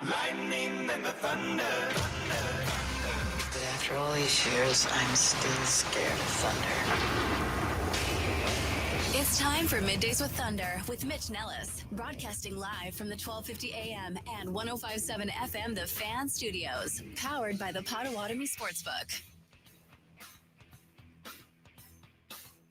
Lightning and the thunder. But after all these years, I'm still scared of thunder. It's time for Middays with Thunder with Mitch Nellis, broadcasting live from the 1250 AM and 105.7 FM The Fan Studios, powered by the Potawatomi Sportsbook.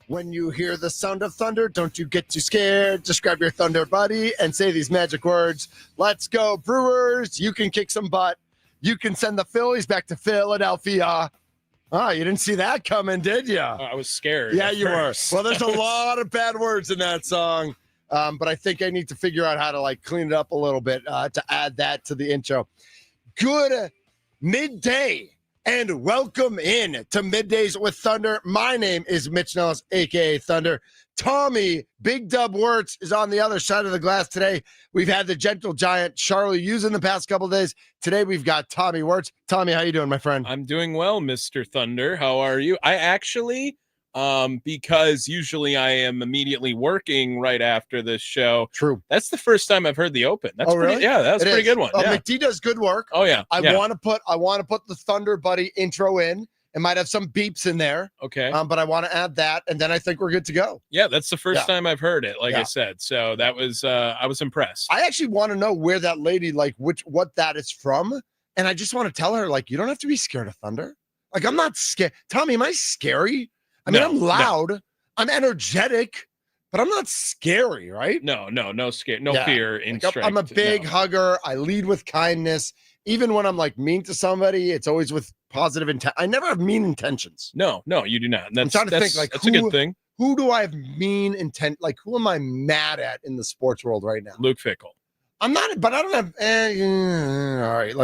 When you hear the sound of thunder, don't you get too scared. Just grab your thunder buddy and say these magic words. Let's go, Brewers. You can kick some butt. You can send the Phillies back to Philadelphia. Oh, you didn't see that coming, did you? I was scared. Yeah, you were. Well, there's a lot of bad words in that song, but I think I need to figure out how to clean it up a little bit to add that to the intro. Good midday and welcome in to Middays with Thunder. My name is Mitch Nellis, a.k.a. Thunder. Tommy Big Dub Wirtz is on the other side of the glass today. We've had the gentle giant Charlie using the past couple of days. Today we've got Tommy Wirtz. Tommy, how you doing, my friend? I'm doing well, Mr. Thunder. How are you? I actually, because usually I am immediately working right after this show. True. That's the first time I've heard the open. That's really? Yeah, that's a pretty good one. Yeah. McD does good work. Oh yeah. I want to put the Thunder Buddy intro in. It might have some beeps in there. Okay. But I want to add that, and then I think we're good to go. Yeah, that's the first time I've heard it, I said. So that was I was impressed. I actually want to know where that lady, what that is from. And I just want to tell her, you don't have to be scared of thunder. I'm not scared. Tommy, am I scary? I mean, I'm loud. No. I'm energetic, but I'm not scary, right? No scare, fear in strength. I'm a big hugger. I lead with kindness. Even when I'm mean to somebody, it's always with positive intent. I never have mean intentions. No, you do not. I'm trying to think that's a good thing. Who do I have mean intent? Who am I mad at in the sports world right now? Luke Fickell. I'm not, but I don't have. All right,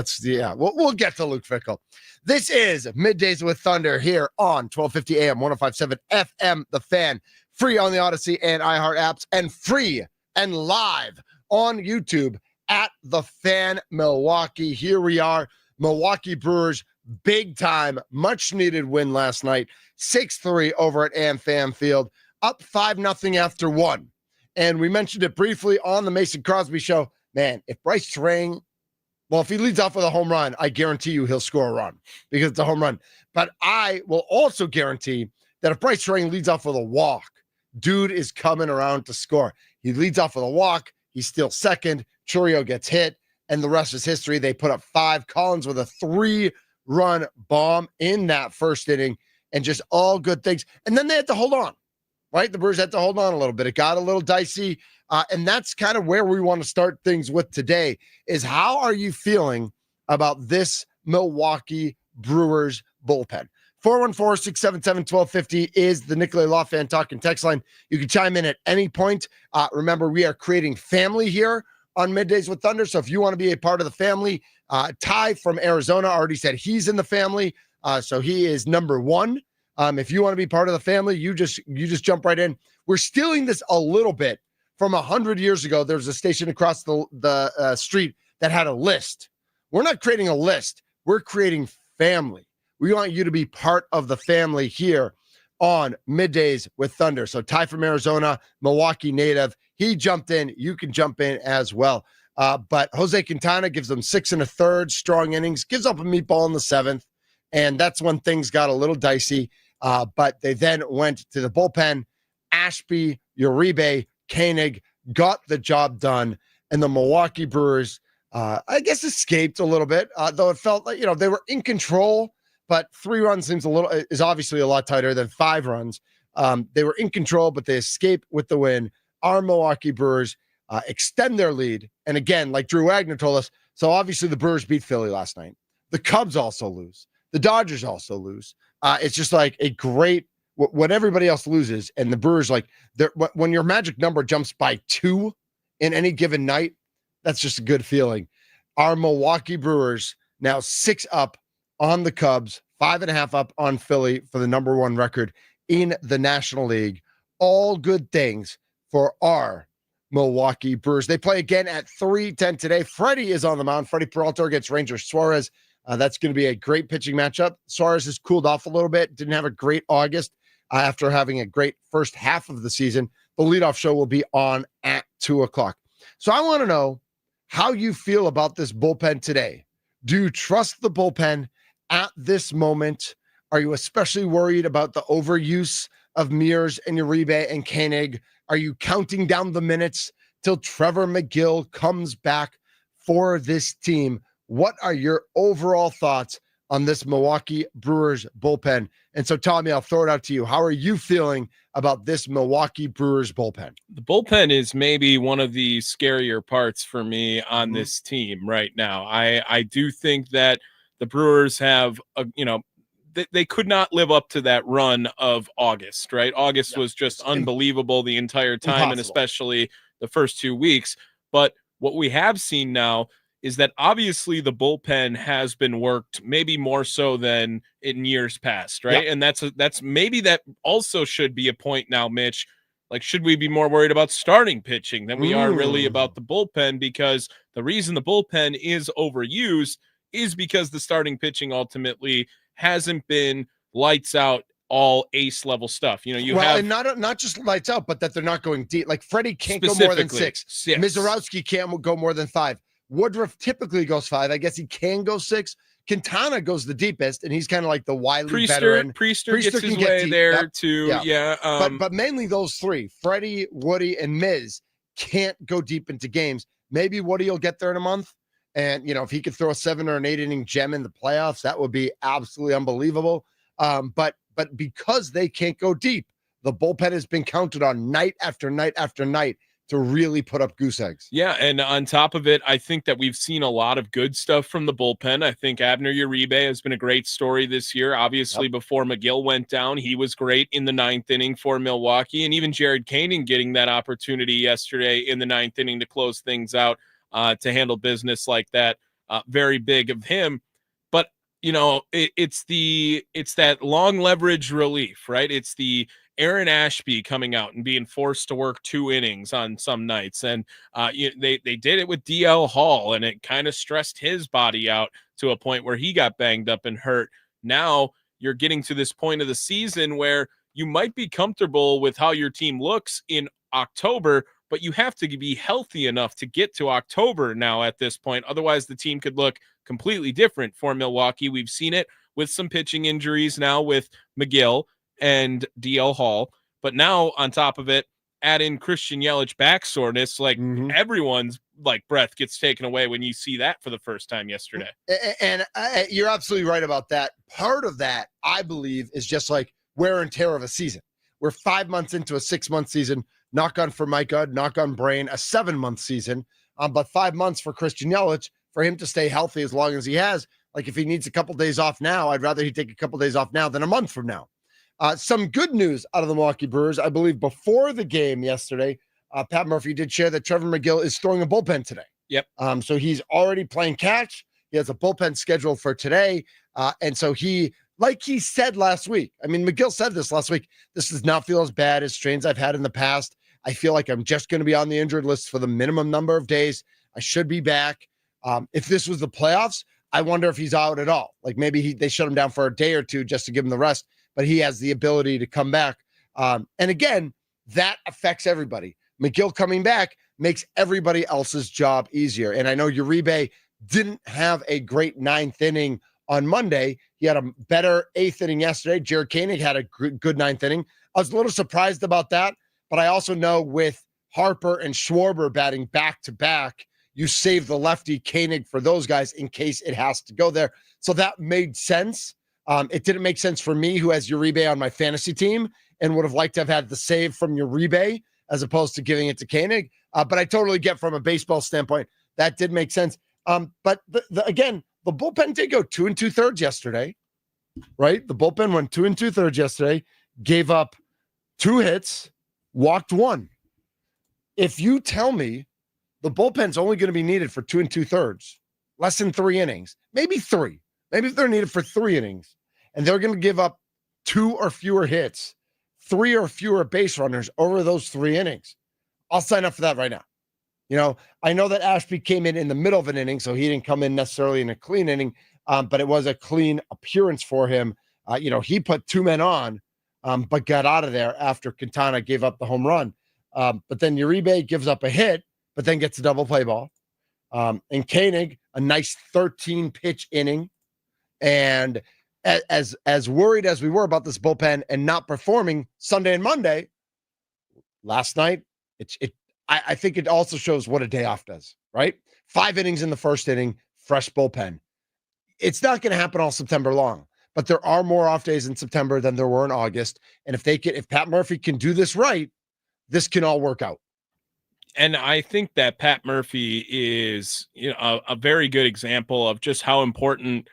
we'll get to Luke Fickell. This is Middays with Thunder here on 1250 AM, 105.7 FM, The Fan, free on the Odyssey and iHeart apps, and free and live on YouTube at The Fan Milwaukee. Here we are, Milwaukee Brewers, big time, much needed win last night, 6-3 over at AmFam Field, up 5-0 after one. And we mentioned it briefly on the Mason Crosby show. Man, if Bryce Turang, if he leads off with a home run, I guarantee you he'll score a run because it's a home run. But I will also guarantee that if Bryce Turang leads off with a walk, dude is coming around to score. He leads off with a walk. He's still second. Churio gets hit, and the rest is history. They put up 5. Collins with a 3-run bomb in that first inning, and just all good things. And then they had to hold on, right? The Brewers had to hold on a little bit. It got a little dicey, and that's kind of where we want to start things with today is how are you feeling about this Milwaukee Brewers bullpen? 414-677-1250 is the Nicolay Law Fan Talk and Text line. You can chime in at any point. Remember, we are creating family here on Middays with Thunder. So if you want to be a part of the family, Ty from Arizona already said he's in the family. So he is number one. If you want to be part of the family, you just jump right in. We're stealing this a little bit from 100 years ago. There was a station across the street that had a list. We're not creating a list. We're creating family. We want you to be part of the family here on Middays with Thunder. So Ty from Arizona, Milwaukee native, he jumped in. You can jump in as well. But Jose Quintana gives them 6 1/3 strong innings, gives up a meatball in the 7th. And that's when things got a little dicey. But they then went to the bullpen. Ashby, Uribe, Koenig got the job done. And the Milwaukee Brewers, I guess, escaped a little bit, though it felt like, they were in control. But 3 runs is obviously a lot tighter than 5 runs. They were in control, but they escaped with the win. Our Milwaukee Brewers extend their lead. And again, like Drew Wagner told us, so obviously the Brewers beat Philly last night. The Cubs also lose. The Dodgers also lose. It's just a great, when everybody else loses and the Brewers, when your magic number jumps by 2 in any given night, that's just a good feeling. Our Milwaukee Brewers now 6 up on the Cubs, 5.5 up on Philly for the number 1 record in the National League. All good things for our Milwaukee Brewers. They play again at 3:10 today. Freddie is on the mound. Freddie Peralta against Ranger Suarez. That's going to be a great pitching matchup. Suarez has cooled off a little bit. Didn't have a great August after having a great first half of the season. The leadoff show will be on at 2 o'clock. So I want to know, how you feel about this bullpen today. Do you trust the bullpen at this moment? Are you especially worried about the overuse of Mears and Uribe and Koenig? Are you counting down the minutes till Trevor McGill comes back for this team? What are your overall thoughts on this Milwaukee Brewers bullpen? And so, Tommy, I'll throw it out to you. How are you feeling about this Milwaukee Brewers bullpen? The bullpen is maybe one of the scarier parts for me on this team right now. I do think that the Brewers have, they could not live up to that run of August, right? August was just unbelievable the entire time, and especially the first 2 weeks. But what we have seen now is that obviously the bullpen has been worked maybe more so than in years past, right? And that's maybe that also should be a point now, Mitch. Like, should we be more worried about starting pitching than we are really about the bullpen? Because the reason the bullpen is overused is because the starting pitching ultimately hasn't been lights out, all ace level stuff. You have, and not just lights out, but that they're not going deep. Like Freddie can't go more than 6. Mizorowski can't go more than 5. Woodruff typically goes 5. I guess he can go 6. Quintana goes the deepest, and he's kind of like the wily veteran. Priester gets his way there too. But mainly those 3, Freddie, Woody, and Miz, can't go deep into games. Maybe Woody will get there in a month. And, if he could throw a 7 or an 8 inning gem in the playoffs, that would be absolutely unbelievable. But because they can't go deep, the bullpen has been counted on night after night after night to really put up goose eggs. Yeah, and on top of it, I think that we've seen a lot of good stuff from the bullpen. I think Abner Uribe has been a great story this year. Obviously, before McGill went down, he was great in the 9th inning for Milwaukee, and even Jared Koenig getting that opportunity yesterday in the 9th inning to close things out, to handle business like that. Very big of him. But, it's that long leverage relief, right? It's the Aaron Ashby coming out and being forced to work 2 innings on some nights. And they did it with DL Hall, and it kind of stressed his body out to a point where he got banged up and hurt. Now you're getting to this point of the season where you might be comfortable with how your team looks in October, but you have to be healthy enough to get to October now at this point. Otherwise, the team could look completely different for Milwaukee. We've seen it with some pitching injuries now with McGill and DL Hall, but now on top of it, add in Christian Yelich back soreness. Like everyone's breath gets taken away when you see that for the first time yesterday. And you're absolutely right about that. Part of that, I believe, is just like wear and tear of a season. We're 5 months into a 6-month season. Knock on Formica, knock on Brain, a 7-month season. But 5 months for Christian Yelich, for him to stay healthy as long as he has. Like if he needs a couple days off now, I'd rather he take a couple days off now than a month from now. Some good news out of the Milwaukee Brewers. I believe before the game yesterday, Pat Murphy did share that Trevor McGill is throwing a bullpen today. Yep. So he's already playing catch. He has a bullpen scheduled for today. And so he, like he said last week, I mean, McGill said this last week, this does not feel as bad as strains I've had in the past. I feel like I'm just going to be on the injured list for the minimum number of days. I should be back. If this was the playoffs, I wonder if he's out at all. Like maybe they shut him down for a day or two just to give him the rest, but he has the ability to come back. And again, that affects everybody. McGill coming back makes everybody else's job easier. And I know Uribe didn't have a great 9th inning on Monday. He had a better 8th inning yesterday. Jared Koenig had a good 9th inning. I was a little surprised about that, but I also know with Harper and Schwarber batting back-to-back, you save the lefty Koenig for those guys in case it has to go there. So that made sense. It didn't make sense for me, who has Uribe on my fantasy team and would have liked to have had the save from Uribe as opposed to giving it to Koenig. But I totally get from a baseball standpoint, that did make sense. But again, the bullpen did go 2 2/3 yesterday, right? The bullpen went 2 2/3 yesterday, gave up 2 hits, walked 1. If you tell me the bullpen's only going to be needed for 2 2/3, less than 3 innings, maybe 3, maybe if they're needed for 3 innings, and they're going to give up 2 or fewer hits, 3 or fewer base runners over those 3 innings, I'll sign up for that right now. I know that Ashby came in the middle of an inning, so he didn't come in necessarily in a clean inning, but it was a clean appearance for him. He put 2 men on, but got out of there after Quintana gave up the home run. But then Uribe gives up a hit, but then gets a double play ball. And Koenig, a nice 13 pitch inning. And as worried as we were about this bullpen and not performing Sunday and Monday last night, I think it also shows what a day off does, right? 5 innings in the first inning, fresh bullpen. It's not going to happen all September long, but there are more off days in September than there were in August. And if Pat Murphy can do this right, this can all work out. And I think that Pat Murphy is, a very good example of just how important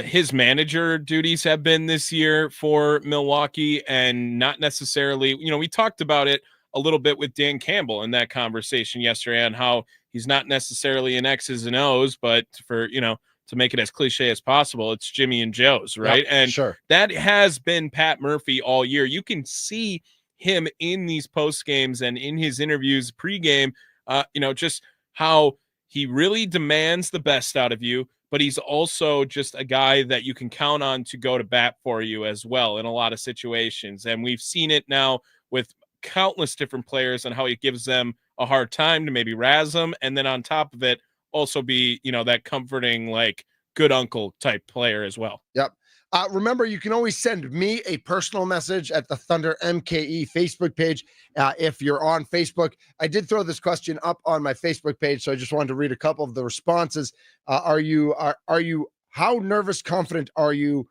his manager duties have been this year for Milwaukee, and not necessarily, we talked about it a little bit with Dan Campbell in that conversation yesterday on how he's not necessarily an X's and O's, but for, to make it as cliche as possible, it's Jimmy and Joe's, right? Yep, and sure. That has been Pat Murphy all year. You can see him in these post games and in his interviews pregame, just how he really demands the best out of you, but he's also just a guy that you can count on to go to bat for you as well in a lot of situations. And we've seen it now with countless different players and how he gives them a hard time to maybe razz them. And then on top of it, also be, that comforting, like good uncle type player as well. Yep. Remember, you can always send me a personal message at the Thunder MKE Facebook page. If you're on Facebook, I did throw this question up on my Facebook page, so I just wanted to read a couple of the responses. How nervous, confident are you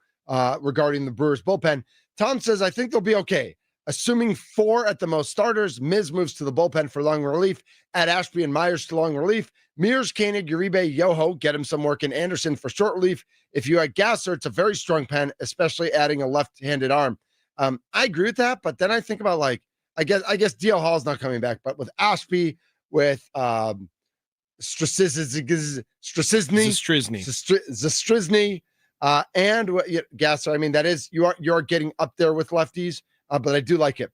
regarding the Brewers bullpen? Tom says, I think they'll be okay. Assuming 4 at the most starters, Miz moves to the bullpen for long relief. Add Ashby and Myers to long relief. Mears, Koenig, Uribe, Yoho, get him some work in Anderson for short relief. If you add Gasser, it's a very strong pen, especially adding a left-handed arm. I agree with that, but then I think about, like, I guess DL Hall's not coming back, but with Ashby, with Strazny, and Gasser, I mean, that is, you are getting up there with lefties, but I do like it.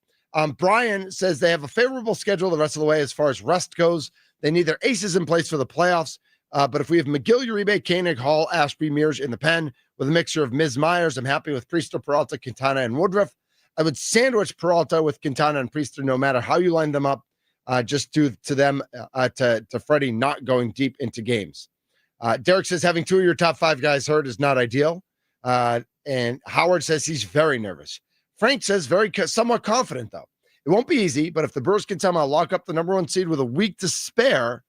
Brian says they have a favorable schedule the rest of the way as far as rest goes. They need their aces in place for the playoffs. But if we have McGill, Uribe, Koenig, Hall, Ashby, Mears in the pen with a mixture of Miz Myers, I'm happy with Priester, Peralta, Quintana, and Woodruff. I would sandwich Peralta with Quintana and Priester no matter how you line them up, just due to them, to Freddie not going deep into games. Derek says having 2 of your top 5 guys hurt is not ideal. And Howard says he's very nervous. Frank says somewhat confident, though. It won't be easy, but if the Brewers can somehow lock up the number 1 seed with a week to spare,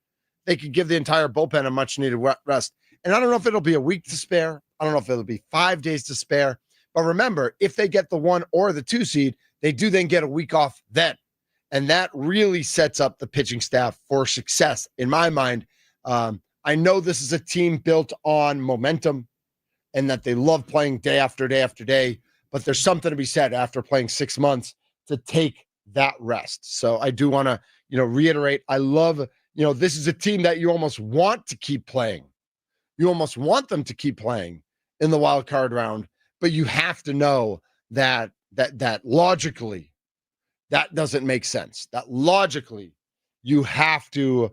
they could give the entire bullpen a much-needed rest. And I don't know if it'll be a week to spare. I don't know if it'll be 5 days to spare. But remember, if they get the 1 or the 2 seed, they do then get a week off then. And that really sets up the pitching staff for success, in my mind. I know this is a team built on momentum and that they love playing day after day after day, but there's something to be said after playing 6 months to take that rest. So I do want to, reiterate, I love, this is a team that you almost want to keep playing. You almost want them to keep playing in the wild card round, but you have to know that logically that doesn't make sense. That logically you have to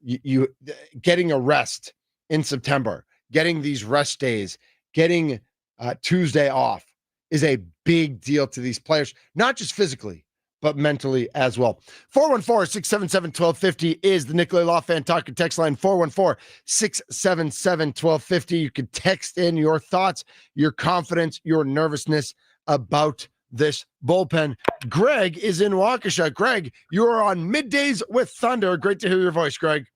you getting a rest in September, getting these rest days, getting Tuesday off is a big deal to these players, not just physically, but mentally as well. 414-677-1250 is the Nicolay Law Fan Talking text line. 414-677-1250. You can text in your thoughts, your confidence, your nervousness about this bullpen. Greg is in Waukesha. Greg, you are on Middays with Thunder. Great to hear your voice, Greg.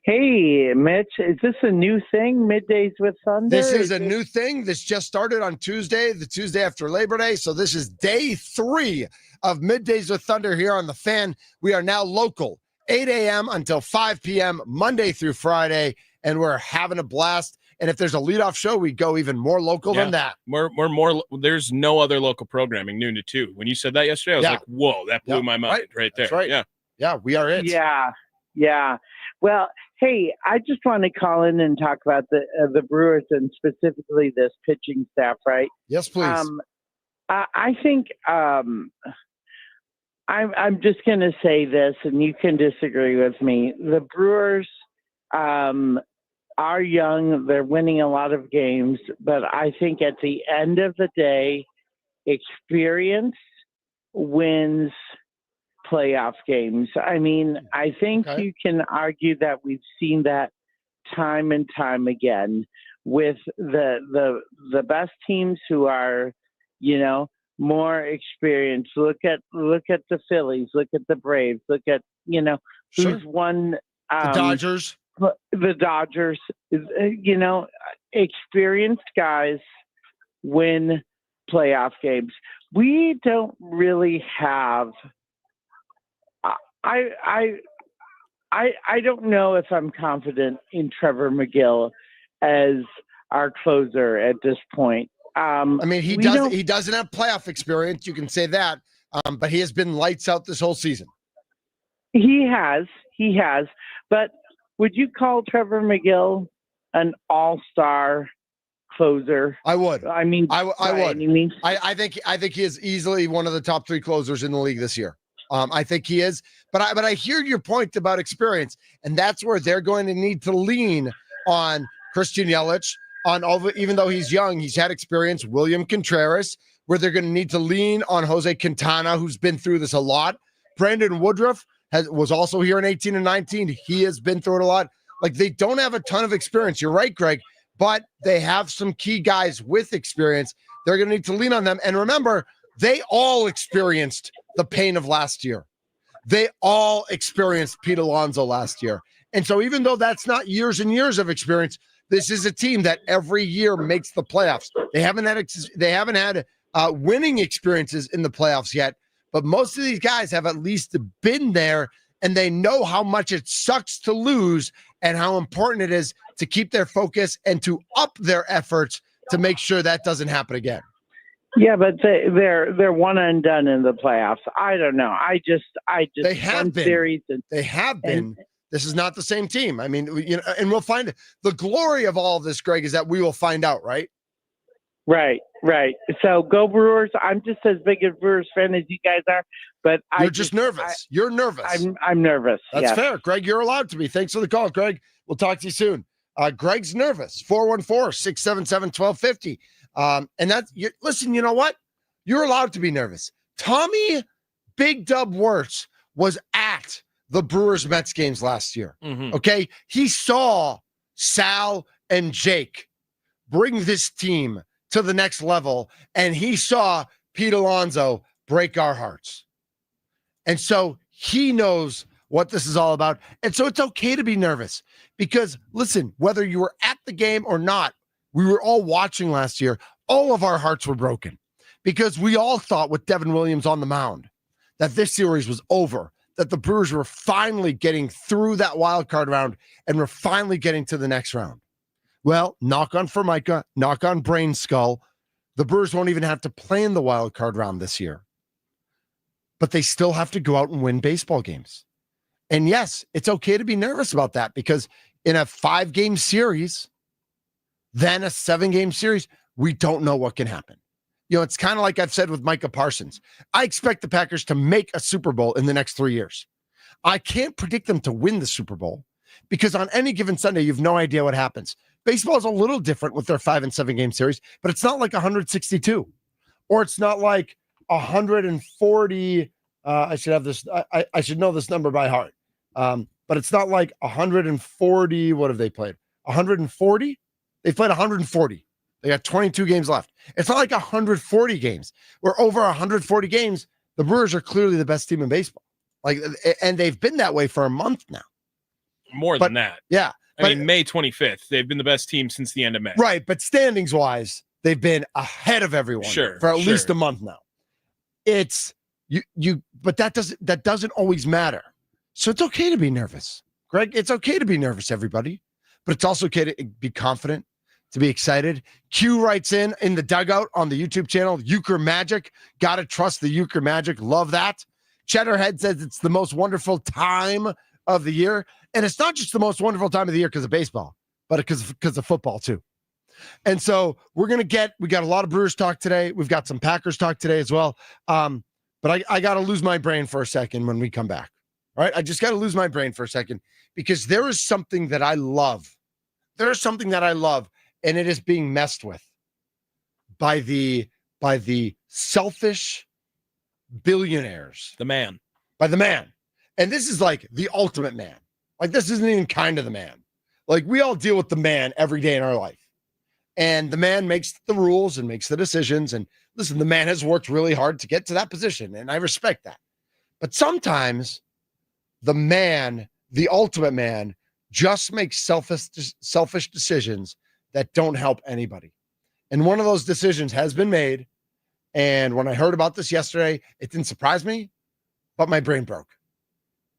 Hey, Mitch, is this a new thing, Middays with Thunder? This is a new thing. This just started on Tuesday, the Tuesday after Labor Day. So this is day 3 of Middays with Thunder here on The Fan. We are now local, 8 a.m. until 5 p.m., Monday through Friday, and we're having a blast. And if there's a leadoff show, we go even more local than that. We're more. There's no other local programming noon to 2. When you said that yesterday, I was like, whoa, that blew my mind right there. That's right. Yeah, we are it. Yeah. Well, hey, I just want to call in and talk about the Brewers and specifically this pitching staff, right? Yes, please. I think I'm just going to say this, and you can disagree with me. The Brewers are young. They're winning a lot of games, but I think at the end of the day, experience wins playoff games. I mean, I think Okay. you can argue that we've seen that time and time again with the best teams who are, more experienced. Look at the Phillies, look at the Braves, look at, Sure. who's won The Dodgers. the Dodgers, experienced guys win playoff games. We don't really have. I don't know if I'm confident in Trevor McGill as our closer at this point. I mean, he doesn't have playoff experience. You can say that, but he has been lights out this whole season. He has. But would you call Trevor McGill an all-star closer? I would. I mean, I would. any means? I think he is easily one of the top 3 closers in the league this year. I think he is. But I hear your point about experience, and that's where they're going to need to lean on Christian Yelich. Even though he's young, he's had experience. William Contreras, where they're going to need to lean on Jose Quintana, who's been through this a lot. Brandon Woodruff was also here in 18 and 19. He has been through it a lot. Like, they don't have a ton of experience. You're right, Greg, but they have some key guys with experience. They're going to need to lean on them. And remember, they all experienced the pain of last year. They all experienced Pete Alonso last year. And so even though that's not years and years of experience, this is a team that every year makes the playoffs. They haven't had winning experiences in the playoffs yet, but most of these guys have at least been there, and they know how much it sucks to lose and how important it is to keep their focus and to up their efforts to make sure that doesn't happen again. Yeah, but they're one and done in the playoffs. I don't know. I just They have been. Series They have been. This is not the same team. I mean, and we'll find it. The glory of all of this, Greg, is that we will find out, right? Right. So go Brewers. I'm just as big a Brewers fan as you guys are, but You're just nervous. You're nervous. I'm nervous. That's fair, Greg. You're allowed to be. Thanks for the call, Greg. We'll talk to you soon. Greg's nervous. 414-677-1250. Listen, you know what? You're allowed to be nervous. Tommy Big Dub Wirtz was at the Brewers Mets games last year. Mm-hmm. Okay. He saw Sal and Jake bring this team to the next level, and he saw Pete Alonso break our hearts. And so he knows what this is all about. And so it's okay to be nervous because, listen, whether you were at the game or not, we were all watching last year. All of our hearts were broken because we all thought with Devin Williams on the mound that this series was over, that the Brewers were finally getting through that wild card round and were finally getting to the next round. Well, knock on Formica, knock on Brain Skull. The Brewers won't even have to play in the wild card round this year, but they still have to go out and win baseball games. And yes, it's okay to be nervous about that because in a 5-game series, then a 7-game series, we don't know what can happen. You know, it's kind of like I've said with Micah Parsons. I expect the Packers to make a Super Bowl in the next 3 years. I can't predict them to win the Super Bowl because on any given Sunday, you have no idea what happens. Baseball is a little different with their 5 and 7-game series, but it's not like 162 or it's not like 140. I should have this. I should know this number by heart. But it's not like 140. What have they played? 140? They played 140. They got 22 games left. It's not like 140 games. Where over 140 games, the Brewers are clearly the best team in baseball. And they've been that way for a month now. More than that. Yeah. I mean, May 25th, they've been the best team since the end of May. Right, but standings wise, they've been ahead of everyone for at least a month now. It's but that doesn't always matter. So it's okay to be nervous. Greg, it's okay to be nervous, everybody. But it's also okay to be confident, to be excited. Q writes in the dugout on the YouTube channel, Euchre Magic. Gotta trust the Euchre Magic. Love that. Cheddarhead says it's the most wonderful time of the year. And it's not just the most wonderful time of the year because of baseball, but because of football too. And so we got a lot of Brewers talk today. We've got some Packers talk today as well. But I got to lose my brain for a second when we come back. All right. I just got to lose my brain for a second because there is something that I love. There is something that I love, and it is being messed with by the selfish billionaires. The man. by the man. And this is like the ultimate man. Like, this isn't even kind of the man. Like, we all deal with the man every day in our life. And the man makes the rules and makes the decisions. And listen, the man has worked really hard to get to that position, and I respect that. But sometimes the man, the ultimate man, just makes selfish decisions that don't help anybody. And one of those decisions has been made. And when I heard about this yesterday, it didn't surprise me, but my brain broke.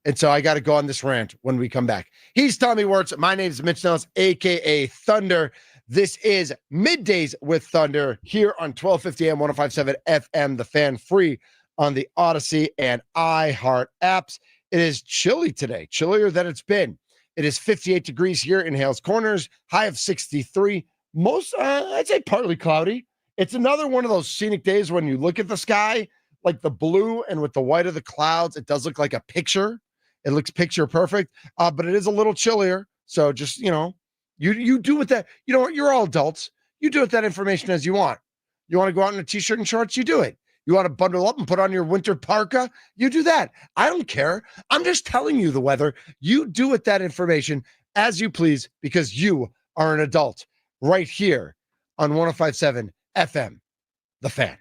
And so I got to go on this rant when we come back. He's Tommy Wirtz. My name is Mitch Nellis, a.k.a. Thunder. This is Middays with Thunder here on 1250 AM, 105.7 FM, The Fan, free on the Odyssey and iHeart apps. It is chilly today, chillier than it's been. It is 58 degrees here in Hales Corners, high of 63. I'd say partly cloudy. It's another one of those scenic days when you look at the sky, like the blue and with the white of the clouds, it does look like a picture. It looks picture perfect, but it is a little chillier. So just, you do with that. You know what? You're all adults. You do with that information as you want. You want to go out in a t-shirt and shorts? You do it. You want to bundle up and put on your winter parka? You do that. I don't care. I'm just telling you the weather. You do with that information as you please because you are an adult right here on 105.7 FM, The Fan.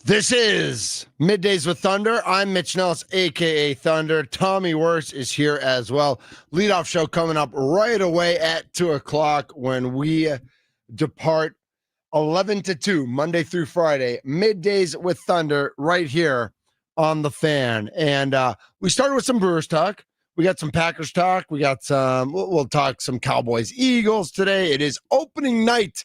This is Middays with Thunder. I'm Mitch Nellis, a.k.a. Thunder. Tommy Wirtz is here as well. Leadoff show coming up right away at 2 o'clock when we depart 11 to 2, Monday through Friday. Middays with Thunder right here on The Fan. And we started with some Brewers talk. We got some Packers talk. We got some, we'll talk some Cowboys, Eagles today. It is opening night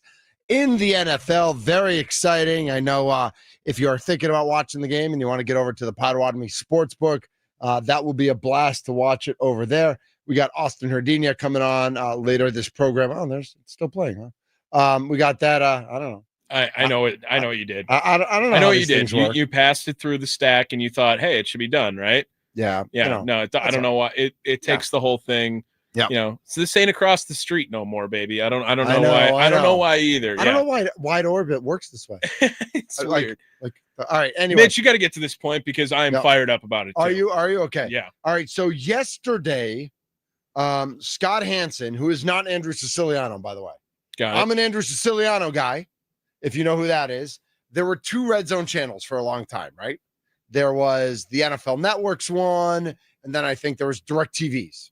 in the NFL. Very exciting. I know if you are thinking about watching the game and you want to get over to the Potawatomi Sportsbook, that will be a blast to watch it over there. We got Austin Herdina coming on later this program. Oh, it's still playing, huh? We got that. I don't know. I know it. I know what you did. I don't know. I know what you did. You passed it through the stack and you thought, hey, it should be done, right? Yeah. Yeah. No, I don't know why it takes the whole thing. Yeah. So this ain't across the street no more, baby. I don't know why. I don't know why either. I don't know why wide orbit works this way. It's weird. All right. Anyway, Mitch, you got to get to this point because I am fired up about it. Too. Are you okay? Yeah. All right. So yesterday, Scott Hansen, who is not Andrew Siciliano, by the way. I'm an Andrew Siciliano guy, if you know who that is. There were 2 RedZone channels for a long time, right? There was the NFL Networks one, and then I think there was DirecTV's.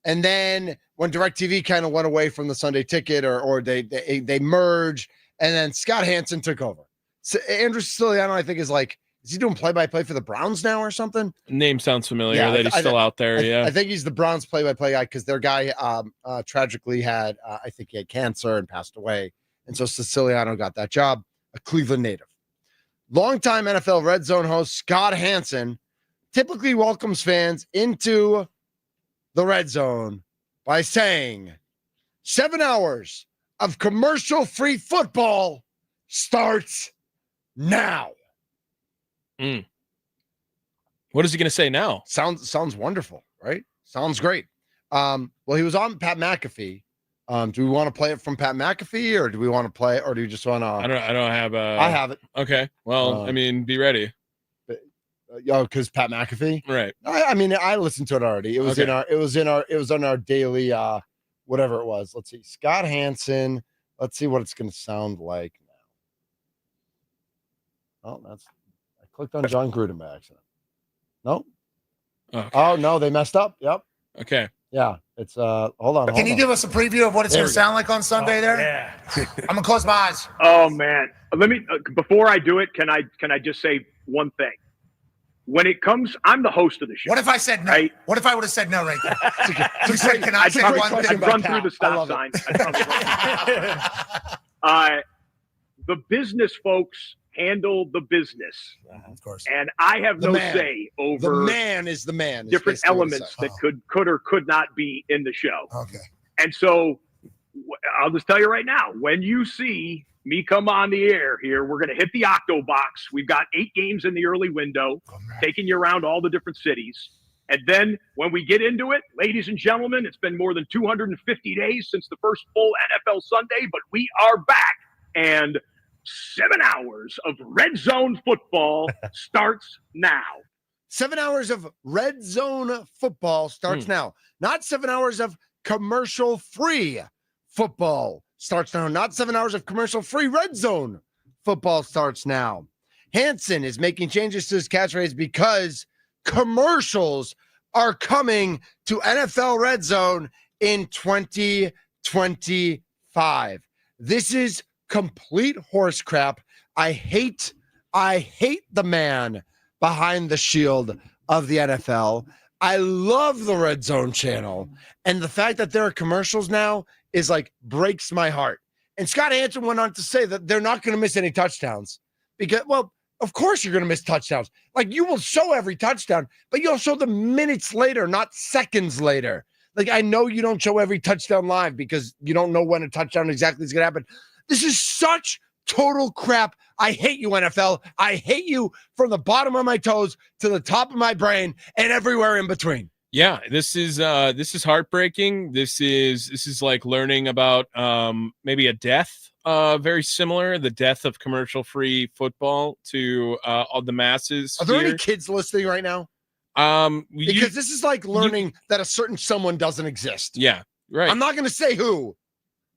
And then when DirecTV kind of went away from the Sunday Ticket or they merged, and then Scott Hansen took over. So Andrew Siciliano, I think, is he doing play-by-play for the Browns now or something? Name sounds familiar that he's still out there. I think he's the Browns play-by-play guy because their guy tragically had, I think he had cancer and passed away. And so Siciliano got that job, a Cleveland native. Longtime NFL Red Zone host Scott Hansen typically welcomes fans into the Red Zone by saying 7 hours of commercial-free football starts now. What is he going to say now? Sounds wonderful, right? Sounds great. Well, he was on Pat McAfee. Do we want to play it from Pat McAfee, or do we want to play, or do you just want to? I don't have. I have it. Okay. Well, be ready. Because Pat McAfee, right? I listened to it already. It was on our daily, whatever it was. Let's see, Scott Hansen. Let's see what it's going to sound like now. Oh, I clicked on John Gruden by accident. Nope. Okay. Oh no, they messed up. Yep. Okay. Yeah, it's hold on. Can you give us a preview of what it's going to sound like on Sunday there? Yeah. I'm going to close my eyes. Oh man. Let me before I do it, can I just say one thing? When it comes, I'm the host of the show. What if I said no? Right? What if I would have said no right there? You said, can I say one thing? I'd run through the stop sign. The business folks handle the business. Of course. And I have no say over the man is the man. Different elements that could or could not be in the show. Okay. And so I'll just tell you right now, when you see me come on the air here, we're going to hit the Octo Box. We've got 8 games in the early window, taking you around all the different cities. And then when we get into it, ladies and gentlemen, it's been more than 250 days since the first full NFL Sunday, but we are back. And 7 hours of Red Zone football starts now. 7 hours of Red Zone football starts now. Not 7 hours of commercial-free football starts now. Not 7 hours of commercial-free Red Zone football starts now. Hansen is making changes to his catchphrase because commercials are coming to NFL Red Zone in 2025. This is complete horse crap. I hate the man behind the shield of the NFL. I love the Red Zone channel. And the fact that there are commercials now is breaks my heart. And Scott Hansen went on to say that they're not going to miss any touchdowns because, well, of course you're going to miss touchdowns. You will show every touchdown, but you'll show them minutes later, not seconds later. I know you don't show every touchdown live because you don't know when a touchdown exactly is going to happen. This is such total crap. I hate you, NFL. I hate you from the bottom of my toes to the top of my brain and everywhere in between. Yeah, this is heartbreaking. This is like learning about maybe a death, very similar, the death of commercial-free football to all the masses. Are there any kids listening right now? Because this is like learning that a certain someone doesn't exist. Yeah, right. I'm not going to say who,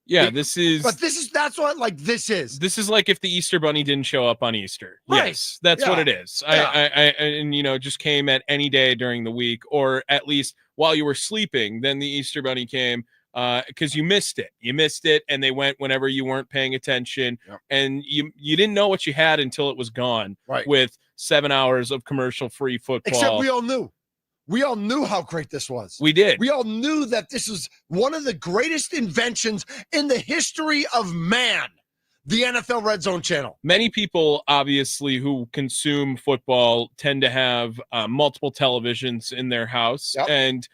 Yeah, But this is This is like if the Easter Bunny didn't show up on Easter. Right. Yes, that's what it is. Yeah. And just came at any day during the week, or at least while you were sleeping. Then the Easter Bunny came because you missed it. You missed it, and they went whenever you weren't paying attention, and you didn't know what you had until it was gone. Right. With 7 hours of commercial-free football. Except we all knew. We all knew how great this was. We did. We all knew that this was one of the greatest inventions in the history of man, the NFL Red Zone channel. Many people, obviously, who consume football tend to have multiple televisions in their house. Yep. And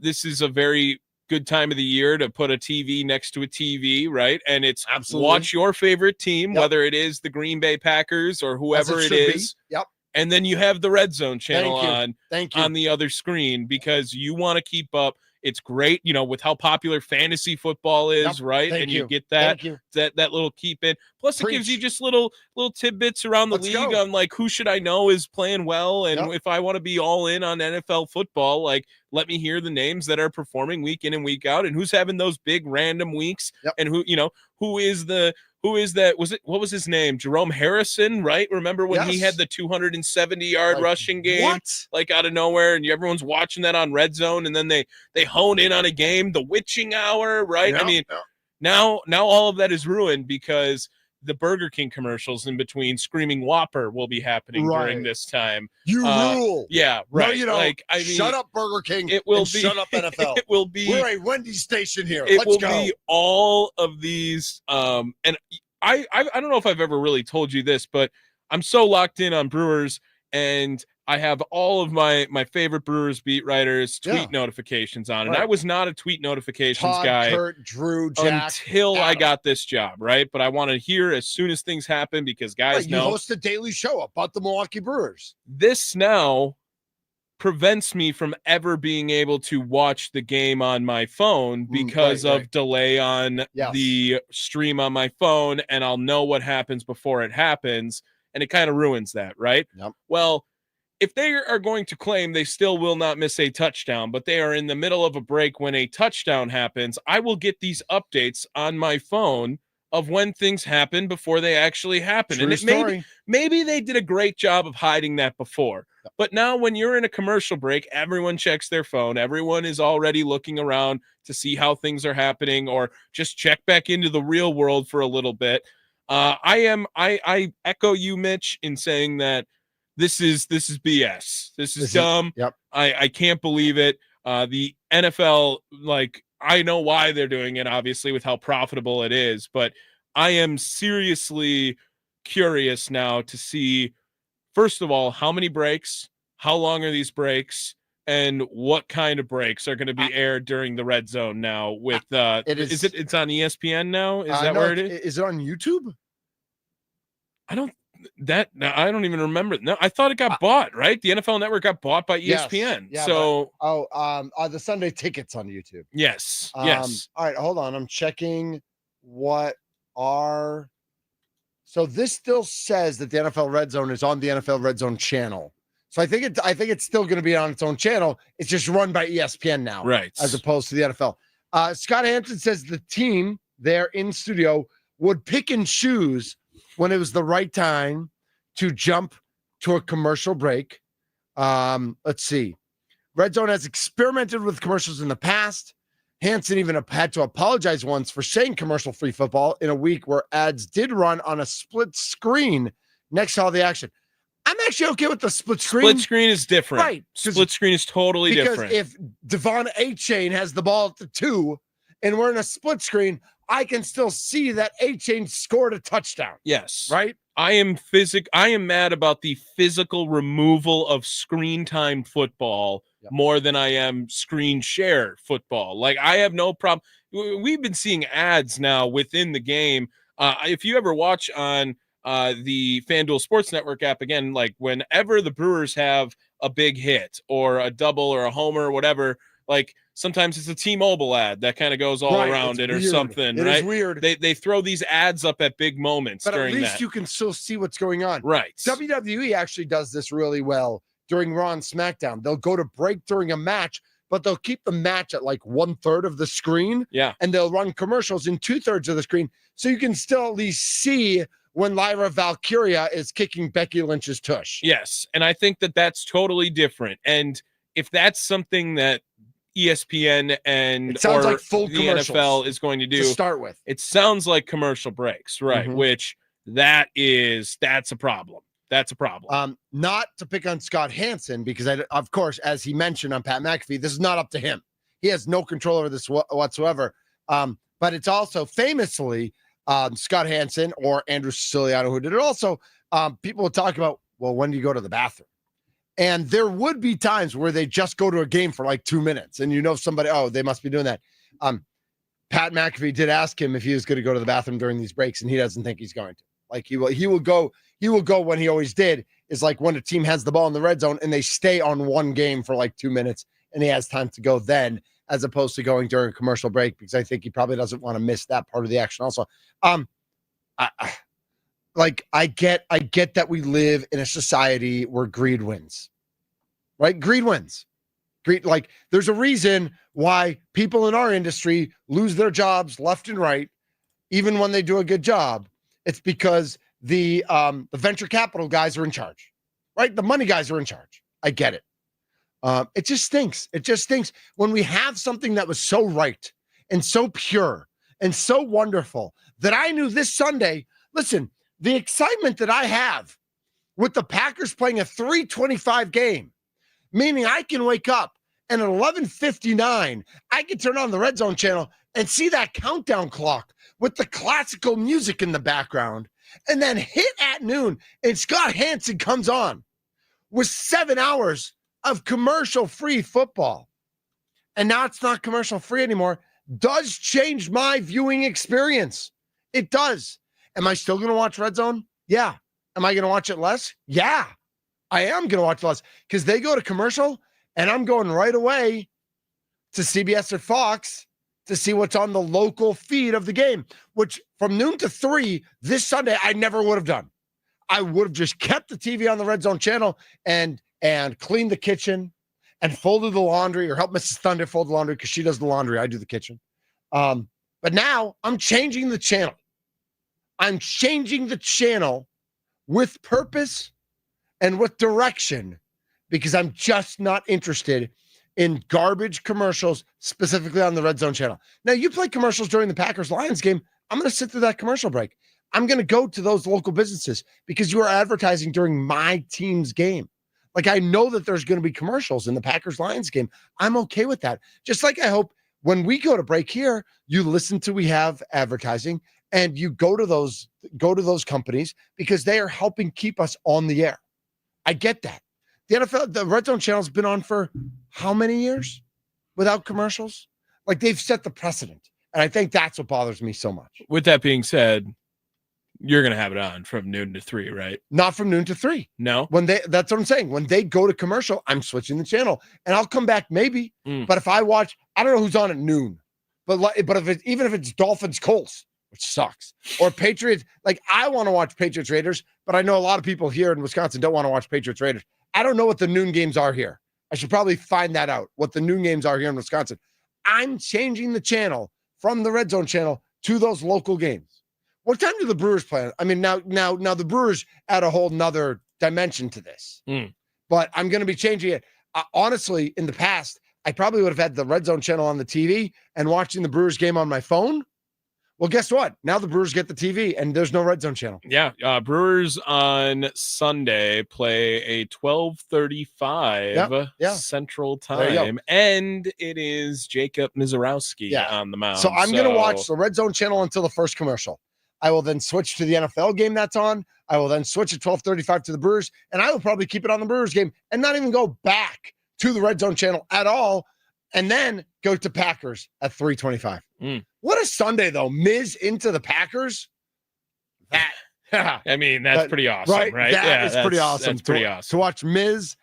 this is a very good time of the year to put a TV next to a TV, right? And it's watch your favorite team, whether it is the Green Bay Packers or whoever it is. Yep. And then you have the Red Zone channel on the other screen because you want to keep up. It's great, with how popular fantasy football is, right? And you get that little keep in. Plus, it gives you just little tidbits around the league on like who should I know is playing well, and if I want to be all in on NFL football, like let me hear the names that are performing week in and week out, and who's having those big random weeks, and who is that? What was his name? Jerome Harrison, right? Remember when he had the 270-yard rushing game, like out of nowhere, and everyone's watching that on Red Zone, and then they hone in on a game, the witching hour, right? I mean, now all of that is ruined because the Burger King commercials in between Screaming Whopper will be happening during this time. You rule. Yeah, right. No, you don't. Like, I mean, shut up, Burger King. It will be. Shut up, NFL. It will be. We're a Wendy's station here. It Let's will go. be all of these. And I don't know if I've ever really told you this, but I'm so locked in on Brewers, and I have all of my favorite Brewers beat writers tweet notifications on. And I was not a tweet notifications guy Kurt, Drew, Jack, until I got this job, right? But I want to hear as soon as things happen because guys know. You host a daily show about the Milwaukee Brewers. This now prevents me from ever being able to watch the game on my phone because of delay on the stream on my phone, and I'll know what happens before it happens, and it kind of ruins that, right? Yep. Well, if they are going to claim they still will not miss a touchdown, but they are in the middle of a break when a touchdown happens, I will get these updates on my phone of when things happen before they actually happen. True and maybe they did a great job of hiding that before. But now when you're in a commercial break, everyone checks their phone. Everyone is already looking around to see how things are happening or just check back into the real world for a little bit. I echo you, Mitch, in saying that this is BS. This is dumb. I can't believe it. The NFL, like, I know why they're doing it, obviously, with how profitable it is, but I am seriously curious now to see, first of all, how many breaks, how long are these breaks, and what kind of breaks are going to be aired during the Red Zone now with it's on ESPN now? Is that where it is? Is it on YouTube? I don't even remember. No, I thought it got bought, right? The NFL Network got bought by ESPN. Yes, so the Sunday Ticket's on YouTube. Yes. All right, hold on. I'm checking so this still says that the NFL Red Zone is on the NFL Red Zone channel. So I think it's still going to be on its own channel. It's just run by ESPN now, right? As opposed to the NFL. Scott Hansen says the team there in studio would pick and choose when it was the right time to jump to a commercial break. Let's see. Red Zone has experimented with commercials in the past. Hansen even had to apologize once for saying commercial-free football in a week where ads did run on a split screen next to all the action. I'm actually okay with the split screen. Split screen is different. Right. Split screen is totally different. Because if Devon A-Chain has the ball at the 2 and we're in a split screen, I can still see that A-Chain scored a touchdown. Yes. Right? I am mad about the physical removal of screen time football more than I am screen share football. Like, I have no problem. We've been seeing ads now within the game. If you ever watch on the FanDuel Sports Network app, again, like whenever the Brewers have a big hit or a double or a homer or whatever, like sometimes it's a T-Mobile ad that kind of goes all around it or something. It right? is weird. They throw these ads up at big moments but during that. But at least you can still see what's going on. Right. WWE actually does this really well during Raw and SmackDown. They'll go to break during a match but they'll keep the match at like 1/3 of the screen. Yeah. And they'll run commercials in 2/3 of the screen. So you can still at least see when Lyra Valkyria is kicking Becky Lynch's tush. Yes. And I think that that's totally different. And if that's something that ESPN and It sounds or like full the commercials NFL is going to do, to start with. it sounds like commercial breaks, right? Mhm. Which that's a problem. That's a problem. Not to pick on Scott Hansen, because of course, as he mentioned on Pat McAfee, this is not up to him. He has no control over this whatsoever. But it's also famously Scott Hansen or Andrew Siciliano who did it. Also, people will talk about, well, when do you go to the bathroom? And there would be times where they just go to a game for like 2 minutes, and somebody, they must be doing that. Pat McAfee did ask him if he was going to go to the bathroom during these breaks, and he doesn't think he's going to. Like he will go when he always did, is like when a team has the ball in the red zone and they stay on one game for like 2 minutes and he has time to go then, as opposed to going during a commercial break, because I think he probably doesn't want to miss that part of the action also. I get that we live in a society where greed wins, right? Greed wins. Greed, like there's a reason why people in our industry lose their jobs left and right, even when they do a good job. It's because the venture capital guys are in charge, right? The money guys are in charge. I get it. It just stinks. It just stinks when we have something that was so right and so pure and so wonderful that I knew this Sunday. Listen, the excitement that I have with the Packers playing a 3:25 game, meaning I can wake up and at 11:59, I can turn on the RedZone channel and see that countdown clock with the classical music in the background, and then hit at noon, and Scott Hansen comes on with 7 hours of commercial-free football. And now it's not commercial-free anymore. Does change my viewing experience. It does. Am I still going to watch RedZone? Yeah. Am I going to watch it less? Yeah. I am going to watch it less, because they go to commercial, and I'm going right away to CBS or Fox to see what's on the local feed of the game, which from noon to 3 this Sunday, I never would have done. I would have just kept the TV on the RedZone channel and cleaned the kitchen and folded the laundry, or help Mrs. Thunder fold the laundry, because she does the laundry. I do the kitchen. But now I'm changing the channel. I'm changing the channel with purpose and with direction, because I'm just not interested in garbage commercials, specifically on the RedZone channel. Now, you play commercials during the Packers-Lions game. I'm going to sit through that commercial break. I'm going to go to those local businesses, because you are advertising during my team's game. Like, I know that there's going to be commercials in the Packers-Lions game. I'm okay with that. Just like I hope when we go to break here, you listen to we have advertising, and you go to those companies, because they are helping keep us on the air. I get that. The NFL, the RedZone channel has been on for how many years without commercials? Like, they've set the precedent. And I think that's what bothers me so much. With that being said, you're going to have it on from noon to 3, right? Not from noon to 3. No. That's what I'm saying. When they go to commercial, I'm switching the channel, and I'll come back maybe. But if I watch, I don't know who's on at noon, but even if it's Dolphins Colts, which sucks, or Patriots, like, I want to watch Patriots Raiders, but I know a lot of people here in Wisconsin don't want to watch Patriots Raiders. I don't know what the noon games are here. I should probably find that out, what the noon games are here in Wisconsin. I'm changing the channel from the RedZone channel to those local games. What time do the Brewers play? I mean, now the Brewers add a whole nother dimension to this. But I'm going to be changing it. Honestly, in the past, I probably would have had the RedZone channel on the TV and watching the Brewers game on my phone. Well, guess what? Now the Brewers get the TV, and there's no RedZone channel. Yeah, Brewers on Sunday play a 12:35 Central Time, and it is Jacob Mizorowski on the mound. So I'm going to watch the RedZone channel until the first commercial. I will then switch to the NFL game that's on. I will then switch at 12:35 to the Brewers, and I will probably keep it on the Brewers game and not even go back to the RedZone channel at all, and then go to Packers at 3:25. What a Sunday, though. Miz into the Packers. I mean, that's pretty awesome, right? That is pretty awesome. That's pretty awesome. To watch Miz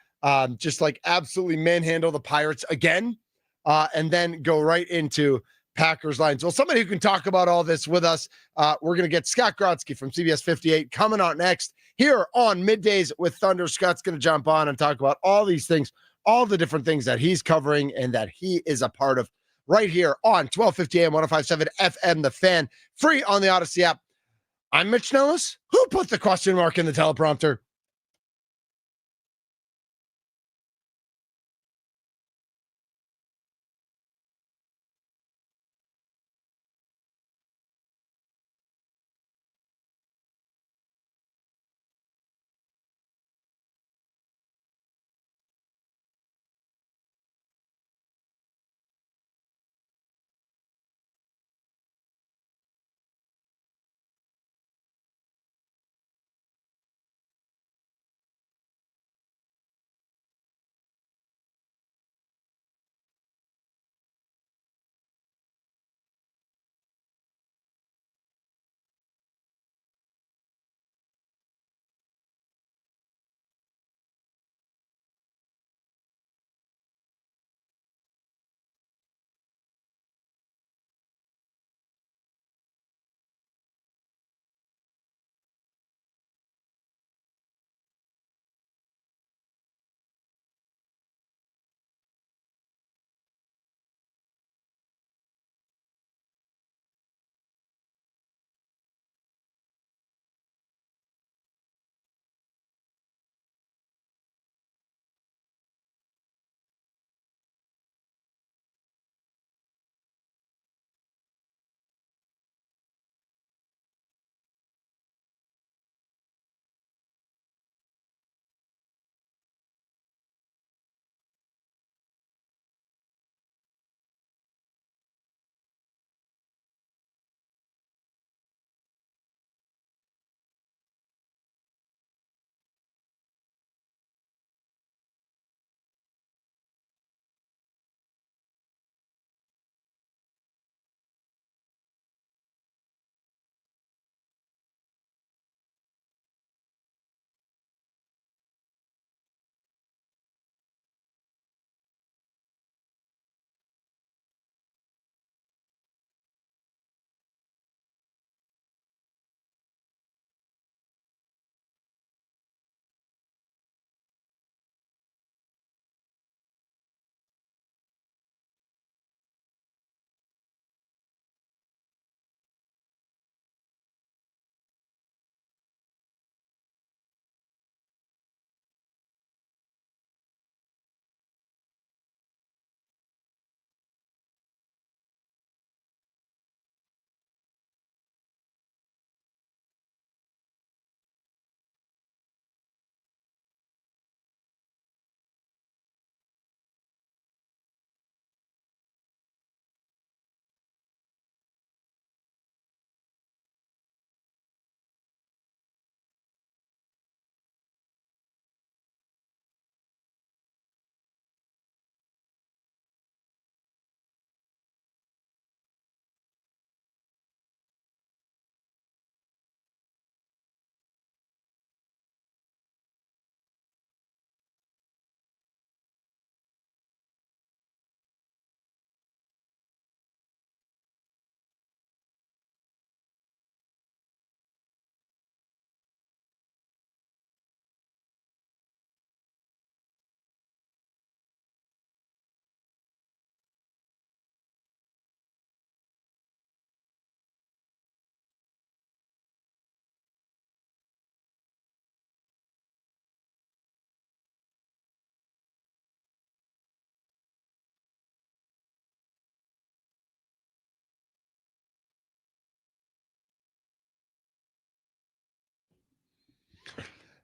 just like absolutely manhandle the Pirates again, and then go right into Packers Lions. Well, somebody who can talk about all this with us, we're going to get Scott Grotsky from CBS 58 coming out next here on Middays with Thunder. Scott's going to jump on and talk about all these things, all the different things that he's covering and that he is a part of right here on 1250 AM 1057 FM, The Fan, free on the Odyssey app. I'm Mitch Nellis. Who put the question mark in the teleprompter?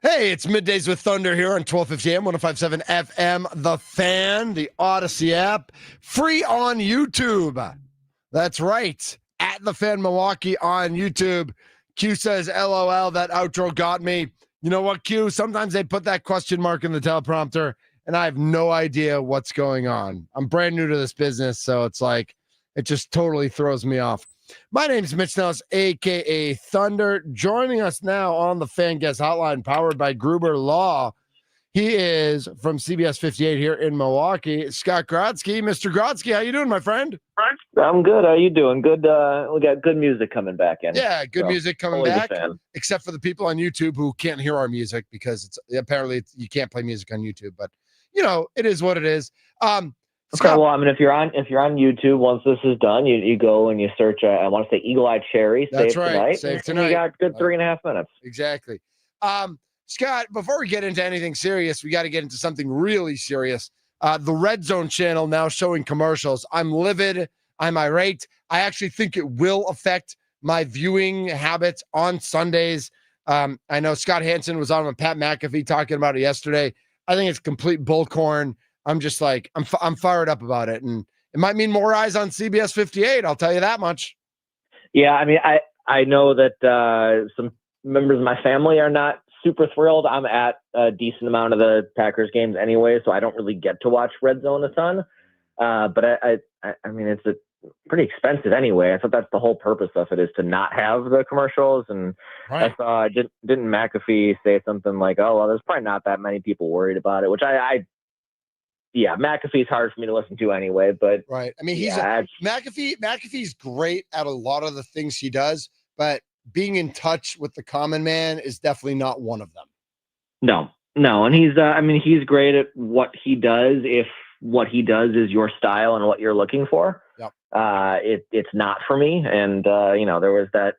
Hey, it's Middays with Thunder here on 1250 AM, 1057 FM, The Fan, the Odyssey app, free on YouTube. That's right, at The Fan Milwaukee on YouTube. Q says, LOL, that outro got me. You know what, Q? Sometimes they put that question mark in the teleprompter, and I have no idea what's going on. I'm brand new to this business, so it's like, it just totally throws me off. My name is Mitch Nellis, a.k.a. Thunder. Joining us now on the Fan Guest Hotline, powered by Gruber Law. He is from CBS 58 here in Milwaukee. Scott Grodsky. Mr. Grodsky, how you doing, my friend? I'm good. How you doing? Good. We got good music coming back in. Yeah, good music coming back. Except for the people on YouTube who can't hear our music because it's apparently you can't play music on YouTube. But it is what it is. Okay, Scott, well, I mean, if you're on YouTube, once this is done, you go and you search. I want to say Eagle Eye Cherry. That's Save right. tonight. Save and tonight. You got good 3.5 minutes. Exactly. Scott, before we get into anything serious, we got to get into something really serious. The RedZone channel now showing commercials. I'm livid. I'm irate. I actually think it will affect my viewing habits on Sundays. I know Scott Hansen was on with Pat McAfee talking about it yesterday. I think it's complete bullcorn. I'm just like, I'm fired up about it. And it might mean more eyes on CBS 58. I'll tell you that much. Yeah, I mean, I know that some members of my family are not super thrilled. I'm at a decent amount of the Packers games anyway, so I don't really get to watch RedZone a ton. But I mean, it's pretty expensive anyway. I thought that's the whole purpose of it, is to not have the commercials. And Right. I saw, didn't McAfee say something like, "Oh, well, there's probably not that many people worried about it," which yeah, McAfee's hard for me to listen to anyway, but right. I mean, McAfee's great at a lot of the things he does, but being in touch with the common man is definitely not one of them. No. And he's great at what he does. If what he does is your style and what you're looking for, Yep. It's not for me. And, there was that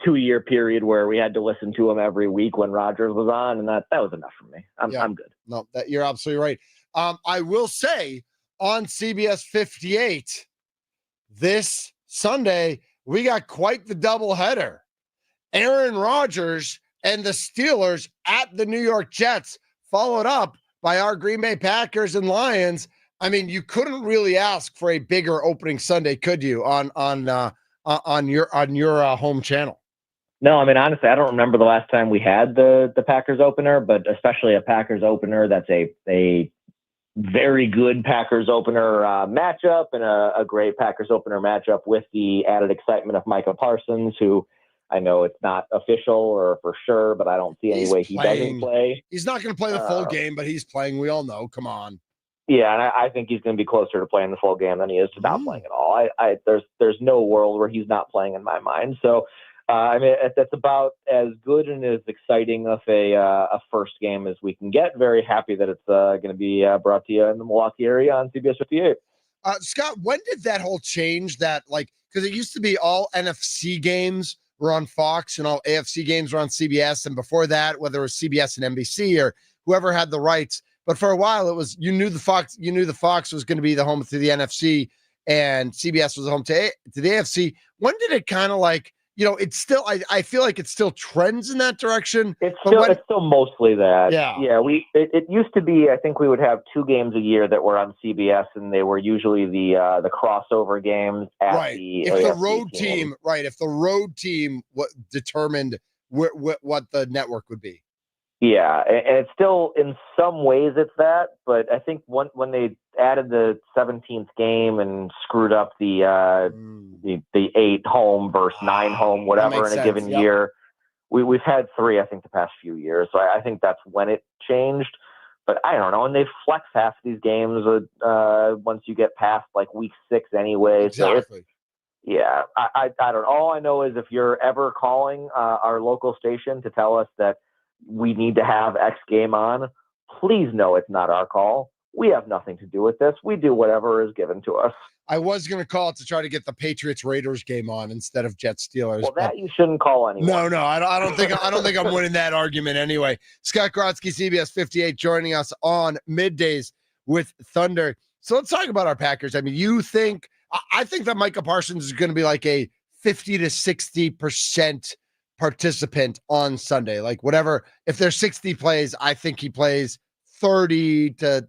2-year period where we had to listen to him every week when Rodgers was on, and that was enough for me. I'm good. No, you're absolutely right. I will say on CBS 58 this Sunday, we got quite the doubleheader. Aaron Rodgers and the Steelers at the New York Jets, followed up by our Green Bay Packers and Lions. I mean, you couldn't really ask for a bigger opening Sunday, could you? On your home channel. No, I mean, honestly, I don't remember the last time we had the Packers opener, but especially a Packers opener that's a very good Packers opener matchup, and a great Packers opener matchup with the added excitement of Micah Parsons, who I know it's not official or for sure, but I don't see any way he doesn't play. He's not going to play the full game, but he's playing. We all know. Come on. Yeah, and I think he's going to be closer to playing the full game than he is to not playing at all. There's no world where he's not playing in my mind. So, I mean, that's about as good and as exciting of a first game as we can get. Very happy that it's going to be brought to you in the Milwaukee area on CBS 58. Scott, when did that whole change? Because it used to be all NFC games were on Fox and all AFC games were on CBS, and before that, whether it was CBS and NBC or whoever had the rights. But for a while, it was you knew the Fox was going to be the home to the NFC, and CBS was the home to the AFC. When did it kind of it's still, I feel like it still trends in that direction. It's still mostly that. Yeah. It used to be, I think we would have 2 games a year that were on CBS, and they were usually the crossover games at the if AFC the road team, if the road team determined what the network would be. Yeah, and it's still, in some ways it's that, but I think when they added the 17th game and screwed up the 8 home versus 9 home, whatever, in a given year, we've had 3, I think, the past few years. So I think that's when it changed. But I don't know, and they flex half of these games once you get past like week 6 anyway. Exactly. So I don't know. All I know is if you're ever calling our local station to tell us that we need to have X game on, please know it's not our call. We have nothing to do with this. We do whatever is given to us. I was going to call to try to get the Patriots Raiders game on instead of Jets Steelers. Well, that you shouldn't call anyone. No, I don't think I'm winning that argument anyway. Scott Grotsky, CBS 58, joining us on Middays with Thunder. So let's talk about our Packers. I mean, I think that Micah Parsons is going to be like a 50 to 60% participant on Sunday. Like whatever, if there's 60 plays, I think he plays 30 to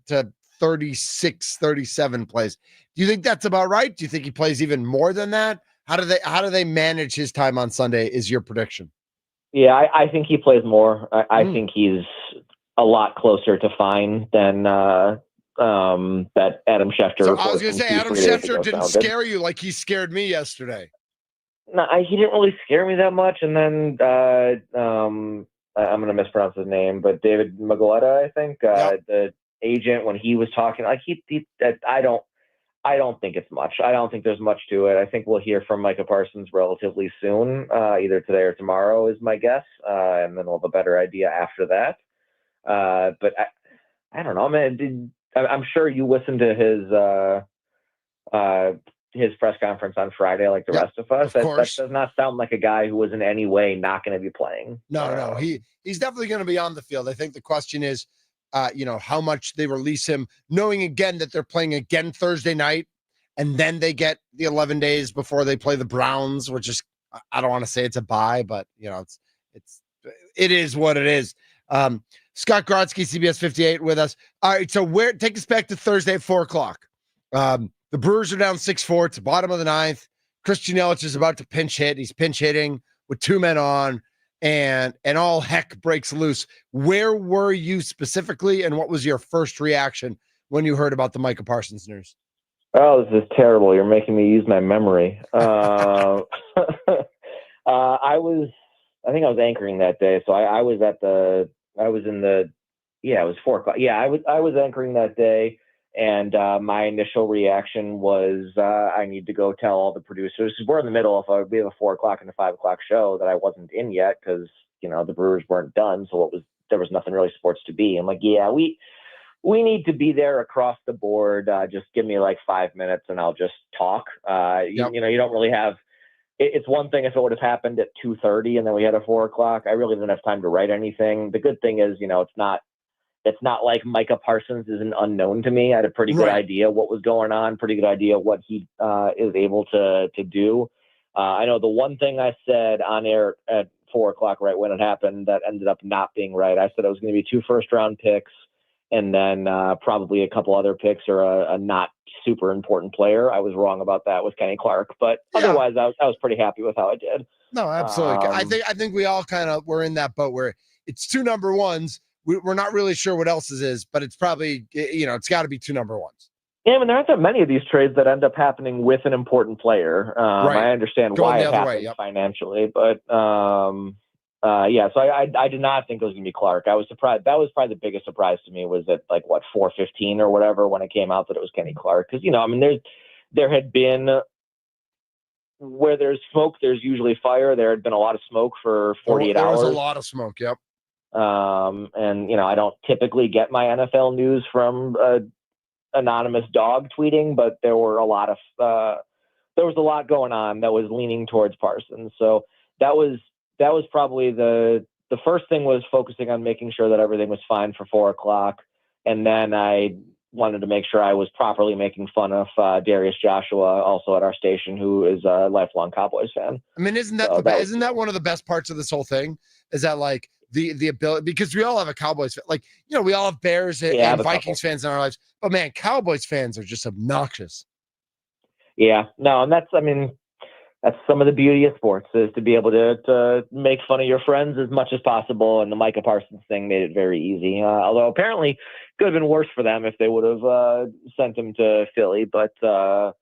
36, 37 plays. Do you think that's about right? Do you think he plays even more than that? How do they manage his time on Sunday is your prediction? Yeah, I think he plays more. I think he's a lot closer to fine than that Adam Schefter. So I was going to say, Adam Schefter didn't scare you like he scared me yesterday. No, he didn't really scare me that much. And then I'm going to mispronounce his name, but David Magaletta, I think, the agent, when he was talking, like I don't think it's much. I don't think there's much to it. I think we'll hear from Micah Parsons relatively soon, either today or tomorrow is my guess, and then we'll have a better idea after that. But I don't know, man. I'm sure you listened to his press conference on Friday, like the rest of us. Of course. That does not sound like a guy who was in any way not going to be playing. No. He's definitely going to be on the field. I think the question is, how much they release him, knowing again that they're playing again Thursday night, and then they get the 11 days before they play the Browns, which is, I don't want to say it's a bye, but it is what it is. Scott Grodzki, CBS 58 with us. All right. So take us back to Thursday at 4:00. The Brewers are down 6-4. It's the bottom of the ninth. Christian Yelich is about to pinch hit. He's pinch hitting with 2 men on, and all heck breaks loose. Where were you specifically, and what was your first reaction when you heard about the Micah Parsons news? Oh, this is terrible. You're making me use my memory. I think I was anchoring that day. So it was 4:00. Yeah, I was anchoring that day. And my initial reaction was I need to go tell all the producers, because we're in the middle of we have a 4:00 and a 5:00 show that I wasn't in yet because the Brewers weren't done, so there was nothing really sports to be. I'm like, yeah, we need to be there across the board. Just give me like 5 minutes and I'll just talk. You don't really have. It's one thing if it would have happened at 2:30 and then we had a 4:00. I really didn't have time to write anything. The good thing is, it's not like Micah Parsons is an unknown to me. I had a pretty good idea what was going on, pretty good idea what he is able to do. I know the one thing I said on air at 4:00 right when it happened that ended up not being right. I said it was going to be 2 first-round picks and then probably a couple other picks or a not super important player. I was wrong about that with Kenny Clark, but otherwise I was pretty happy with how I did. No, absolutely. I think we all kind of were in that boat where it's 2 number ones. We're not really sure what else it is, but it's probably, it's got to be 2 number ones. Yeah, I mean, there aren't that many of these trades that end up happening with an important player. I understand why it happens financially, but so I did not think it was going to be Clark. I was surprised. That was probably the biggest surprise to me was at 4:15 or whatever when it came out that it was Kenny Clark. Because, there had been, where there's smoke, there's usually fire. There had been a lot of smoke for 48 hours. There was a lot of smoke, yep. And I don't typically get my NFL news from anonymous dog tweeting, but there was a lot going on that was leaning towards Parsons. So that was probably the first thing was focusing on making sure that everything was fine for 4:00. And then I wanted to make sure I was properly making fun of Darius Joshua, also at our station, who is a lifelong Cowboys fan. I mean, isn't that one of the best parts of this whole thing? Is that the ability, because we all have a Cowboys fan. We all have Bears and Vikings fans in our lives, but man, Cowboys fans are just obnoxious. Yeah, no, and that's some of the beauty of sports is to be able to make fun of your friends as much as possible. And the Micah Parsons thing made it very easy. Although apparently could have been worse for them if they would have sent him to Philly. But that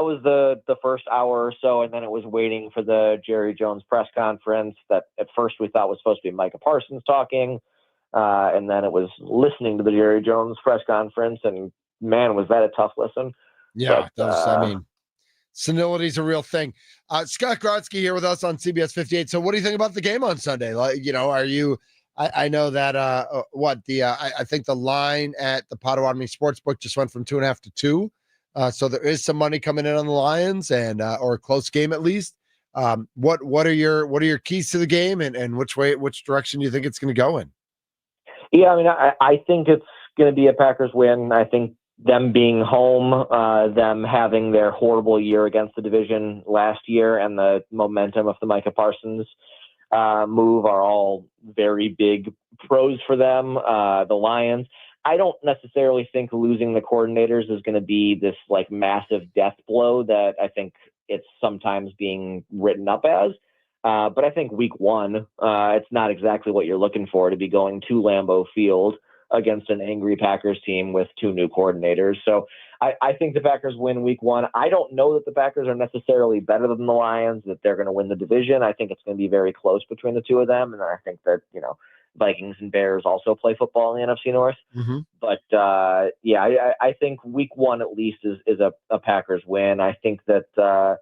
was the first hour or so, and then it was waiting for the Jerry Jones press conference that at first we thought was supposed to be Micah Parsons talking, and then it was listening to the Jerry Jones press conference, and man, was that a tough listen. Yeah, senility is a real thing. Scott Grodzki here with us on CBS 58. So what do you think about the game on Sunday? Are you I know that I think the line at the Potawatomi Sportsbook just went from 2.5 to 2. So there is some money coming in on the Lions and or a close game at least. What are your keys to the game and which direction do you think it's going to go in? Yeah, I mean, I think it's going to be a Packers win. I think them being home, them having their horrible year against the division last year, and the momentum of the Micah Parsons move are all very big pros for them. The Lions, I don't necessarily think losing the coordinators is going to be this massive death blow that I think it's sometimes being written up as. But I think week 1, it's not exactly what you're looking for to be going to Lambeau Field against an angry Packers team with 2 new coordinators. So I think the Packers win week 1. I don't know that the Packers are necessarily better than the Lions, that they're going to win the division. I think it's going to be very close between the 2 of them. And I think that, Vikings and Bears also play football in the NFC North. Mm-hmm. But I think week 1 at least is a Packers win. I think that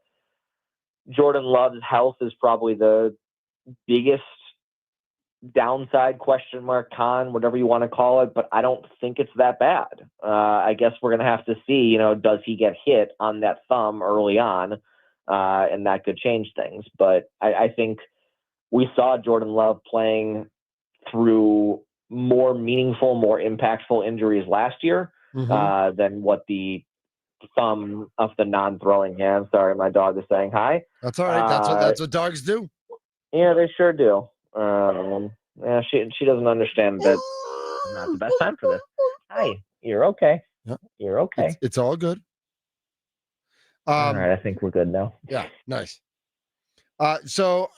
Jordan Love's health is probably the biggest downside, question mark, con, whatever you want to call it, but I don't think it's that bad. I guess we're going to have to see, does he get hit on that thumb early on? And that could change things. But I think we saw Jordan Love playing through more meaningful, more impactful injuries last year than what the thumb of the non-throwing hand. Sorry, my dog is saying hi. That's all right. That's what dogs do. Yeah, they sure do. Yeah, she doesn't understand that it's not the best time for this. Hi, you're okay. Yep. You're okay. It's all good. All right, I think we're good now. Yeah, nice. So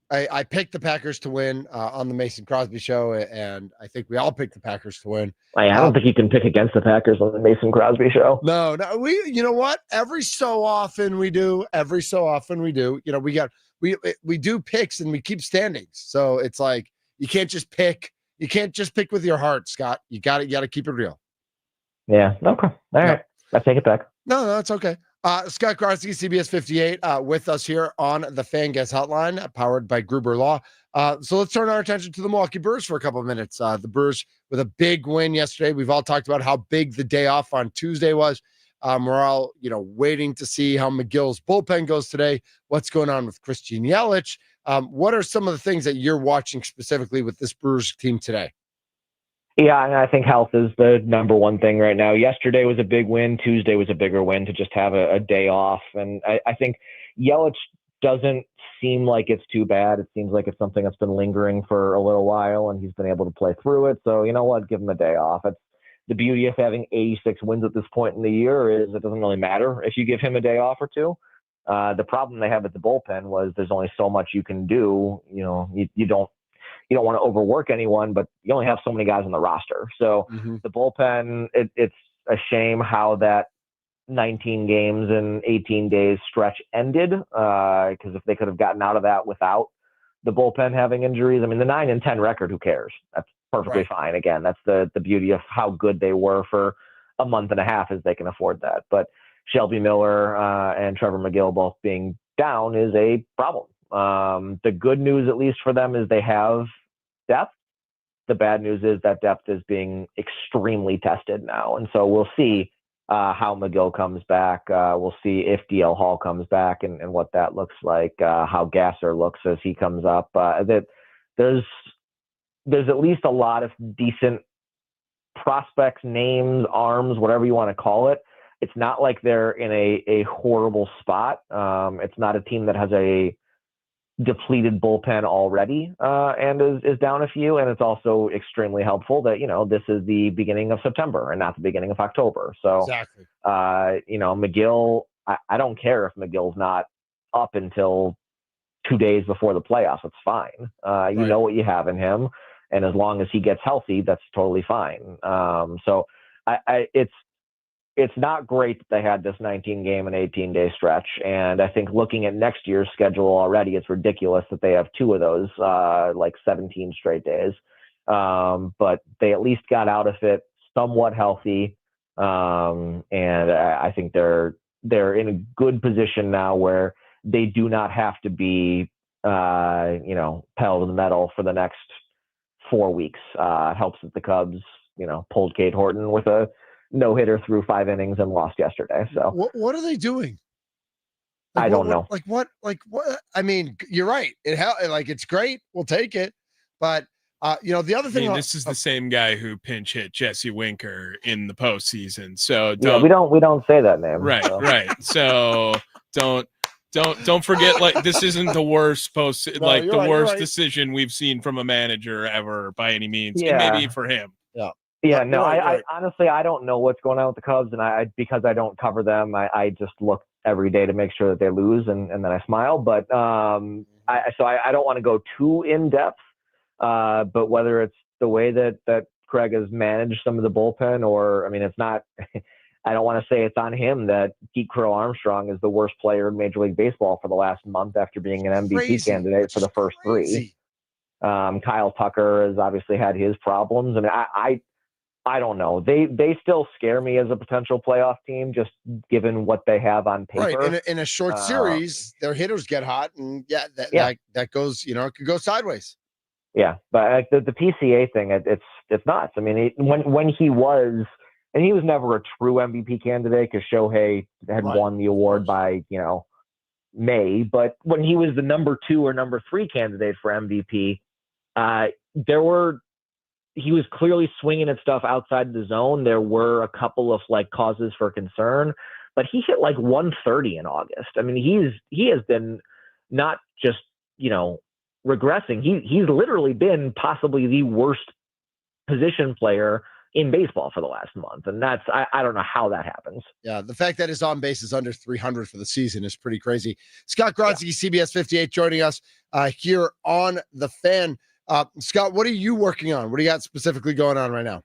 I picked the Packers to win on the Mason Crosby show, and I think we all picked the Packers to win. I don't think you can pick against the Packers on the Mason Crosby show. No, you know what? Every so often we do. We do picks and we keep standings. So it's like you can't just pick. You can't just pick with your heart, Scott. You got to keep it real. Yeah. Okay. All right. I take it back. No, that's okay. Scott Krosky, CBS 58, with us here on the Fan Guest Hotline, powered by Gruber Law. So let's turn our attention to the Milwaukee Brewers for a couple of minutes. The Brewers with a big win yesterday. We've all talked about how big the day off on Tuesday was. We're all, waiting to see how McGill's bullpen goes today. What's going on with Christian Yelich? What are some of the things that you're watching specifically with this Brewers team today? Yeah, and I think health is the number one thing right now. Yesterday was a big win. Tuesday was a bigger win to just have a day off. And I think Yelich doesn't seem like it's too bad. It seems like it's something that's been lingering for a little while, and he's been able to play through it. So, you know what? Give him a day off. It's the beauty of having 86 wins at this point in the year is it doesn't really matter if you give him a day off or two. The problem they have at the bullpen was there's only so much you can do. You don't want to overwork anyone, but you only have so many guys on the roster. So the bullpen, it's a shame how that 19 games in 18 days stretch ended. Because if they could have gotten out of that without the bullpen having injuries, I mean, the 9-10 record, who cares? That's perfectly fine. Again, that's the beauty of how good they were for a month and a half, is they can afford that. But Shelby Miller and Trevor McGill both being down is a problem. The good news, at least for them, is they have depth. The bad news is that depth is being extremely tested now. And so we'll see how McGill comes back. We'll see if DL Hall comes back and what that looks like, how Gasser looks as he comes up. There's at least a lot of decent prospects, names, arms, whatever you want to call it. It's not like they're in a horrible spot. It's not a team that has a depleted bullpen already and is down a few. And it's also extremely helpful that, this is the beginning of September and not the beginning of October. So, exactly. McGill, I don't care if McGill's not up until 2 days before the playoffs. It's fine. You know what you have in him. And as long as he gets healthy, that's totally fine. So it's not great that they had this 19-game and 18-day stretch. And I think looking at next year's schedule already, it's ridiculous that they have two of those, 17 straight days. But they at least got out of it somewhat healthy. And I think they're in a good position now where they do not have to be, pedal to the metal for the next 4 weeks. It helps that the Cubs, pulled Cade Horton with a no-hitter through 5 innings and lost yesterday. So what are they doing? I don't know. What? I mean, you're right. It's great. We'll take it. But the other thing, this is the same guy who pinch hit Jesse Winker in the postseason. So we don't say that name. Right. So. Right. So don't forget, this isn't the worst worst decision we've seen from a manager ever by any means. Yeah. And maybe for him. Yeah. Yeah, no, I honestly, I don't know what's going on with the Cubs, and because I don't cover them, I just look every day to make sure that they lose, and then I smile. But I don't want to go too in depth. But whether it's the way that Craig has managed some of the bullpen, or it's not. I don't want to say it's on him that Pete Crow Armstrong is the worst player in Major League Baseball for the last month after being an MVP candidate for the first 3. Kyle Tucker has obviously had his problems. I don't know. They still scare me as a potential playoff team, just given what they have on paper. Right. In a short series, their hitters get hot, and that goes, it could go sideways. Yeah, but the PCA thing, it's nuts. I mean, when he was, and he was never a true MVP candidate because Shohei had won the award by May, but when he was the number 2 or number 3 candidate for MVP, he was clearly swinging at stuff outside the zone. There were a couple of causes for concern, but he hit 130 in August. I mean, he has been not just, regressing. He's literally been possibly the worst position player in baseball for the last month. And that's, I don't know how that happens. Yeah. The fact that his on base is under 300 for the season is pretty crazy. Scott Grodzki, CBS 58, joining us here on The Fan. Scott, what are you working on? What do you got specifically going on right now?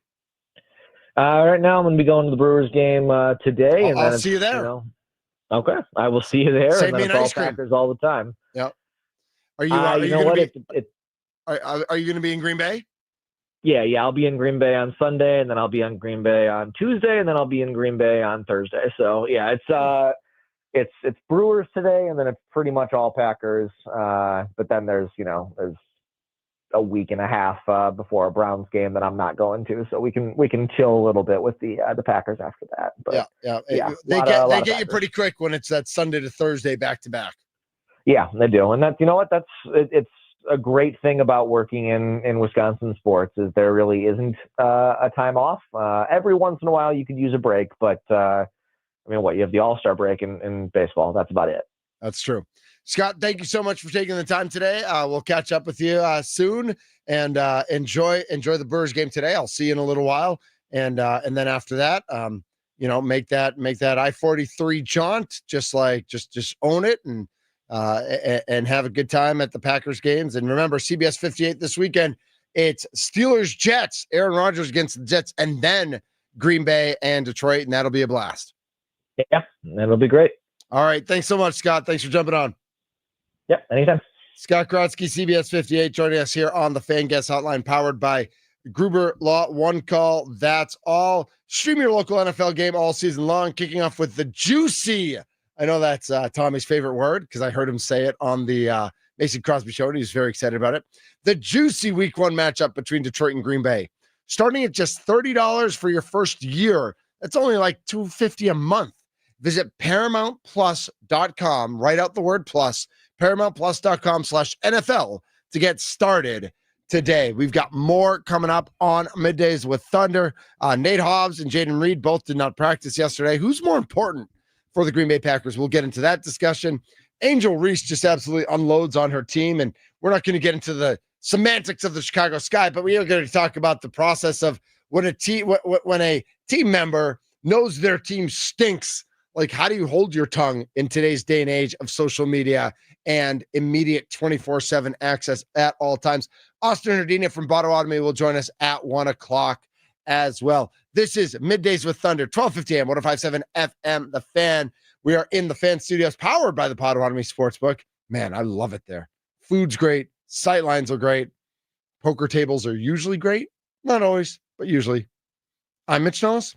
Right now, I'm going to be going to the Brewers game today. And I'll see you there. Okay. I will see you there. Save and me then an it's ice all cream. Packers all the time. Yep. Are you Are you going to be in Green Bay? Yeah. I'll be in Green Bay on Sunday, and then I'll be in Green Bay on Tuesday, and then I'll be in Green Bay on Thursday. So yeah, it's Brewers today, and then it's pretty much all Packers. But then there's a week and a half before a Browns game that I'm not going to, so we can chill a little bit with the Packers after that. But they get you pretty quick when it's that Sunday to Thursday back to back. Yeah, they do, and that's it's a great thing about working in Wisconsin sports is there really isn't a time off. Every once in a while you could use a break, but you have the All-Star break in baseball. That's about it. That's true. Scott, thank you so much for taking the time today. We'll catch up with you soon, and enjoy the Brewers game today. I'll see you in a little while, and then after that, make that I-43 jaunt, just own it and have a good time at the Packers games. And remember, CBS 58 this weekend, it's Steelers Jets, Aaron Rodgers against the Jets, and then Green Bay and Detroit, and that'll be a blast. Yeah, that'll be great. All right, thanks so much, Scott. Thanks for jumping on. Yep, anytime. Scott Grodzki, CBS 58, joining us here on the Fan Guest Hotline, powered by Gruber Law. One call, that's all. Stream your local NFL game all season long, kicking off with the juicy. I know that's Tommy's favorite word because I heard him say it on the Mason Crosby show, and he's very excited about it. The juicy Week 1 matchup between Detroit and Green Bay, starting at just $30 for your first year. That's only like $250 a month. Visit ParamountPlus.com. Write out the word plus. ParamountPlus.com/NFL to get started today. We've got more coming up on Middays with Thunder. Nate Hobbs and Jaden Reed both did not practice yesterday. Who's more important for the Green Bay Packers? We'll get into that discussion. Angel Reese just absolutely unloads on her team, and we're not going to get into the semantics of the Chicago Sky, but we are going to talk about the process of when a team member knows their team stinks. Like, how do you hold your tongue in today's day and age of social media and immediate 24/7 access at all times? Austin Herdina from Potawatomi will join us at 1 o'clock as well. This is Middays with Thunder, 1250 AM, 105.7 FM, The Fan. We are in the Fan Studios, powered by the Potawatomi Sportsbook. Man, I love it there. Food's great. Sightlines are great. Poker tables are usually great. Not always, but usually. I'm Mitch Nellis.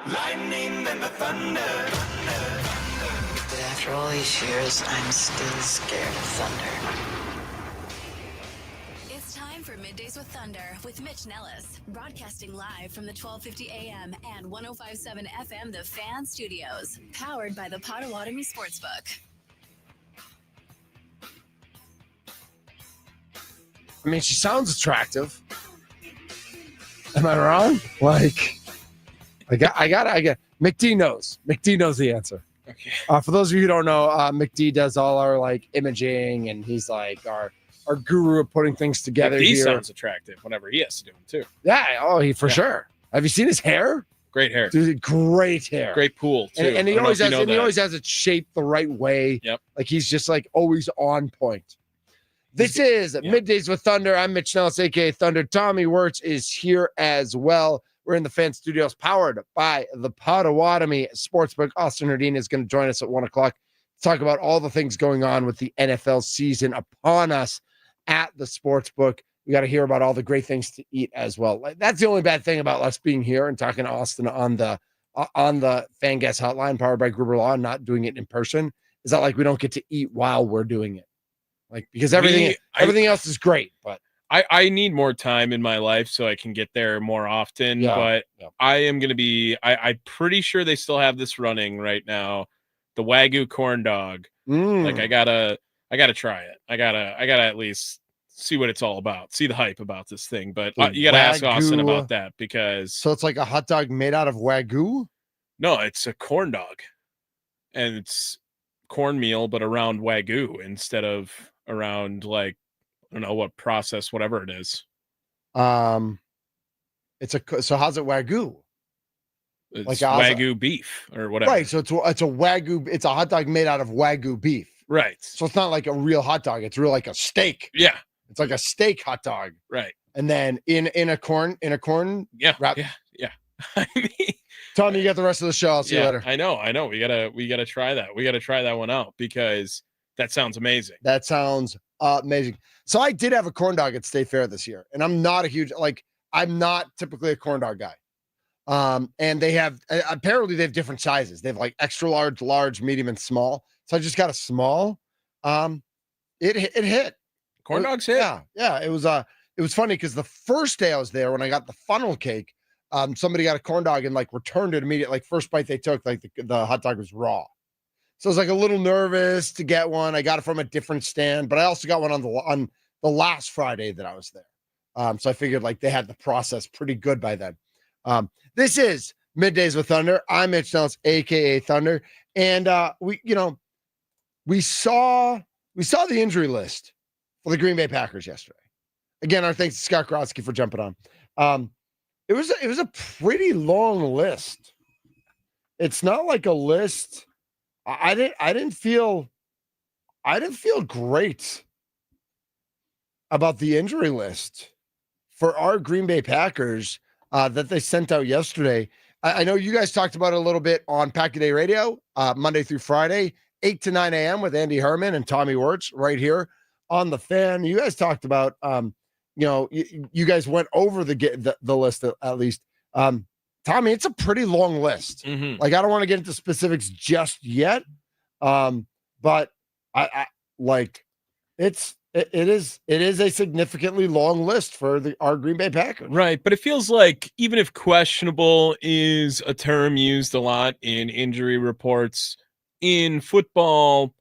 lightning and the thunder. But after all these years, I'm still scared of thunder. It's time for Middays with Thunder with Mitch Nellis, broadcasting live from the 1250 AM and 105.7 FM The Fan Studios, powered by the Potawatomi Sportsbook. I mean, she sounds attractive. Am I wrong? Like, I got. McD knows. McD knows the answer. Okay. For those of you who don't know, McD does all our like imaging, and he's like our guru of putting things together. He here. sounds attractive whenever he has to do them too. Yeah. Oh, he for sure. Have you seen his hair? Great hair. Dude, great hair. Great pool too. And he always has. And he always has it shaped the right way. Yep. Like he's just like always on point. This is Middays with Thunder. I'm Mitch Nellis, a.k.a. Thunder. Tommy Wirtz is here as well. We're in the Fan Studios powered by the Potawatomi Sportsbook. Austin Herdine is going to join us at 1 o'clock to talk about all the things going on with the NFL season upon us at the Sportsbook. We got to hear about all the great things to eat as well. Like, that's the only bad thing about us being here and talking to Austin on the Fan Guest Hotline powered by Gruber Law and not doing it in person. Is that like we don't get to eat while we're doing it? Like, because everything else is great, but I need more time in my life so I can get there more often. But I am going to be, I'm pretty sure they still have this running right now. The Wagyu corn dog. Like I gotta try it. I gotta at least see what it's all about. See the hype about this thing. But you gotta ask Austin about that because. So it's like a hot dog made out of Wagyu? No, it's a corn dog, and it's cornmeal, but around Wagyu instead of around like I don't know what process, whatever it is. So how's it Wagyu? It's like Wagyu beef or whatever. Right. So it's a Wagyu. It's a hot dog made out of Wagyu beef. Right. So it's not like a real hot dog. It's real like a steak. Yeah. It's like a steak hot dog. Right. And then in a corn wrap. Yeah. I mean, Tommy, you got the rest of the show. I'll see you later. I know. We gotta try that. We gotta try that one out because that sounds amazing. That sounds amazing. So I did have a corn dog at State Fair this year, and I'm not typically a corn dog guy. And they have apparently they have different sizes. They have like extra large, medium, and small. So I just got a small. It hit. Corn dogs hit. Yeah. It was funny because the first day I was there when I got the funnel cake, somebody got a corn dog and like returned it immediately. Like first bite they took, like the hot dog was raw. So I was like a little nervous to get one. I got it from a different stand, but I also got one on the last Friday that I was there. So I figured like they had the process pretty good by then. This is Middays with Thunder. I'm Mitch Nellis, aka Thunder, and we saw the injury list for the Green Bay Packers yesterday. Again, our thanks to Scott Grotsky for jumping on. It was a pretty long list. It's not like a list. I didn't feel great about the injury list for our Green Bay Packers that they sent out yesterday. I know you guys talked about it a little bit on Pack a Day Radio, Monday through Friday, 8 to 9 a.m. with Andy Herman and Tommy Wirtz right here on the Fan. You guys talked about, you guys went over the list at least. Tommy, it's a pretty long list. Mm-hmm. Like, I don't want to get into specifics just yet. But I like it is a significantly long list for our Green Bay Packers. Right. But it feels like even if questionable is a term used a lot in injury reports in football,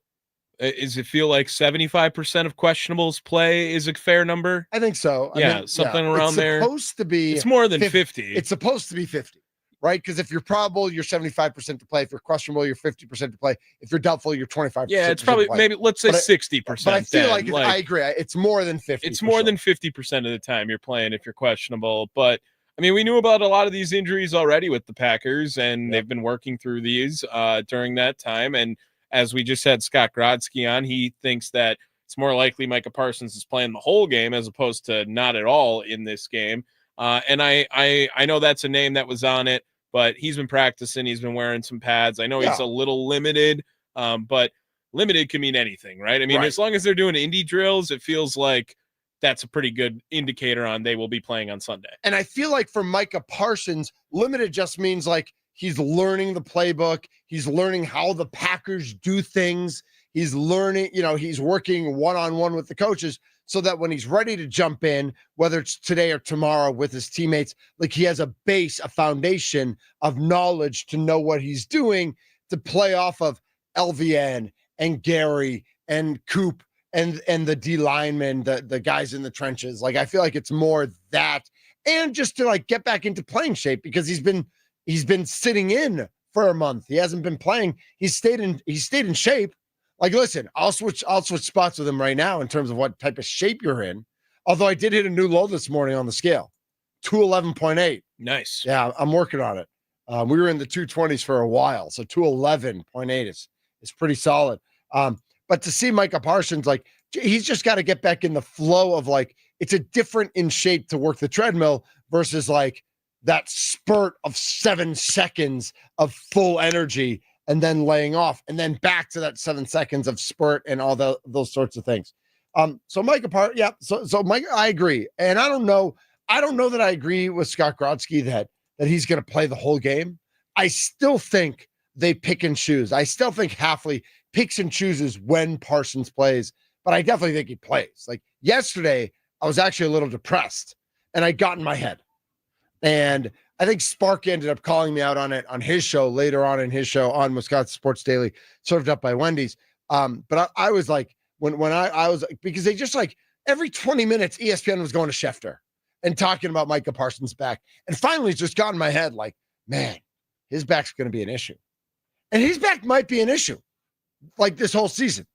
does it feel like 75% of questionables play is a fair number? I think so. Something around there. It's supposed to be. It's more than 50. It's supposed to be 50, right? Because if you're probable, you're 75% to play. If you're questionable, you're 50% to play. If you're doubtful, you're 25%. Yeah, it's probably maybe let's say 60%. But I feel like I agree. It's more than 50. It's more than 50% of the time you're playing if you're questionable. But I mean, we knew about a lot of these injuries already with the Packers, and they've been working through these during that time. And as we just had Scott Grotsky on, he thinks that it's more likely Micah Parsons is playing the whole game as opposed to not at all in this game. And I know that's a name that was on it, but he's been practicing. He's been wearing some pads. I know he's a little limited, but limited can mean anything, right? I mean, as long as they're doing indie drills, it feels like that's a pretty good indicator on they will be playing on Sunday. And I feel like for Micah Parsons, limited just means like he's learning the playbook. He's learning how the Packers do things. He's learning, he's working one-on-one with the coaches so that when he's ready to jump in, whether it's today or tomorrow with his teammates, like he has a base, a foundation of knowledge to know what he's doing to play off of LVN and Gary and Coop and the D linemen, the guys in the trenches. Like, I feel like it's more that, and just to like get back into playing shape because he's been sitting in for a month. He hasn't been playing. He's stayed in shape. Like, listen, I'll switch spots with him right now in terms of what type of shape you're in. Although I did hit a new low this morning on the scale, 211.8. Nice. Yeah, I'm working on it. We were in the 220s for a while, so 211.8 is pretty solid. But to see Micah Parsons, like, he's just got to get back in the flow of, like, it's a different in shape to work the treadmill versus like that spurt of 7 seconds of full energy and then laying off and then back to that 7 seconds of spurt and all those sorts of things. So Micah so Mike, I agree. And I don't know that I agree with Scott Grodsky that he's going to play the whole game. I still think they pick and choose. I still think Hafley picks and chooses when Parsons plays, but I definitely think he plays. Like yesterday, I was actually a little depressed and I got in my head. And I think Spark ended up calling me out on it on his show later on in his show on Wisconsin Sports Daily, served up by Wendy's. But I was like, when I was, because they just like every 20 minutes, ESPN was going to Schefter and talking about Micah Parsons' back. And finally, it's just got in my head like, man, his back's going to be an issue. And his back might be an issue like this whole season.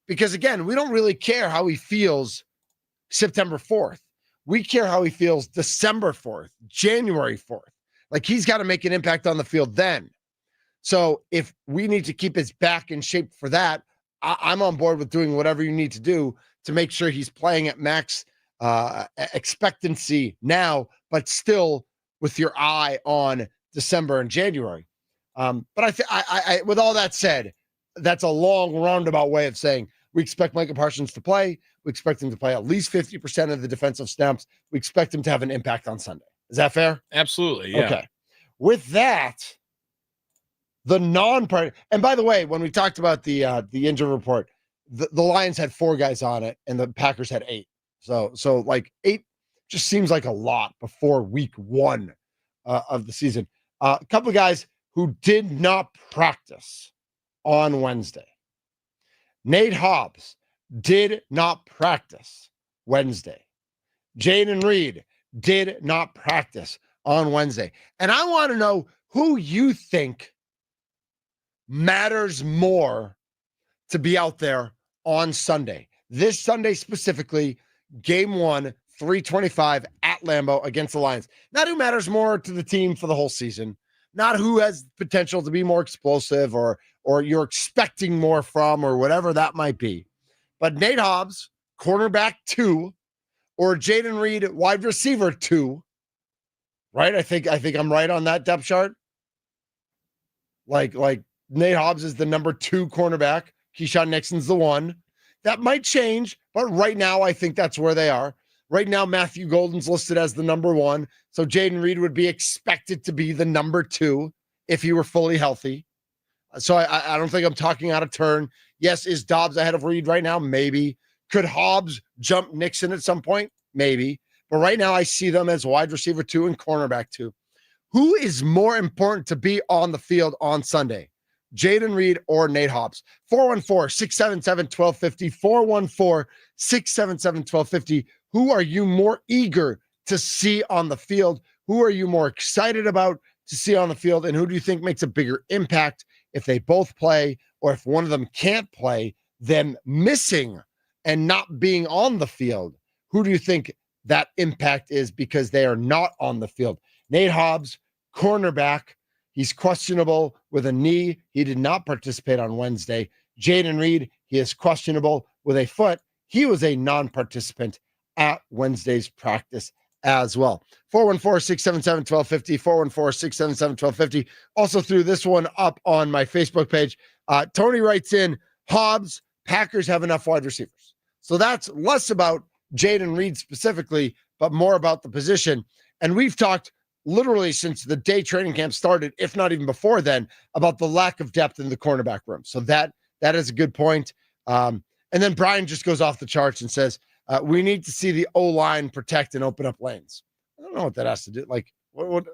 Because again, we don't really care how he feels September 4th. We care how he feels December 4th, January 4th. Like he's got to make an impact on the field then. So if we need to keep his back in shape for that, I'm on board with doing whatever you need to do to make sure he's playing at max expectancy now, but still with your eye on December and January. But I with all that said, that's a long roundabout way of saying we expect Micah Parsons to play. We expect him to play at least 50% of the defensive snaps. We expect him to have an impact on Sunday. Is that fair? Absolutely. Yeah. Okay. With that, the non-part, and by the way, when we talked about the injury report, the Lions had 4 guys on it and the Packers had 8. So like 8 just seems like a lot before week 1 of the season. A couple of guys who did not practice on Wednesday. Nate Hobbs did not practice Wednesday. Jaden Reed did not practice on Wednesday. And I want to know who you think matters more to be out there on Sunday. This Sunday specifically, game 1, 3:25 at Lambeau against the Lions. Not who matters more to the team for the whole season. Not who has potential to be more explosive or you're expecting more from or whatever that might be. But Nate Hobbs, cornerback 2, or Jaden Reed, wide receiver 2, right? I think I'm right on that depth chart. Like Nate Hobbs is the number 2 cornerback. Keyshawn Nixon's the 1. That might change, but right now I think that's where they are. Right now, Matthew Golden's listed as the number 1. So Jaden Reed would be expected to be the number 2 if he were fully healthy. So I don't think I'm talking out of turn. Yes, is Dobbs ahead of Reed right now? Maybe. Could Hobbs jump Nixon at some point? Maybe. But right now I see them as wide receiver 2 and cornerback 2. Who is more important to be on the field on Sunday? Jaden Reed or Nate Hobbs? 414-677-1250. 414-677-1250. Who are you more eager to see on the field? Who are you more excited about to see on the field? And who do you think makes a bigger impact if they both play, or if one of them can't play, them missing and not being on the field? Who do you think that impact is because they are not on the field? Nate Hobbs, cornerback. He's questionable with a knee. He did not participate on Wednesday. Jaden Reed, he is questionable with a foot. He was a non-participant at Wednesday's practice as well. 414-677-1250, 414-677-1250. Also threw this one up on my Facebook page. Tony writes in, Hobbs, Packers have enough wide receivers. So that's less about Jaden Reed specifically, but more about the position. And we've talked literally since the day training camp started, if not even before then, about the lack of depth in the cornerback room. So that is a good point. And then Brian just goes off the charts and says, we need to see the O-line protect and open up lanes. I don't know what that has to do. Like, what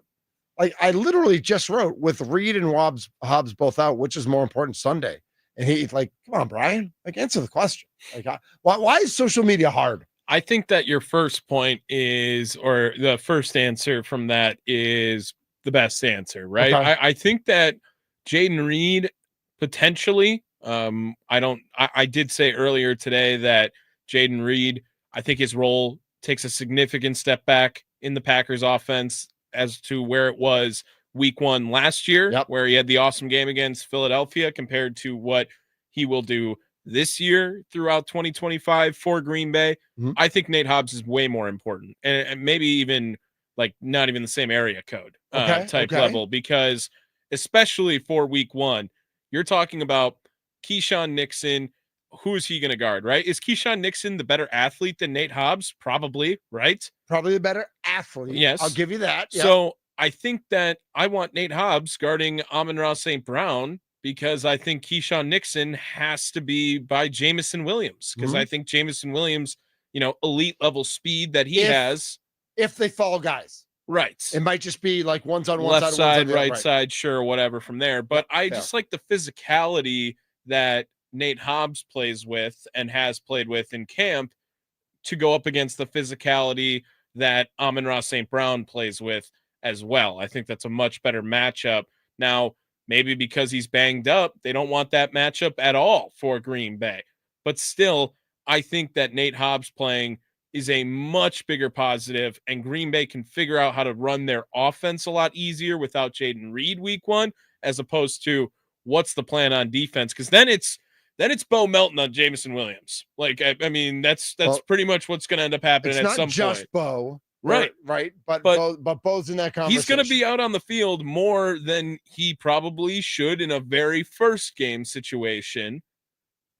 I literally just wrote with Reed and Hobbs both out, which is more important Sunday. And he's like, come on, Brian, like answer the question. Like, why is social media hard? I think that your first point is, or the first answer from that is the best answer, right? Okay. I think that Jayden Reed potentially, I did say earlier today that Jayden Reed, I think his role takes a significant step back in the Packers offense as to where it was week 1 last year, where he had the awesome game against Philadelphia compared to what he will do this year throughout 2025 for Green Bay. Mm-hmm. I think Nate Hobbs is way more important, and maybe even like not even the same area code type level, because especially for week 1, you're talking about Keyshawn Nixon. Who is he going to guard, right? Is Keyshawn Nixon the better athlete than Nate Hobbs? Probably, right? Probably the better athlete. Yes. I'll give you that. Yep. So I think that I want Nate Hobbs guarding Amon-Ra St. Brown, because I think Keyshawn Nixon has to be by Jamison Williams, because I think Jamison Williams, elite level speed that he has. If they follow guys. Right. It might just be like one's on one left side, right side, sure, whatever from there. But I just like the physicality that Nate Hobbs plays with and has played with in camp to go up against the physicality that Amon-Ra St. Brown plays with as well. I think that's a much better matchup. Now, maybe because he's banged up, they don't want that matchup at all for Green Bay. But still, I think that Nate Hobbs playing is a much bigger positive, and Green Bay can figure out how to run their offense a lot easier without Jayden Reed week 1, as opposed to what's the plan on defense, because then it's Bo Melton on Jamison Williams. Like, I mean, that's pretty much what's going to end up happening at some point. It's not just Bo. Right. But Bo's in that conversation. He's going to be out on the field more than he probably should in a very first game situation.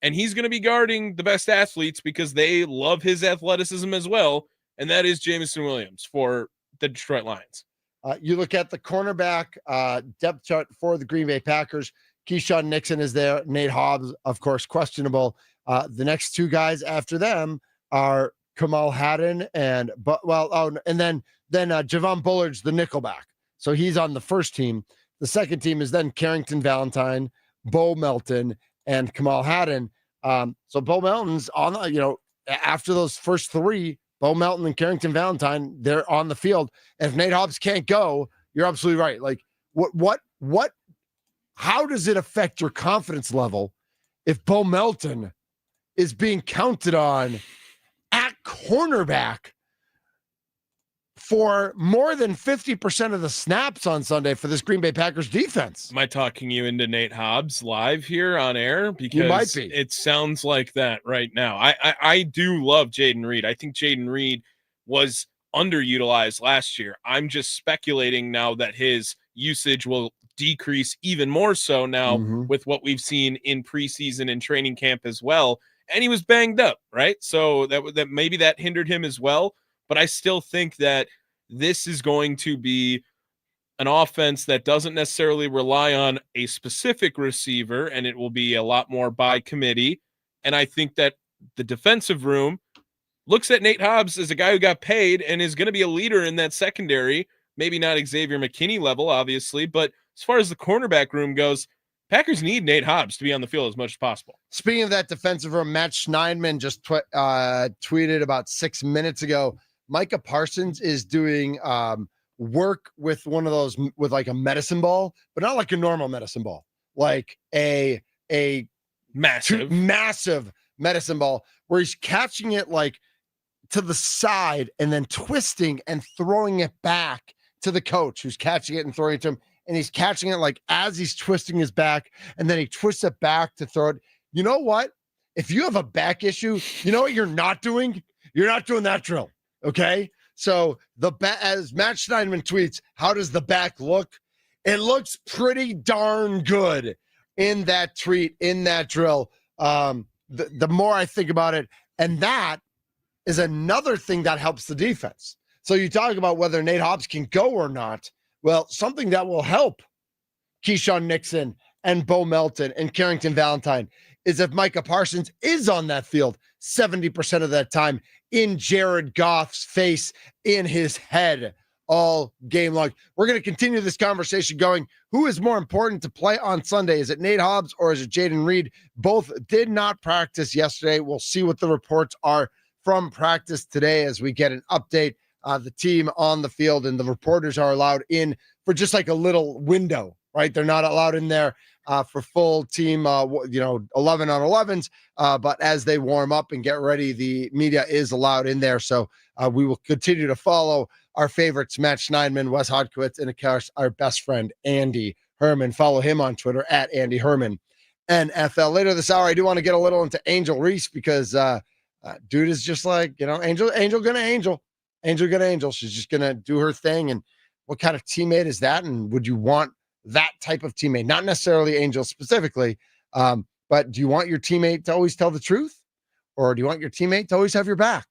And he's going to be guarding the best athletes because they love his athleticism as well. And that is Jamison Williams for the Detroit Lions. You look at the cornerback depth chart for the Green Bay Packers. Keyshawn Nixon is there. Nate Hobbs, of course, questionable. The next two guys after them are Kamal Haddon and then Javon Bullard's the nickelback. So he's on the first team. The second team is then Carrington Valentine, Bo Melton, and Kamal Haddon. So Bo Melton's on, after those first three, Bo Melton and Carrington Valentine, they're on the field. And if Nate Hobbs can't go, you're absolutely right. Like how does it affect your confidence level if Bo Melton is being counted on at cornerback for more than 50% of the snaps on Sunday for this Green Bay Packers defense? Am I talking you into Nate Hobbs live here on air? Because you might be. It sounds like that right now. I do love Jayden Reed. I think Jayden Reed was underutilized last year. I'm just speculating now that his usage will decrease even more so now with what we've seen in preseason and training camp as well. And he was banged up, right? So that maybe that hindered him as well. But I still think that this is going to be an offense that doesn't necessarily rely on a specific receiver, and it will be a lot more by committee. And I think that the defensive room looks at Nate Hobbs as a guy who got paid and is going to be a leader in that secondary. Maybe not Xavier McKinney level, obviously, but as far as the cornerback room goes, Packers need Nate Hobbs to be on the field as much as possible. Speaking of that defensive room, Matt Schneidman just tweeted about 6 minutes ago, Micah Parsons is doing work with one of those, with like a medicine ball, but not like a normal medicine ball, like a massive medicine ball, where he's catching it like to the side and then twisting and throwing it back to the coach who's catching it and throwing it to him. And he's catching it like as he's twisting his back, and then he twists it back to throw it. You know what? If you have a back issue, you know what you're not doing? You're not doing that drill. Okay. So as Matt Schneidman tweets, how does the back look? It looks pretty darn good in that tweet, in that drill. The more I think about it, and that is another thing that helps the defense. So you talk about whether Nate Hobbs can go or not. Well, something that will help Keyshawn Nixon and Bo Melton and Carrington Valentine is if Micah Parsons is on that field 70% of that time in Jared Goff's face, in his head all game long. We're going to continue this conversation going. Who is more important to play on Sunday? Is it Nate Hobbs or is it Jaden Reed? Both did not practice yesterday. We'll see what the reports are from practice today as we get an update. The team on the field and the reporters are allowed in for just like a little window, right? They're not allowed in there for full team, 11 on 11s. But as they warm up and get ready, the media is allowed in there. So we will continue to follow our favorites, Matt Schneidman, Wes Hodkowitz, and of course, our best friend, Andy Herman. Follow him on Twitter at Andy Herman NFL. Later this hour, I do want to get a little into Angel Reese because dude is just like, Angel gonna Angel. Angel gonna Angel. She's just gonna do her thing. And what kind of teammate is that? And would you want that type of teammate? Not necessarily Angel specifically, but do you want your teammate to always tell the truth, or do you want your teammate to always have your back?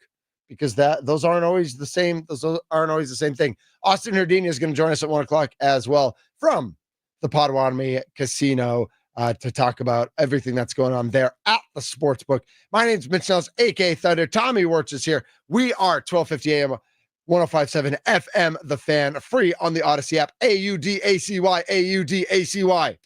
Because those aren't always the same. Those aren't always the same thing. Austin Herdini is going to join us at 1:00 as well from the Potawatomi Casino to talk about everything that's going on there at the Sportsbook. My name's Mitch Nellis, aka Thunder. Tommy Wirtz is here. We are 12:50 a.m. 105.7 FM, The Fan, free on the Odyssey app. AUDACY, AUDACY.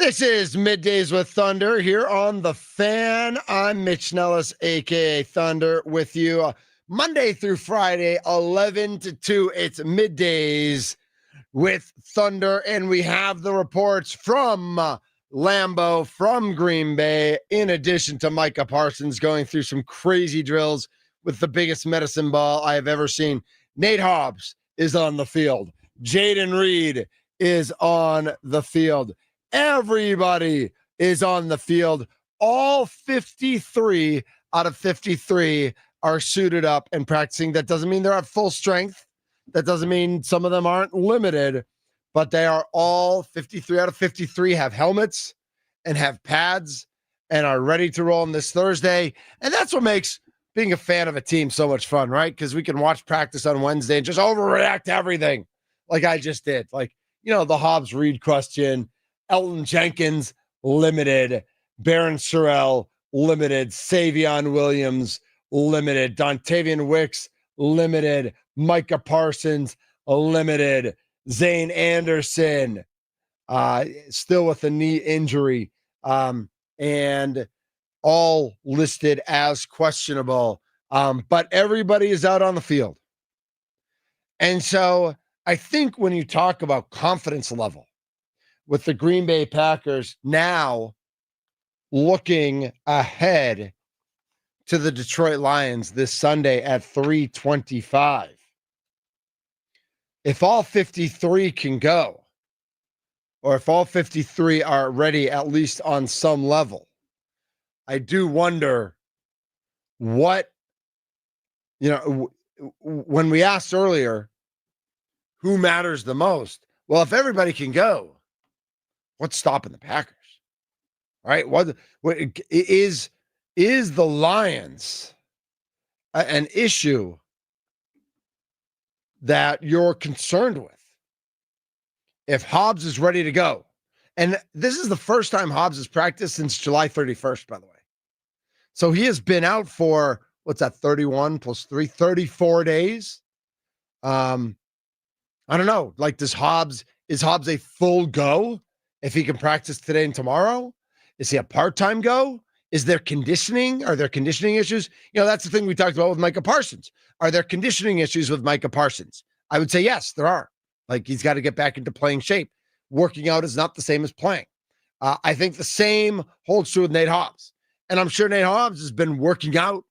This is Middays with Thunder here on The Fan. I'm Mitch Nellis, a.k.a. Thunder, with you Monday through Friday, 11 to 2. It's Middays with Thunder, and we have the reports from Lambeau, from Green Bay, in addition to Micah Parsons going through some crazy drills with the biggest medicine ball I have ever seen. Nate Hobbs is on the field. Jaden Reed is on the field. Everybody is on the field. All 53 out of 53 are suited up and practicing. That doesn't mean they're at full strength. That doesn't mean some of them aren't limited, but they are all 53 out of 53 have helmets and have pads and are ready to roll on this Thursday. And that's what makes being a fan of a team so much fun, right? Because we can watch practice on Wednesday and just overreact to everything like I just did. Like, the Hobbs Reed question, Elton Jenkins, limited. Baron Sherrill, limited. Savion Williams, limited. Dontavian Wicks, limited. Micah Parsons, limited. Zane Anderson, still with a knee injury, and all listed as questionable. But everybody is out on the field. And so I think when you talk about confidence level with the Green Bay Packers now looking ahead to the Detroit Lions this Sunday at 3:25. If all 53 can go, or if all 53 are ready, at least on some level, I do wonder what, when we asked earlier, who matters the most? Well, if everybody can go, what's stopping the Packers? All right. What is the Lions an issue that you're concerned with? If Hobbs is ready to go, and this is the first time Hobbs has practiced since July 31st, by the way. So he has been out for, 31 plus 3, 34 days. I don't know. Like, is Hobbs a full go if he can practice today and tomorrow? Is he a part-time go? Is there conditioning? Are there conditioning issues? That's the thing we talked about with Micah Parsons. Are there conditioning issues with Micah Parsons? I would say yes, there are. Like, he's got to get back into playing shape. Working out is not the same as playing. I think the same holds true with Nate Hobbs. And I'm sure Nate Hobbs has been working out.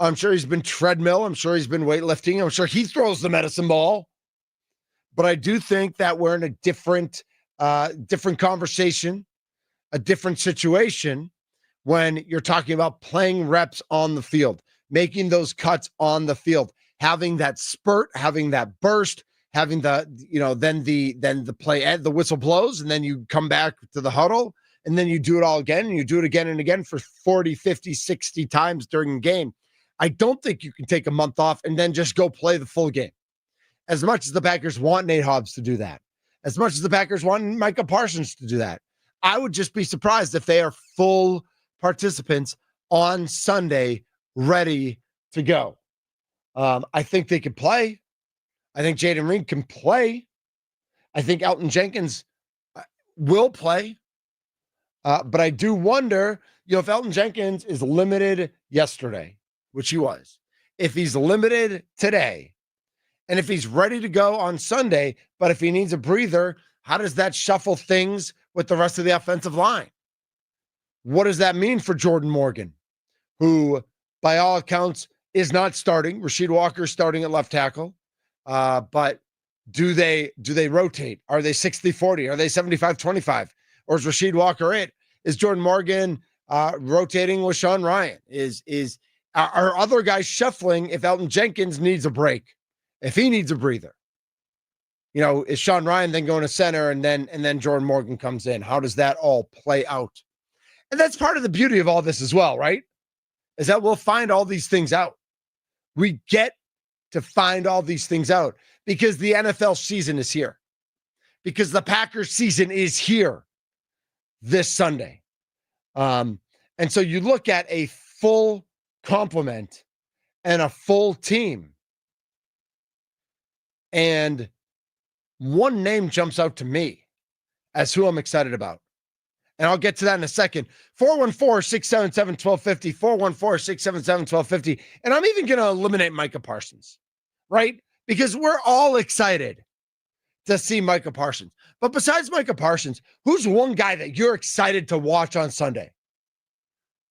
I'm sure he's been treadmill. I'm sure he's been weightlifting. I'm sure he throws the medicine ball. But I do think that we're in a different conversation, a different situation when you're talking about playing reps on the field, making those cuts on the field, having that spurt, having that burst, having the, then the play, the whistle blows, and then you come back to the huddle, and then you do it all again, and you do it again and again for 40, 50, 60 times during the game. I don't think you can take a month off and then just go play the full game. As much as the Packers want Nate Hobbs to do that, as much as the Packers want Micah Parsons to do that, I would just be surprised if they are full participants on Sunday, ready to go. I think they can play. I think Jaden Reed can play. I think Elton Jenkins will play. But I do wonder, if Elton Jenkins is limited yesterday, which he was, if he's limited today, and if he's ready to go on Sunday, but if he needs a breather, how does that shuffle things with the rest of the offensive line? What does that mean for Jordan Morgan, who, by all accounts, is not starting? Rasheed Walker is starting at left tackle. But do they rotate? Are they 60-40? Are they 75-25? Or is Rasheed Walker it? Is Jordan Morgan rotating with Sean Ryan? Are other guys shuffling if Elton Jenkins needs a break? If he needs a breather? Is Sean Ryan then going to center and then Jordan Morgan comes in? How does that all play out? And that's part of the beauty of all this as well, right? Is that we'll find all these things out. We get to find all these things out because the NFL season is here. Because the Packers season is here this Sunday. And so you look at a full complement and a full team. And one name jumps out to me as who I'm excited about. And I'll get to that in a second. 414-677-1250, 414-677-1250. And I'm even going to eliminate Micah Parsons, right? Because we're all excited to see Micah Parsons. But besides Micah Parsons, who's one guy that you're excited to watch on Sunday?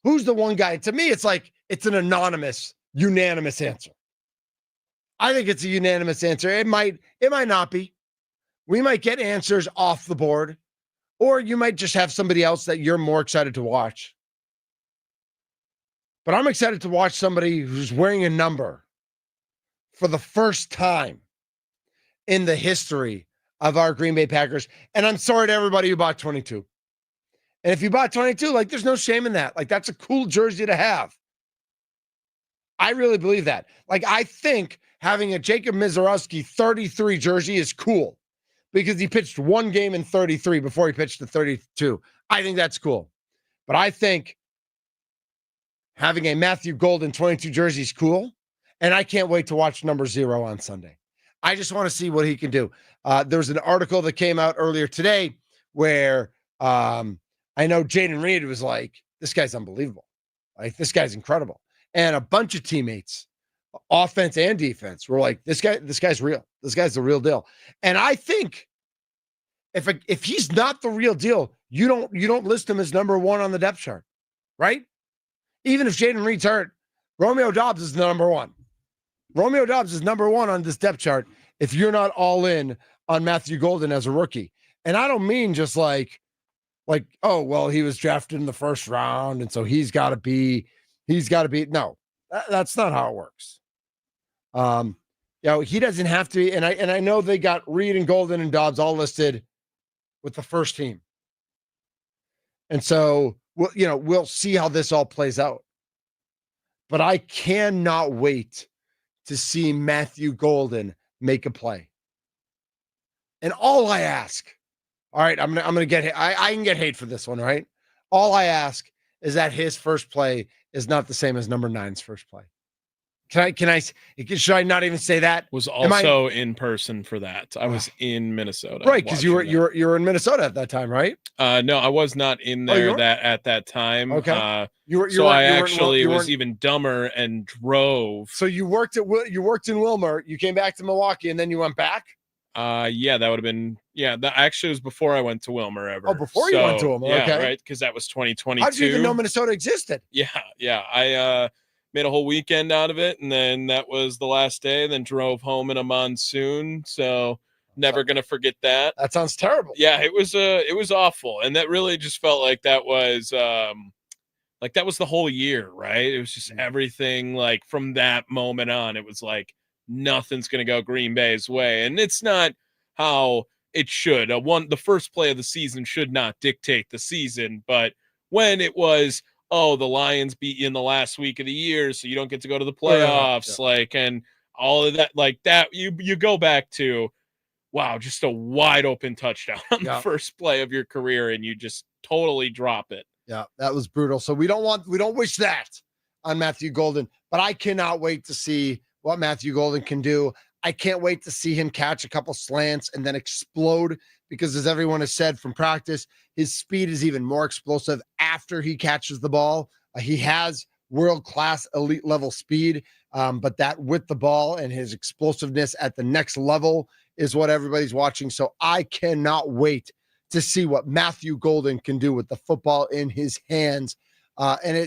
Who's the one guy? To me, it's like it's an anonymous, unanimous answer. I think it's a unanimous answer. It might not be. We might get answers off the board, or you might just have somebody else that you're more excited to watch. But I'm excited to watch somebody who's wearing a number for the first time in the history of our Green Bay Packers. And I'm sorry to everybody who bought 22. And if you bought 22, like, there's no shame in that. Like, that's a cool jersey to have. I really believe that. Like, I think having a Jacob Mizorowski 33 jersey is cool because he pitched one game in 33 before he pitched to 32. I think that's cool. But I think having a Matthew Golden 22 jersey is cool. And I can't wait to watch number 0 on Sunday. I just want to see what he can do. There was an article that came out earlier today where I know Jaden Reed was like, this guy's unbelievable. Like, this guy's incredible. And a bunch of teammates, offense and defense, were like, this guy's real. This guy's the real deal. And I think if he's not the real deal, you don't list him as number 1 on the depth chart, right? Even if Jaden Reed's hurt, Romeo Doubs is the number 1. Romeo Doubs is number 1 on this depth chart if you're not all in on Matthew Golden as a rookie. And I don't mean just like, oh, well, he was drafted in the first round, and so he's got to be. No, that's not how it works. He doesn't have to. And I know they got Reed and Golden and Dobbs all listed with the first team. And so we'll see how this all plays out. But I cannot wait to see Matthew Golden make a play. And all I ask, all right, I'm gonna get hate. I can get hate for this one, right? All I ask is that his first play is not the same as number 9's first play. Should I not even say that? Was also in person for that. I was in Minnesota. Right, because you were in Minnesota at that time, right? No, I was not in there at that time. Okay. I was even dumber and drove. So you worked in Wilmer, you came back to Milwaukee, and then you went back? Yeah, that would have been, that actually was before I went to Wilmer ever. Oh, before you went to Wilmer, okay. Yeah, right, because that was 2022. How did you even know Minnesota existed? Yeah. I made a whole weekend out of it, and then that was the last day, then drove home in a monsoon, so never going to forget that. That sounds terrible. Yeah, it was awful, and that really just felt like that was the whole year, right? It was just everything, like, from that moment on, it was like, nothing's going to go Green Bay's way. And it's not how it should. The first play of the season should not dictate the season. But when it was, the Lions beat you in the last week of the year, so you don't get to go to the playoffs, and all of that, like that, you go back to, wow, just a wide open touchdown on the first play of your career, and you just totally drop it. Yeah, that was brutal. So we don't wish that on Matthew Golden, but I cannot wait to see what Matthew Golden can do. I can't wait to see him catch a couple slants and then explode because, as everyone has said from practice, his speed is even more explosive after he catches the ball. He has world-class elite level speed, but that with the ball and his explosiveness at the next level is what everybody's watching. So I cannot wait to see what Matthew Golden can do with the football in his hands. We're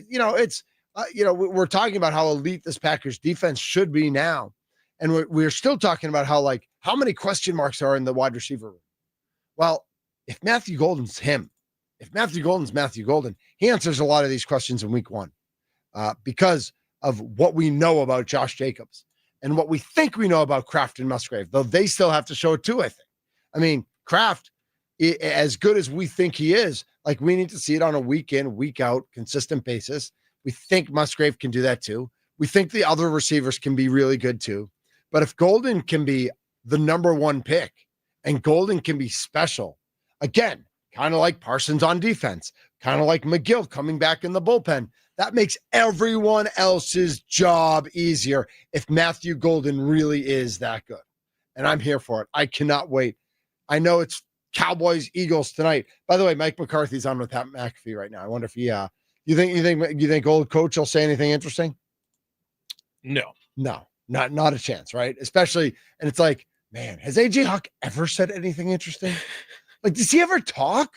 talking about how elite this Packers defense should be now. And we're still talking about how many question marks are in the wide receiver room. Well, if Matthew Golden's him, if Matthew Golden's Matthew Golden, he answers a lot of these questions in week 1 because of what we know about Josh Jacobs and what we think we know about Kraft and Musgrave, though they still have to show it too, I think. I mean, Kraft, as good as we think he is, we need to see it on a week in, week out, consistent basis. We think Musgrave can do that too. We think the other receivers can be really good too. But if Golden can be the number 1 pick and Golden can be special, again, kind of like Parsons on defense, kind of like McGill coming back in the bullpen, that makes everyone else's job easier if Matthew Golden really is that good. And I'm here for it. I cannot wait. I know it's Cowboys, Eagles tonight. By the way, Mike McCarthy's on with Pat McAfee right now. I wonder if he you think old coach will say anything interesting? No, not a chance, right? Especially, and it's like, man, has AJ Hawk ever said anything interesting? Like, does he ever talk?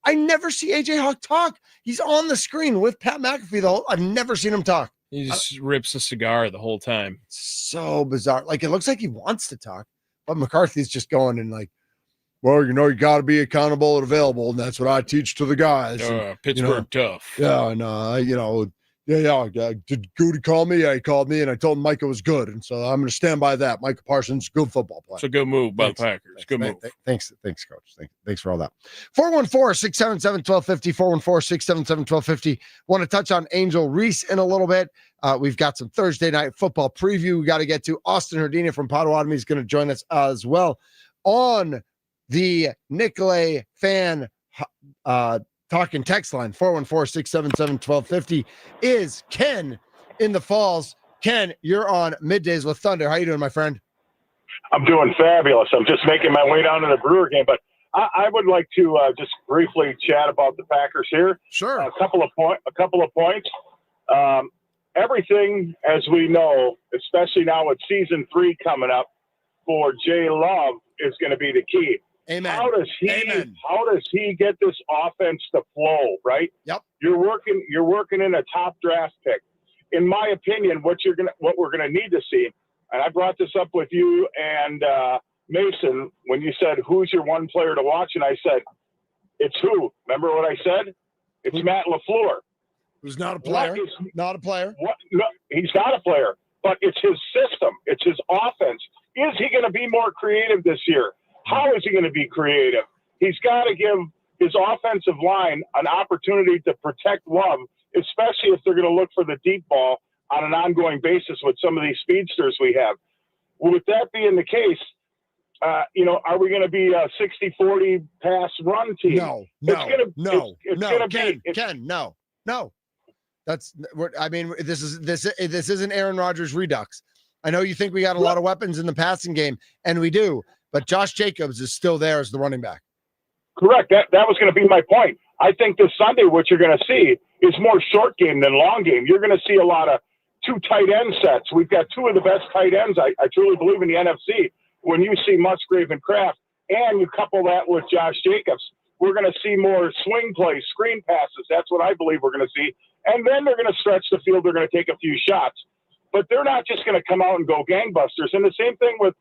I never see AJ Hawk talk. He's on the screen with Pat McAfee though. I've never seen him talk. he just rips a cigar the whole time. So bizarre. Like, it looks like he wants to talk, but McCarthy's just going and like, well, you got to be accountable and available, and that's what I teach to the guys. And, Pittsburgh tough. Yeah, and did Goody call me? Yeah, he called me, and I told him Micah was good, and so I'm going to stand by that. Micah Parsons, good football player. It's a good move by the Packers. Good move. Thanks, Coach. Thanks for all that. 414-677-1250, 414-677-1250. Want to touch on Angel Reese in a little bit. We've got some Thursday night football preview we got to get to. Austin Herdina from Potawatomi is going to join us as well on the Nicolay fan talking text line. 414-677-1250 is Ken in the Falls. Ken, you're on Middays with Thunder. How you doing, my friend? I'm doing fabulous. I'm just making my way down to the Brewer game, but I would like to just briefly chat about the Packers here. Sure. A couple of points. Everything, as we know, especially now with season 3 coming up for Jay Love, is going to be the key. Amen. How does he get this offense to flow, right? Yep. You're working in a top draft pick. In my opinion, what we're gonna need to see, and I brought this up with you and Mason when you said who's your one player to watch, and I said it's who? Remember what I said? It's Matt LaFleur. Who's not a player. Not a player. No, he's not a player, but it's his system. It's his offense. Is he going to be more creative this year? How is he going to be creative? He's got to give his offensive line an opportunity to protect Love, especially if they're going to look for the deep ball on an ongoing basis with some of these speedsters we have. With that being the case, are we going to be a 60-40 pass run team? No. Ken, no. This isn't Aaron Rodgers redux. I know you think we got a lot of weapons in the passing game, and we do, but Josh Jacobs is still there as the running back. Correct. That was going to be my point. I think this Sunday what you're going to see is more short game than long game. You're going to see a lot of 2 tight end sets. We've got 2 of the best tight ends, I truly believe, in the NFC. When you see Musgrave and Kraft, and you couple that with Josh Jacobs, we're going to see more swing plays, screen passes. That's what I believe we're going to see. And then they're going to stretch the field. They're going to take a few shots. But they're not just going to come out and go gangbusters. And the same thing with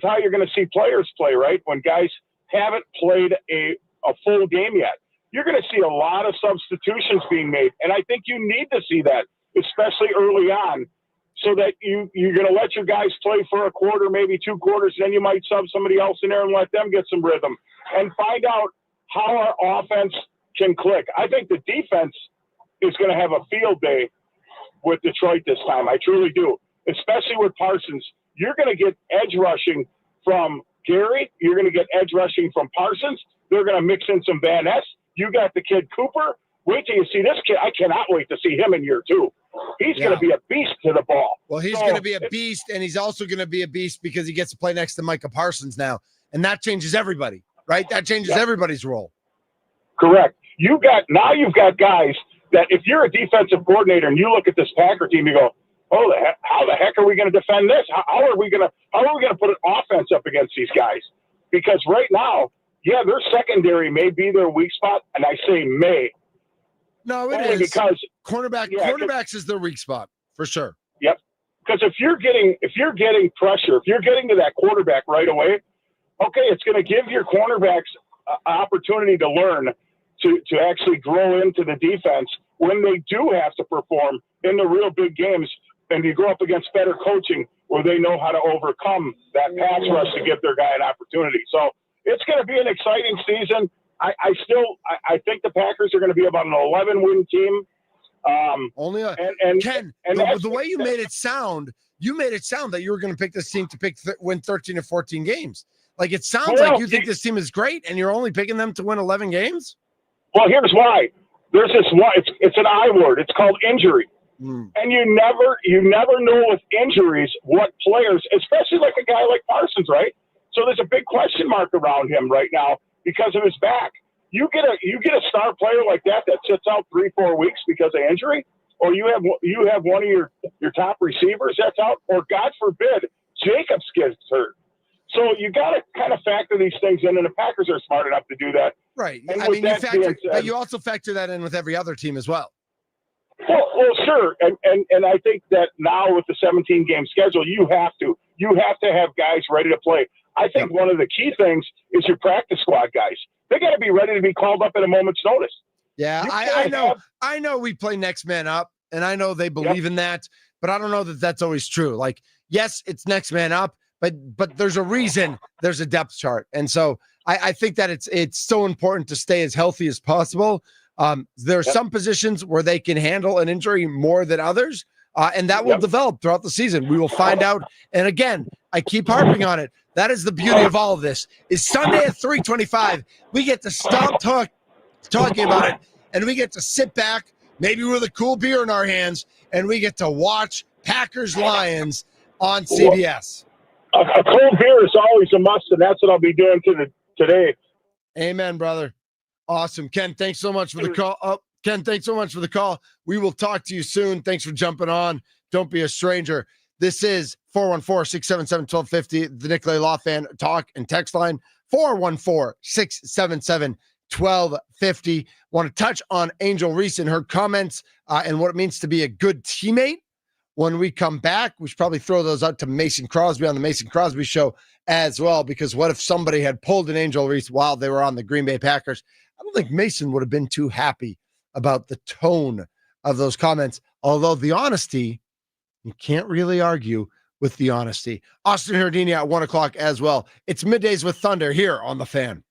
how you're going to see players play, right? When guys haven't played a full game yet, you're going to see a lot of substitutions being made. And I think you need to see that, especially early on, so that you're going to let your guys play for a quarter, maybe 2 quarters, and then you might sub somebody else in there and let them get some rhythm and find out how our offense can click. I think the defense is going to have a field day with Detroit this time. I truly do, especially with Parsons. You're going to get edge rushing from Gary. You're going to get edge rushing from Parsons. They're going to mix in some Van Ness. You got the kid Cooper. Wait till you see this kid. I cannot wait to see him in year 2. He's going to be a beast to the ball. Well, he's going to be a beast, and he's also going to be a beast because he gets to play next to Micah Parsons now, and that changes everybody, right? That changes everybody's role. Correct. You've got guys that if you're a defensive coordinator and you look at this Packer team, you go, "Oh, how the heck are we going to defend this? How are we going to put an offense up against these guys?" Because right now, their secondary may be their weak spot, and I say may. No, it is because cornerbacks is their weak spot for sure. Yep. Because if you're getting pressure, if you're getting to that quarterback right away, okay, it's going to give your cornerbacks an opportunity to learn to actually grow into the defense when they do have to perform in the real big games, and you go up against better coaching where they know how to overcome that pass rush to give their guy an opportunity. So it's going to be an exciting season. I think the Packers are going to be about an 11-win team. The way you made it sound, that you were going to pick this team to win 13 or 14 games. Like, it sounds like you think this team is great, and you're only picking them to win 11 games? Well, here's why. There's this one. It's an I word. It's called injury. And you never know with injuries what players, especially like a guy like Parsons, right? So there's a big question mark around him right now. because of his back. You get a star player like that sits out 3-4 weeks because of injury, or you have one of your top receivers that's out, or God forbid Jacobs gets hurt. So you got to kind of factor these things in, and the Packers are smart enough to do that. Right. And I with mean, that being said, but you also factor that in with every other team as well. Well, sure, and I think that now with the 17-game schedule, you have to have guys ready to play. I think one of the key things is your practice squad guys. They got to be ready to be called up at a moment's notice. Yeah, I know we play next man up, and I know they believe in that, but I don't know that that's always true. Like, yes, it's next man up, but there's a reason there's a depth chart. And so I think that it's so important to stay as healthy as possible. There are some positions where they can handle an injury more than others, and that will develop throughout the season. We will find out. And again, I keep harping on it. That is the beauty of all of this. Is Sunday at 3:25, we get to stop talking about it, and we get to sit back, maybe with a cool beer in our hands, and we get to watch Packers-Lions on CBS. A cold beer is always a must, and that's what I'll be doing today. Amen, brother. Awesome. Ken, thanks so much for the call. Ken, thanks so much for the call. We will talk to you soon. Thanks for jumping on. Don't be a stranger. This is 414-677-1250, the Nicolay Law Fan talk and text line, 414-677-1250. Want to touch on Angel Reese and her comments and what it means to be a good teammate. When we come back, we should probably throw those out to Mason Crosby on the Mason Crosby Show as well, because what if somebody had pulled an Angel Reese while they were on the Green Bay Packers? I don't think Mason would have been too happy about the tone of those comments, although the honesty, you can't really argue with the honesty. Austin Herdini at 1 o'clock as well. It's Middays with Thunder here on The Fan.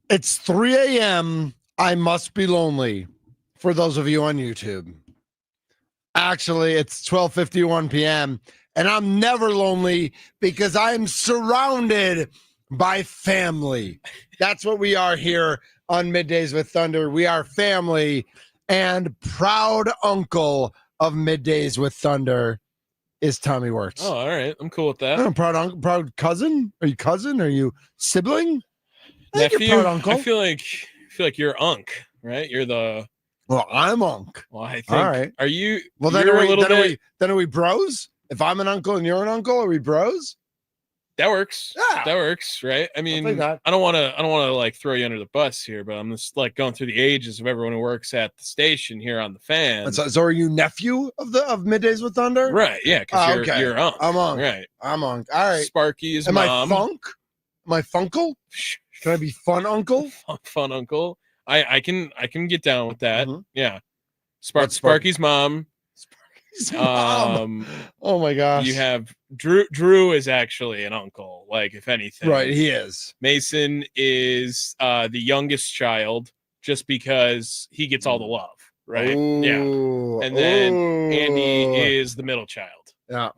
It's 3 a.m. I must be lonely for those of you on YouTube. Actually, it's 12:51 p.m. and I'm never lonely because I'm surrounded by family. That's what we are here on Middays with Thunder. We are family, and proud uncle of Middays with Thunder is Tommy Works. Oh, all right. I'm cool with that. Oh, proud cousin? Are you cousin? Are you sibling? I think Nephew? you're proud uncle. I feel like you're Unc, right? You're the. Well, I'm Unc. Well, I think. All right. Are you? Well, then are we bros? If I'm an uncle and you're an uncle, are we bros? That works. Yeah. That works, right? I mean, that. I don't want to like throw you under the bus here, but I'm just like going through the ages of everyone who works at the station here on the Fan. So are you nephew of Middays with Thunder? Right. Yeah. Because you're Unc. I'm Unc. Right. I'm Unc. All right. Sparky is Am mom. I Funk? Am I Funkle? Can I be fun uncle? Fun uncle. I can get down with that. Mm-hmm. Yeah. What's Sparky's mom. Oh my gosh. You have Drew is actually an uncle, like if anything. Right, he is. Mason is the youngest child just because he gets all the love, right? Ooh, yeah. And then Andy is the middle child. Yeah.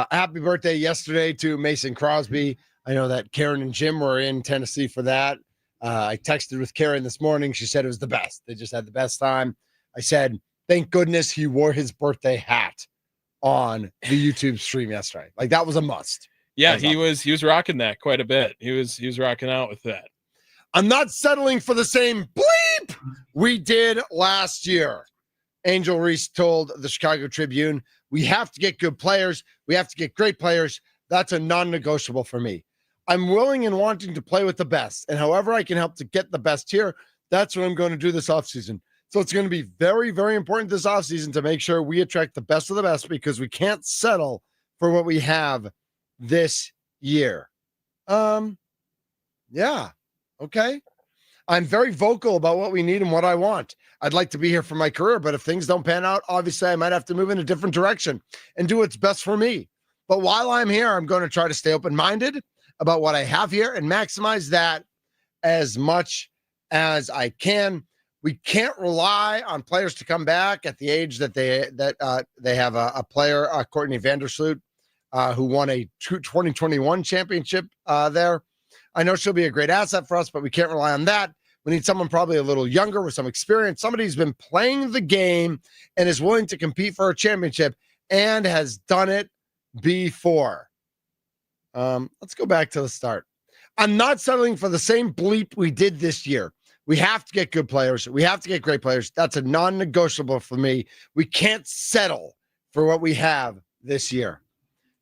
Happy birthday yesterday to Mason Crosby. I know that Karen and Jim were in Tennessee for that. I texted with Karen this morning. She said it was the best. They just had the best time. I said, thank goodness he wore his birthday hat on the YouTube stream yesterday. Like that was a must. Yeah, he was rocking that quite a bit. He was rocking out with that. I'm not settling for the same bleep we did last year. Angel Reese told the Chicago Tribune, we have to get good players. We have to get great players. That's a non-negotiable for me. I'm willing and wanting to play with the best. And however I can help to get the best here, that's what I'm going to do this offseason. So it's going to be very, very important this offseason to make sure we attract the best of the best because we can't settle for what we have this year. Yeah. Okay. I'm very vocal about what we need and what I want. I'd like to be here for my career, but if things don't pan out, obviously I might have to move in a different direction and do what's best for me. But while I'm here, I'm going to try to stay open-minded about what I have here and maximize that as much as I can. We can't rely on players to come back at the age that they have a player, Courtney Vandersloot, who won a 2021 championship there. I know she'll be a great asset for us, but we can't rely on that. We need someone probably a little younger with some experience, somebody who's been playing the game and is willing to compete for a championship and has done it before. Let's go back to the start. I'm not settling for the same bleep we did this year. We have to get good players. We have to get great players. That's a non-negotiable for me. We can't settle for what we have this year.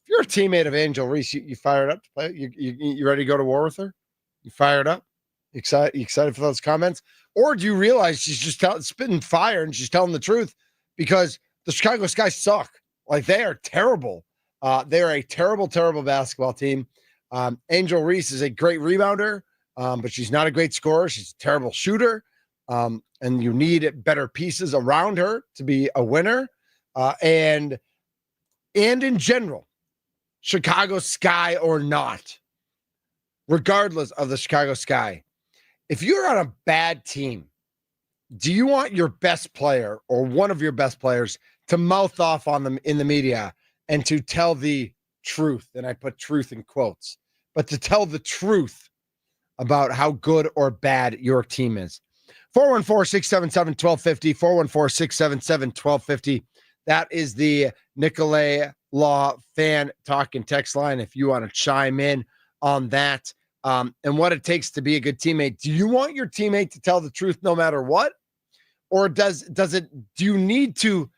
If you're a teammate of Angel Reese, you fired up to play? You ready to go to war with her? You fired up? You excited for those comments? Or do you realize she's just spitting fire and she's telling the truth because the Chicago Sky suck? Like they are terrible. They are a terrible, terrible basketball team. Angel Reese is a great rebounder, but she's not a great scorer. She's a terrible shooter, and you need better pieces around her to be a winner. And in general, Chicago Sky or not, regardless of the Chicago Sky, if you're on a bad team, do you want your best player or one of your best players to mouth off on them in the media and to tell the truth? And I put truth in quotes, but to tell the truth about how good or bad your team is. 414-677-1250, 414-677-1250. That is the Nicolay Law fan talk and text line if you want to chime in on that. And what it takes to be a good teammate. Do you want your teammate to tell the truth no matter what? Or do you need to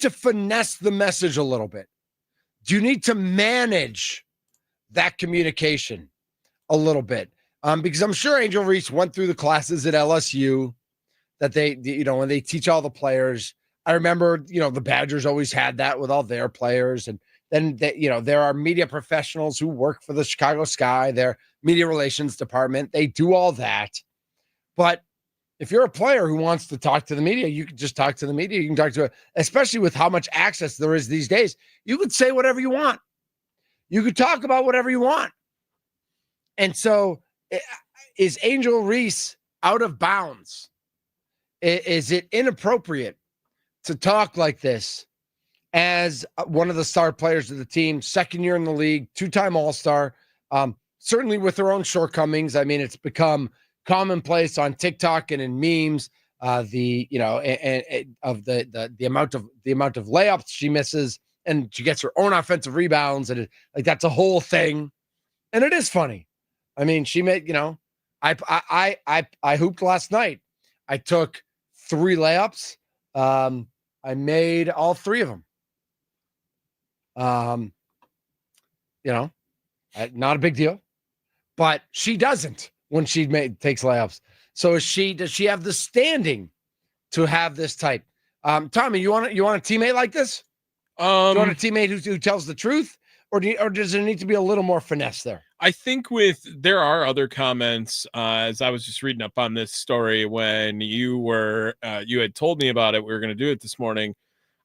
finesse the message a little bit? Do you need to manage that communication a little bit? Because I'm sure Angel Reese went through the classes at LSU that they, when they teach all the players. I remember, the Badgers always had that with all their players. And then, there are media professionals who work for the Chicago Sky, their media relations department. They do all that. But if you're a player who wants to talk to the media, you can just talk to the media. You can talk to it, especially with how much access there is these days. You could say whatever you want. You could talk about whatever you want. And so is Angel Reese out of bounds? Is it inappropriate to talk like this as one of the star players of the team, second year in the league, two-time All-Star, certainly with her own shortcomings? I mean, it's become commonplace on TikTok and in memes. Of the amount of layups she misses, and she gets her own offensive rebounds, and that's a whole thing, and it is funny. I mean, she made, I hooped last night. I took 3 layups. I made all 3 of them. Not a big deal, but she doesn't when she takes layups. So does she have the standing to have this type? Tommy, you want a teammate like this? Do you want a teammate who tells the truth, or does there need to be a little more finesse there? I think there are other comments, as I was just reading up on this story when you had told me about it. We were going to do it this morning.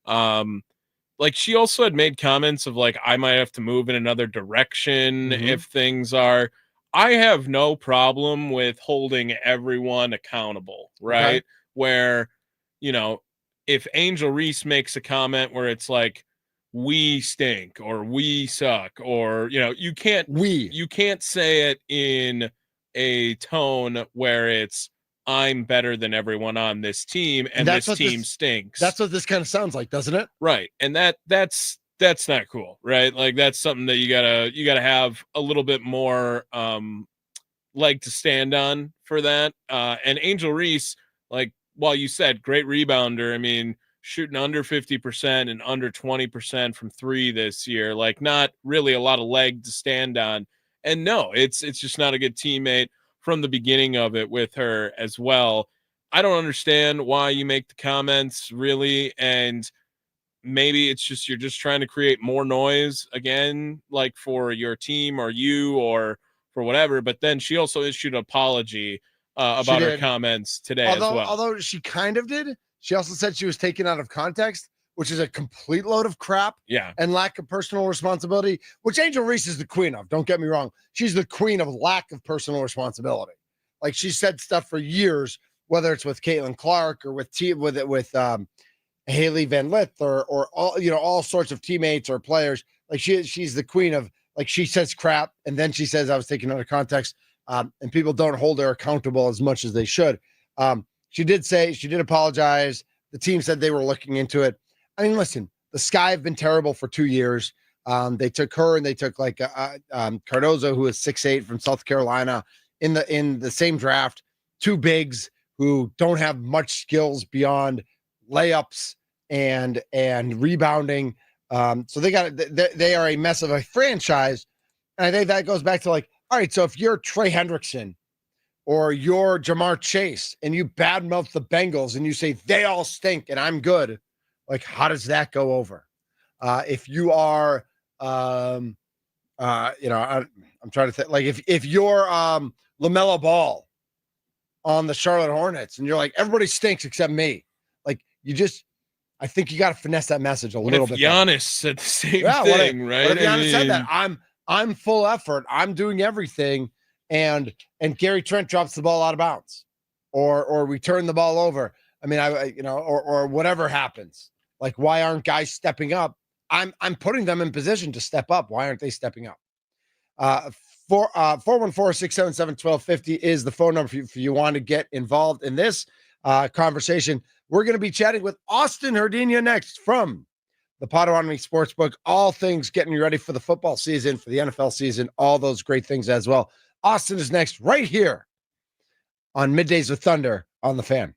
Like, she also had made comments of like, I might have to move in another direction if things are. I have no problem with holding everyone accountable, right? Okay. Where, if Angel Reese makes a comment where it's like, we stink or we suck, or, you can't say it in a tone where it's, I'm better than everyone on this team and this team stinks. That's what this kind of sounds like, doesn't it? Right. And that's not cool, right? Like, that's something that you gotta have a little bit more leg to stand on for that. And Angel Reese, like, while you said great rebounder, I mean, shooting under 50% and under 20% from 3 this year, like, not really a lot of leg to stand on. And no, it's just not a good teammate from the beginning of it with her as well. I don't understand why you make the comments, really, and maybe it's just you're just trying to create more noise again, like for your team or you or for whatever. But then she also issued an apology about her comments today as well. Although she kind of did. She also said she was taken out of context, which is a complete load of crap. Yeah. And lack of personal responsibility, which Angel Reese is the queen of. Don't get me wrong. She's the queen of lack of personal responsibility. Like, she said stuff for years, whether it's with Caitlin Clark or with Haley Van Lith or all sorts of teammates or players. Like, she's the queen of, like, she says crap and then she says I was taken out of context, and people don't hold her accountable as much as they should. She did apologize. The team said they were looking into it. I mean, listen, the Sky have been terrible for 2 years. They took her and they took Cardozo, who is 6'8" from South Carolina, in the same draft. 2 bigs who don't have much skills beyond layups and rebounding. So they are a mess of a franchise. And I think that goes back to, like, all right, so if you're Trey Hendrickson or you're Jamar Chase and you badmouth the Bengals and you say they all stink and I'm good, like, how does that go over? If you are, I'm trying to think, like, if you're LaMelo Ball on the Charlotte Hornets and you're like, everybody stinks except me, like, I think you got to finesse that message a little bit. Giannis said the same thing, right? What if Giannis said that? I'm full effort. I'm doing everything. And Gary Trent drops the ball out of bounds, or we turn the ball over. I mean, or whatever happens. Like, why aren't guys stepping up? I'm putting them in position to step up. Why aren't they stepping up? 414-677-1250 is the phone number if you want to get involved in this conversation. We're going to be chatting with Austin Herdina next from the Potawatomi Sportsbook. All things getting you ready for the football season, for the NFL season, all those great things as well. Austin is next right here on Middays with Thunder on the Fan.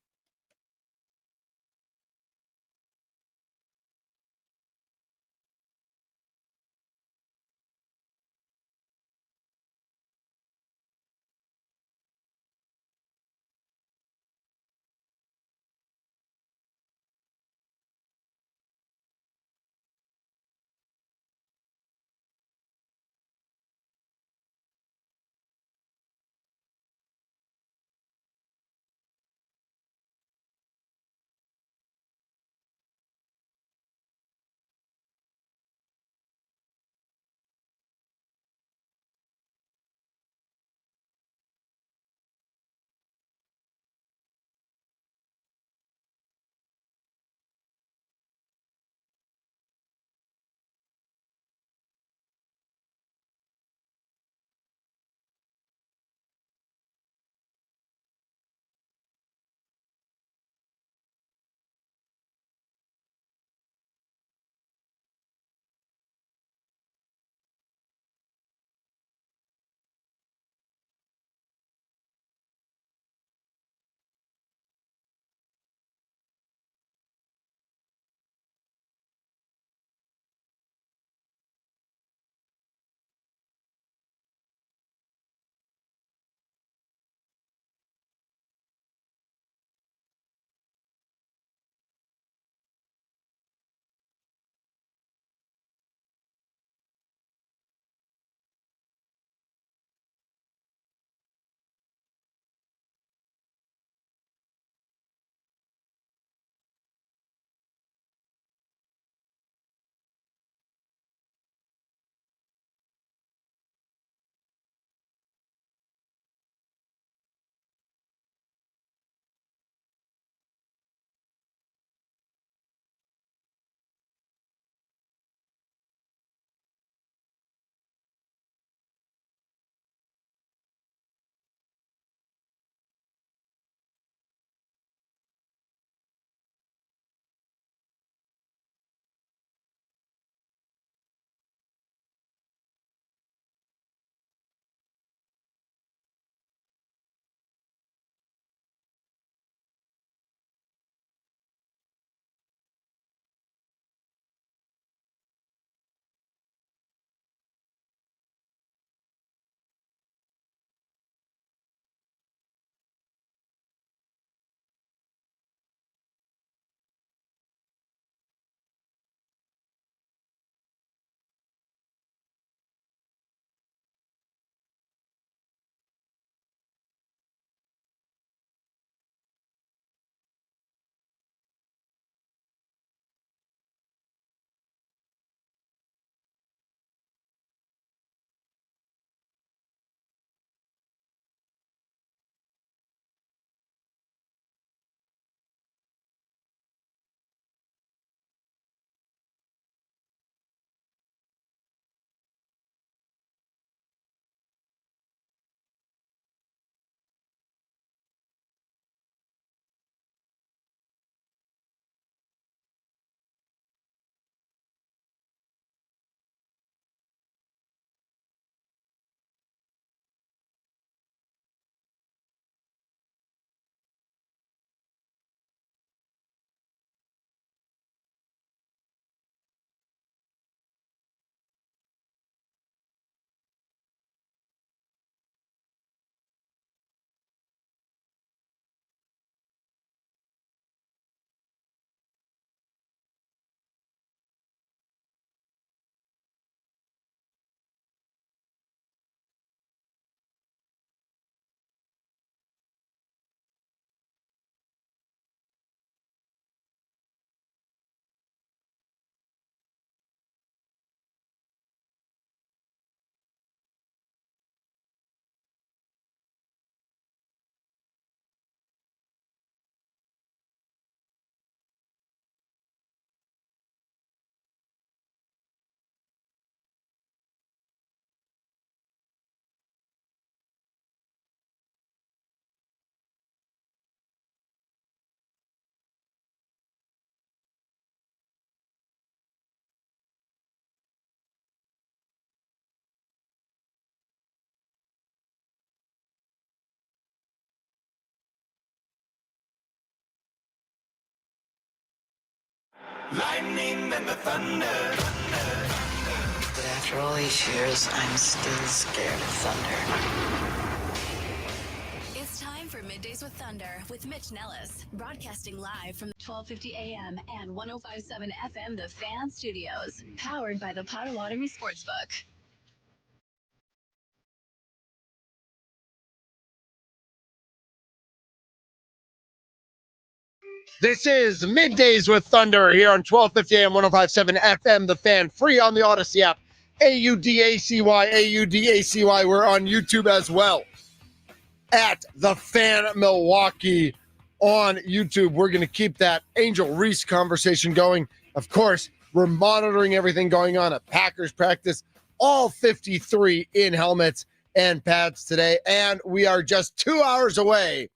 lightning and the thunder. But after all these years, I'm still scared of thunder. It's time for Middays with Thunder with Mitch Nellis, broadcasting live from 12:50 a.m. and 105.7 FM The Fan Studios, powered by the Potawatomi Sportsbook. This is Middays with Thunder here on 1250 AM 105.7 FM, The Fan, free on the Odyssey app. AUDACY, AUDACY. We're on YouTube as well at The Fan Milwaukee on YouTube. We're going to keep that Angel Reese conversation going. Of course, we're monitoring everything going on at Packers practice, all 53 in helmets and pads today. And we are just 2 hours away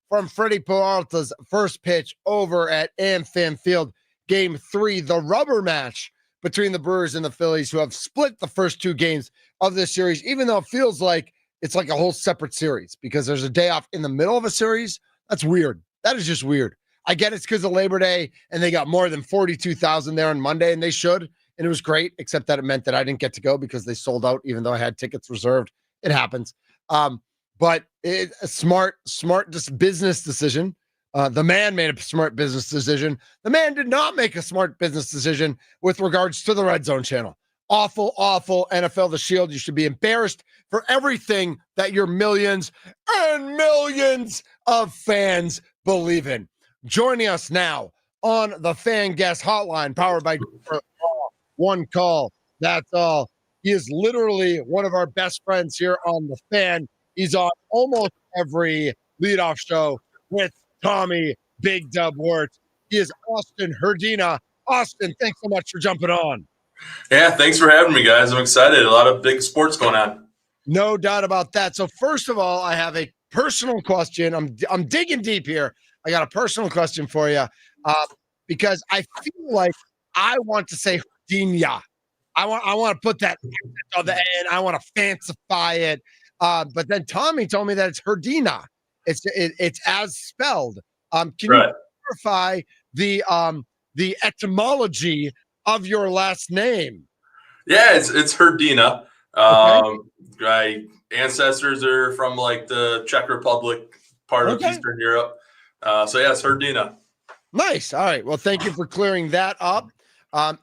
from Freddie Peralta's first pitch over at AmFam Field, Game 3, the rubber match between the Brewers and the Phillies, who have split the first two games of this series, even though it feels like it's like a whole separate series because there's a day off in the middle of a series. That's weird. That is just weird. I get it's because of Labor Day, and they got more than 42,000 there on Monday, and they should, and it was great, except that it meant that I didn't get to go because they sold out, even though I had tickets reserved. It happens. But it's a smart just business decision. The man made a smart business decision. The man did not make a smart business decision with regards to the RedZone channel. Awful NFL The Shield. You should be embarrassed for everything that your millions and millions of fans believe in. Joining us now on the Fan Guest Hotline, powered by One Call. That's all. He is literally one of our best friends here on the Fan. He's on almost every leadoff show with Tommy Big Dub Wirtz. He is Austin Herdina. Austin, thanks so much for jumping on. Yeah, thanks for having me, guys. I'm excited. A lot of big sports going on. No doubt about that. So first of all, I have a personal question. I'm digging deep here. I got a personal question for you because I feel like I want to say Herdina. I want to put that on the end. I want to fancify it. But then Tommy told me that it's Herdina. It's as spelled. Can you clarify the etymology of your last name? Yeah, it's Herdina. My ancestors are from like the Czech Republic, part of Eastern Europe. So yeah, it's Herdina. Nice. All right. Well, thank you for clearing that up.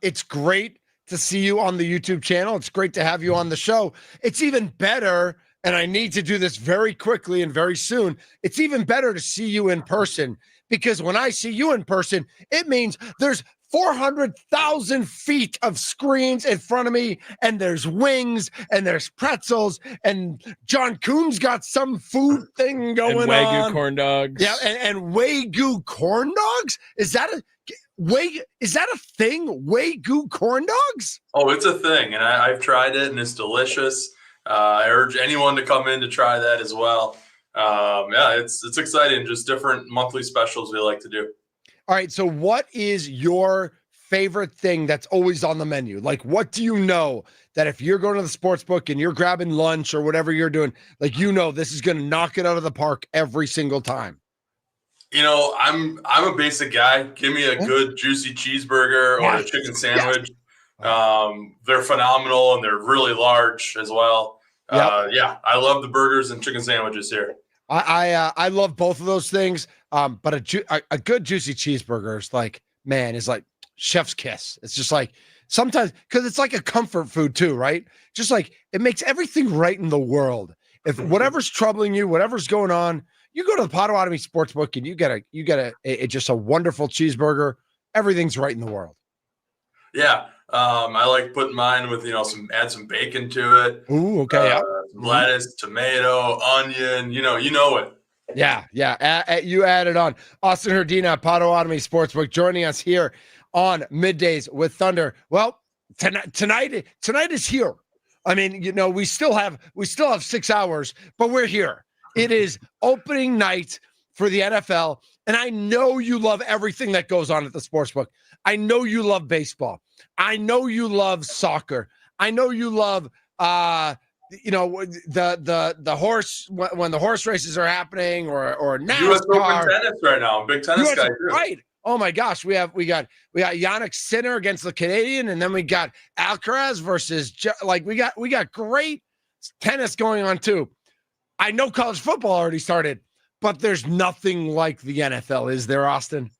It's great to see you on the YouTube channel. It's great to have you on the show. It's even better. And I need to do this very quickly and very soon. It's even better to see you in person because when I see you in person, it means there's 400,000 feet of screens in front of me, and there's wings, and there's pretzels, and John Kuhn's got some food thing going and Wagyu on. Corn dogs. Yeah, and Wagyu corn dogs? Is that a thing? Wagyu corn dogs? Oh, it's a thing, and I've tried it, and it's delicious. I urge anyone to come in to try that as well. Yeah, it's exciting. Just different monthly specials we like to do. All right. So what is your favorite thing that's always on the menu? Like, what do you know that if you're going to the sports book and you're grabbing lunch or whatever you're doing, like, this is going to knock it out of the park every single time? I'm a basic guy. Give me a good juicy cheeseburger or a chicken sandwich. They're phenomenal and they're really large as well. Yeah, I love the burgers and chicken sandwiches here. I love both of those things. But a good juicy cheeseburger is like chef's kiss. It's just like sometimes because it's like a comfort food too, right? Just like it makes everything right in the world. If whatever's troubling you, whatever's going on, you go to the Potawatomi Sportsbook and you get a just a wonderful cheeseburger. Everything's right in the world. Yeah. I like putting mine with, add some bacon to it. Ooh, okay. Lettuce, tomato, onion, you know it. Yeah. You added on. Austin Herdina, Potawatomi Sportsbook, joining us here on Middays with Thunder. Well, tonight is here. I mean, we still have 6 hours, but we're here. It is opening night for the NFL, and I know you love everything that goes on at the sportsbook. I know you love baseball. I know you love soccer. I know you love the horse when the horse races are happening or NASCAR. U.S. Open tennis right now. I'm a big tennis guy too. Right. Oh my gosh, we got Yannick Sinner against the Canadian, and then we got Alcaraz versus we got great tennis going on too. I know college football already started, but there's nothing like the NFL, is there, Austin?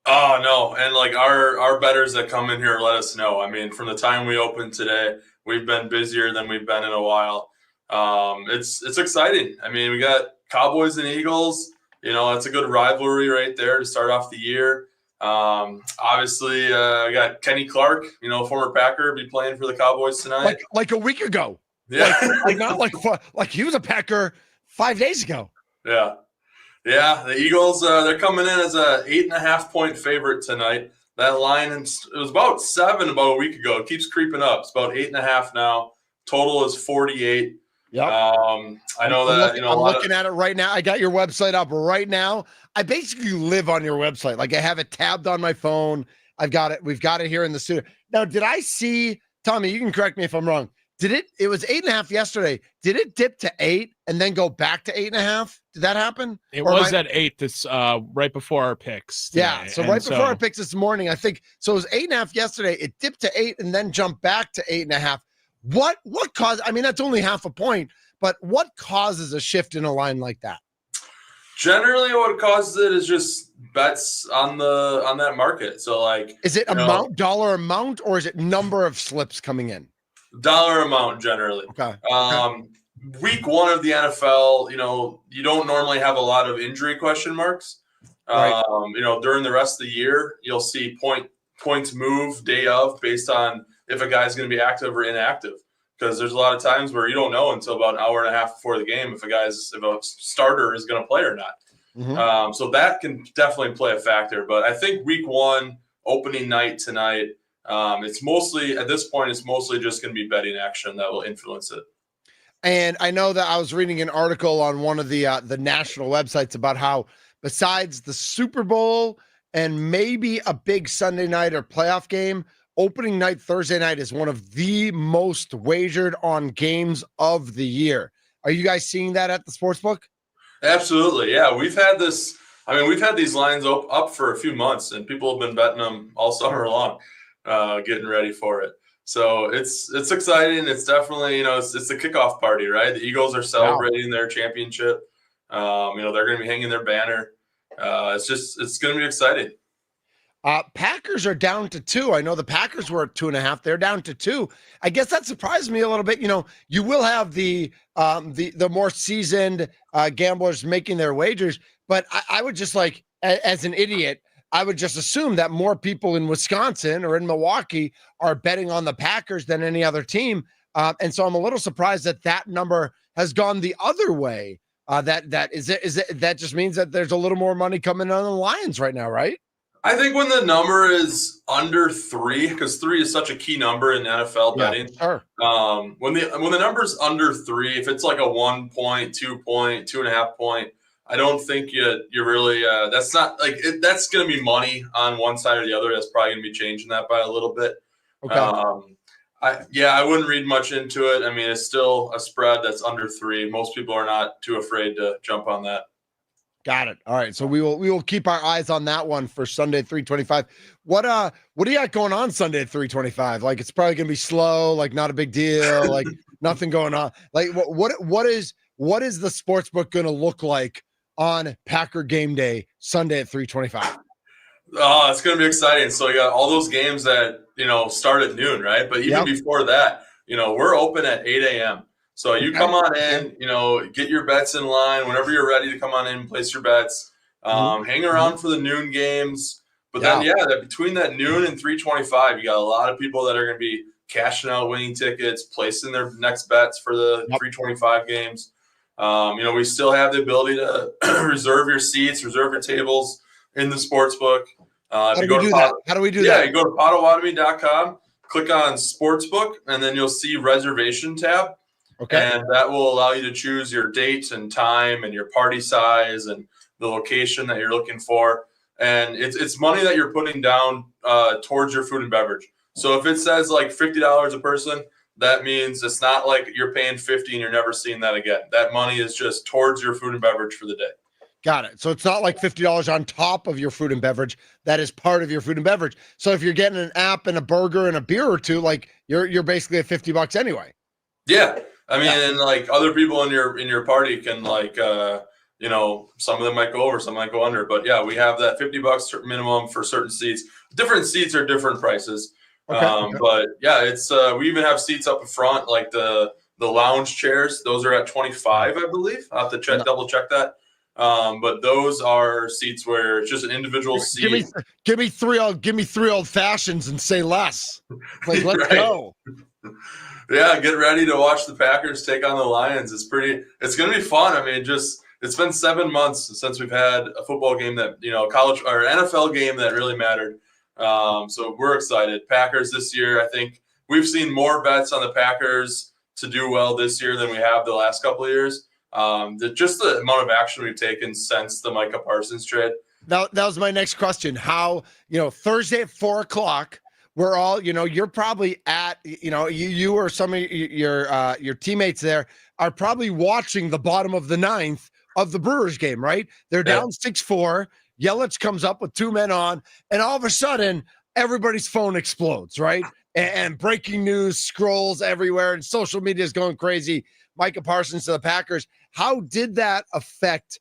Oh no, and like our bettors that come in here let us know. I mean, from the time we opened today, we've been busier than we've been in a while. It's exciting. I mean, we got Cowboys and Eagles. You know, it's a good rivalry right there to start off the year. Obviously, I got Kenny Clark, former Packer, be playing for the Cowboys tonight. Like a week ago. Yeah. Not like he was a Packer 5 days ago. Yeah. Yeah. The Eagles, they're coming in as a 8.5-point favorite tonight. That line, it was about 7 about a week ago. It keeps creeping up. It's about 8.5 now. Total is 48. Yep. I know that, I'm looking at it right now. I got your website up right now. I basically live on your website. Like I have it tabbed on my phone. I've got it. We've got it here in the studio. Now, did I see, Tommy, you can correct me if I'm wrong. It was 8.5 yesterday. Did it dip to 8 and then go back to 8.5? Did that happen? It was at 8 this right before our picks today. Yeah. So before our picks this morning, I think, so it was 8.5 yesterday. It dipped to 8 and then jumped back to 8.5. What caused, I mean, that's only half a point, but what causes a shift in a line like that? Generally, what causes it is just bets on that market. So, like, is it dollar amount, or is it number of slips coming in? Dollar amount generally. Okay. Week 1 of the NFL, you don't normally have a lot of injury question marks. Right. During the rest of the year, you'll see points move day of based on if a guy's going to be active or inactive. Because there's a lot of times where you don't know until about an hour and a half before the game if a starter is going to play or not. Mm-hmm. So that can definitely play a factor. But I think week 1, opening night tonight, it's mostly just going to be betting action that will influence it. And I know that I was reading an article on one of the national websites about how besides the Super Bowl and maybe a big Sunday night or playoff game, opening night Thursday night is one of the most wagered on games of the year. Are you guys seeing that at the sportsbook? Absolutely. Yeah. We've had these lines up for a few months, and people have been betting them all summer long, getting ready for it. So it's exciting. It's definitely, it's the kickoff party, right? The Eagles are celebrating their championship. They're going to be hanging their banner. It's going to be exciting. Packers are down to 2. I know the Packers were at 2.5. They're down to 2. I guess that surprised me a little bit. You will have the more seasoned gamblers making their wagers, but I would just as an idiot, I would just assume that more people in Wisconsin or in Milwaukee are betting on the Packers than any other team. And so I'm a little surprised that number has gone the other way. That just means that there's a little more money coming on the Lions right now, right? I think when the number is under 3, because 3 is such a key number in NFL betting. Sure. When the number's under 3, if it's like a 1 point, 2 point, 2.5 point, I don't think you really. That's not like that's going to be money on one side or the other. That's probably going to be changing that by a little bit. Okay. I wouldn't read much into it. I mean, it's still a spread that's under 3. Most people are not too afraid to jump on that. Got it. All right. So we will keep our eyes on that one for Sunday 325. What do you got going on Sunday at 325? Like it's probably gonna be slow, like not a big deal, like nothing going on. Like what is the sports book gonna look like on Packer game day Sunday at 325? Oh, it's gonna be exciting. So you got all those games that start at noon, right? But even before that, we're open at 8 a.m. So you come on in, get your bets in line whenever you're ready to come on in and place your bets. Hang around for the noon games. But then, between that noon and 325, you got a lot of people that are going to be cashing out winning tickets, placing their next bets for the 325 games. We still have the ability to reserve your seats, reserve your tables in the sports book. How do we do that? Yeah, you go to Potawatomi.com, click on Sportsbook, and then you'll see Reservation tab. Okay. And that will allow you to choose your date and time and your party size and the location that you're looking for. And it's money that you're putting down towards your food and beverage. So if it says like $50 a person, that means it's not like you're paying $50 and you're never seeing that again. That money is just towards your food and beverage for the day. Got it. So it's not like $50 on top of your food and beverage. That is part of your food and beverage. So if you're getting an app and a burger and a beer or two, like you're basically at $50 anyway. Yeah. I mean, and like other people in your party can like, some of them might go over, some might go under, but yeah, we have that $50 minimum for certain seats. Different seats are different prices. Okay. But yeah, it's, we even have seats up front, like the lounge chairs. Those are at 25, I believe. I'll have to double check that. But those are seats where it's just an individual seat. Give me three old fashions and say less. Like, let's go. Yeah, get ready to watch the Packers take on the Lions. It's going to be fun. I mean, it's been 7 months since we've had a football game that, college or NFL game that really mattered. So we're excited. Packers this year, I think we've seen more bets on the Packers to do well this year than we have the last couple of years. Just the amount of action we've taken since the Micah Parsons trade. That was my next question. How, Thursday at 4:00, we're all, you're probably at, you or some of your teammates there are probably watching the bottom of the ninth of the Brewers game, right? They're down 6-4. Yelich comes up with 2 men on, and all of a sudden, everybody's phone explodes, right? And breaking news scrolls everywhere, and social media is going crazy. Micah Parsons to the Packers. How did that affect,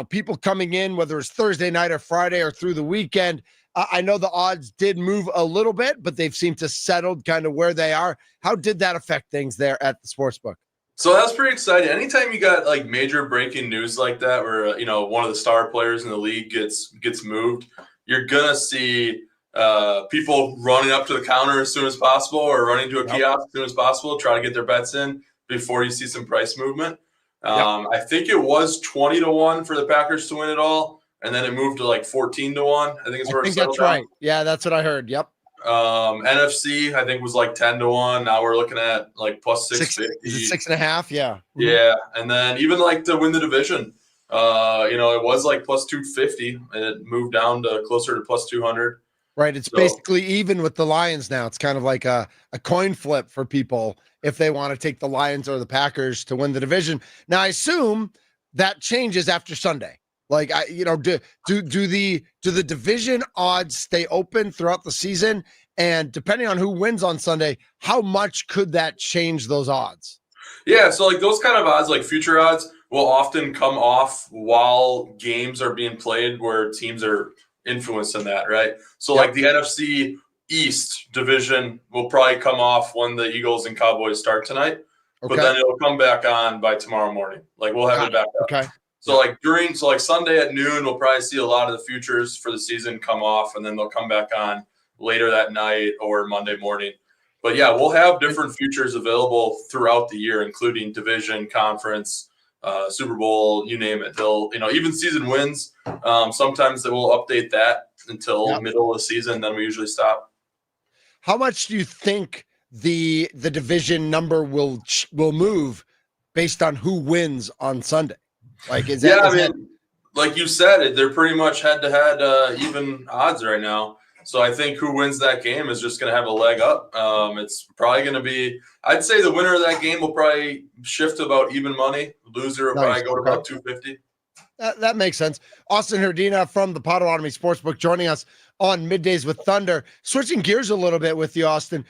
people coming in, whether it's Thursday night or Friday or through the weekend? I know the odds did move a little bit, but they've seemed to settle kind of where they are. How did that affect things there at the sportsbook? So that's pretty exciting. Anytime you got like major breaking news like that, where one of the star players in the league gets moved, you're gonna see people running up to the counter as soon as possible, or running to a kiosk as soon as possible, try to get their bets in before you see some price movement. I think it was 20-1 for the Packers to win it all, and then it moved to like 14-1. I think it's where it settled that's right. Yeah, that's what I heard. Yep. NFC, I think, was like 10-1. Now we're looking at like plus 650. 6.5? Yeah. Yeah. And then even like to win the division, it was like plus 250, and it moved down to closer to plus 200. Right. It's basically even with the Lions now. It's kind of like a coin flip for people if they want to take the Lions or the Packers to win the division. Now, I assume that changes after Sunday. Like, do the division odds stay open throughout the season? And depending on who wins on Sunday, how much could that change those odds? Yeah, so like those kind of odds, like future odds, will often come off while games are being played where teams are influenced in that, right? So like the NFC East division will probably come off when the Eagles and Cowboys start tonight, but then it'll come back on by tomorrow morning. Like we'll have it back up. Okay. So like Sunday at noon, we'll probably see a lot of the futures for the season come off, and then they'll come back on later that night or Monday morning. But yeah, we'll have different futures available throughout the year, including division, conference, Super Bowl, you name it. They'll, even season wins. Sometimes they will update that until middle of the season. Then we usually stop. How much do you think the division number will move based on who wins on Sunday? Like, is that? Like you said, they're pretty much head-to-head even odds right now. So I think who wins that game is just going to have a leg up. It's probably going to be, I'd say the winner of that game will probably shift to about even money. The loser will probably go to about 250. That makes sense. Austin Herdina from the Potawatomi Sportsbook joining us on Middays with Thunder. Switching gears a little bit with you, Austin,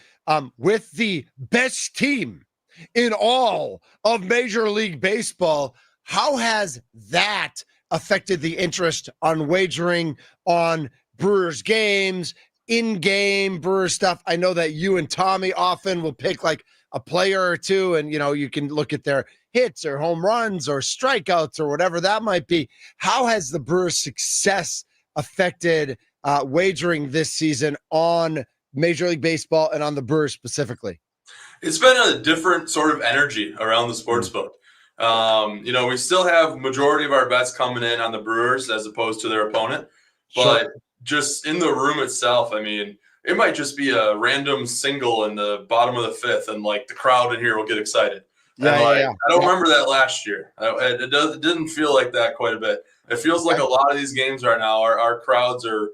with the best team in all of Major League Baseball, how has that affected the interest on wagering on Brewers games, in-game Brewers stuff? I know that you and Tommy often will pick like a player or two, and you can look at their hits or home runs or strikeouts or whatever that might be. How has the Brewers' success affected wagering this season on Major League Baseball and on the Brewers specifically? It's been a different sort of energy around the sportsbook. We still have majority of our bets coming in on the Brewers as opposed to their opponent, but just in the room itself, I mean, it might just be a random single in the bottom of the fifth, and like the crowd in here will get excited. I don't remember that last year. It didn't feel like that quite a bit. It feels like a lot of these games right now, our crowds are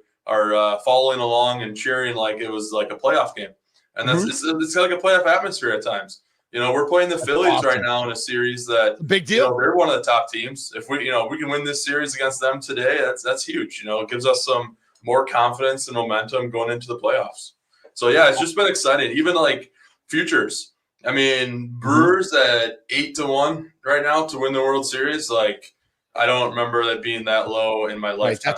following along and cheering like it was like a playoff game, and it's like a playoff atmosphere at times. We're playing the Phillies awesome. right now in a series that big deal. They're one of the top teams. If we can win this series against them today, that's huge. It gives us some more confidence and momentum going into the playoffs. So yeah, it's just been exciting. Even like futures. I mean, Brewers at 8-1 right now to win the World Series. Like, I don't remember that being that low in my lifetime.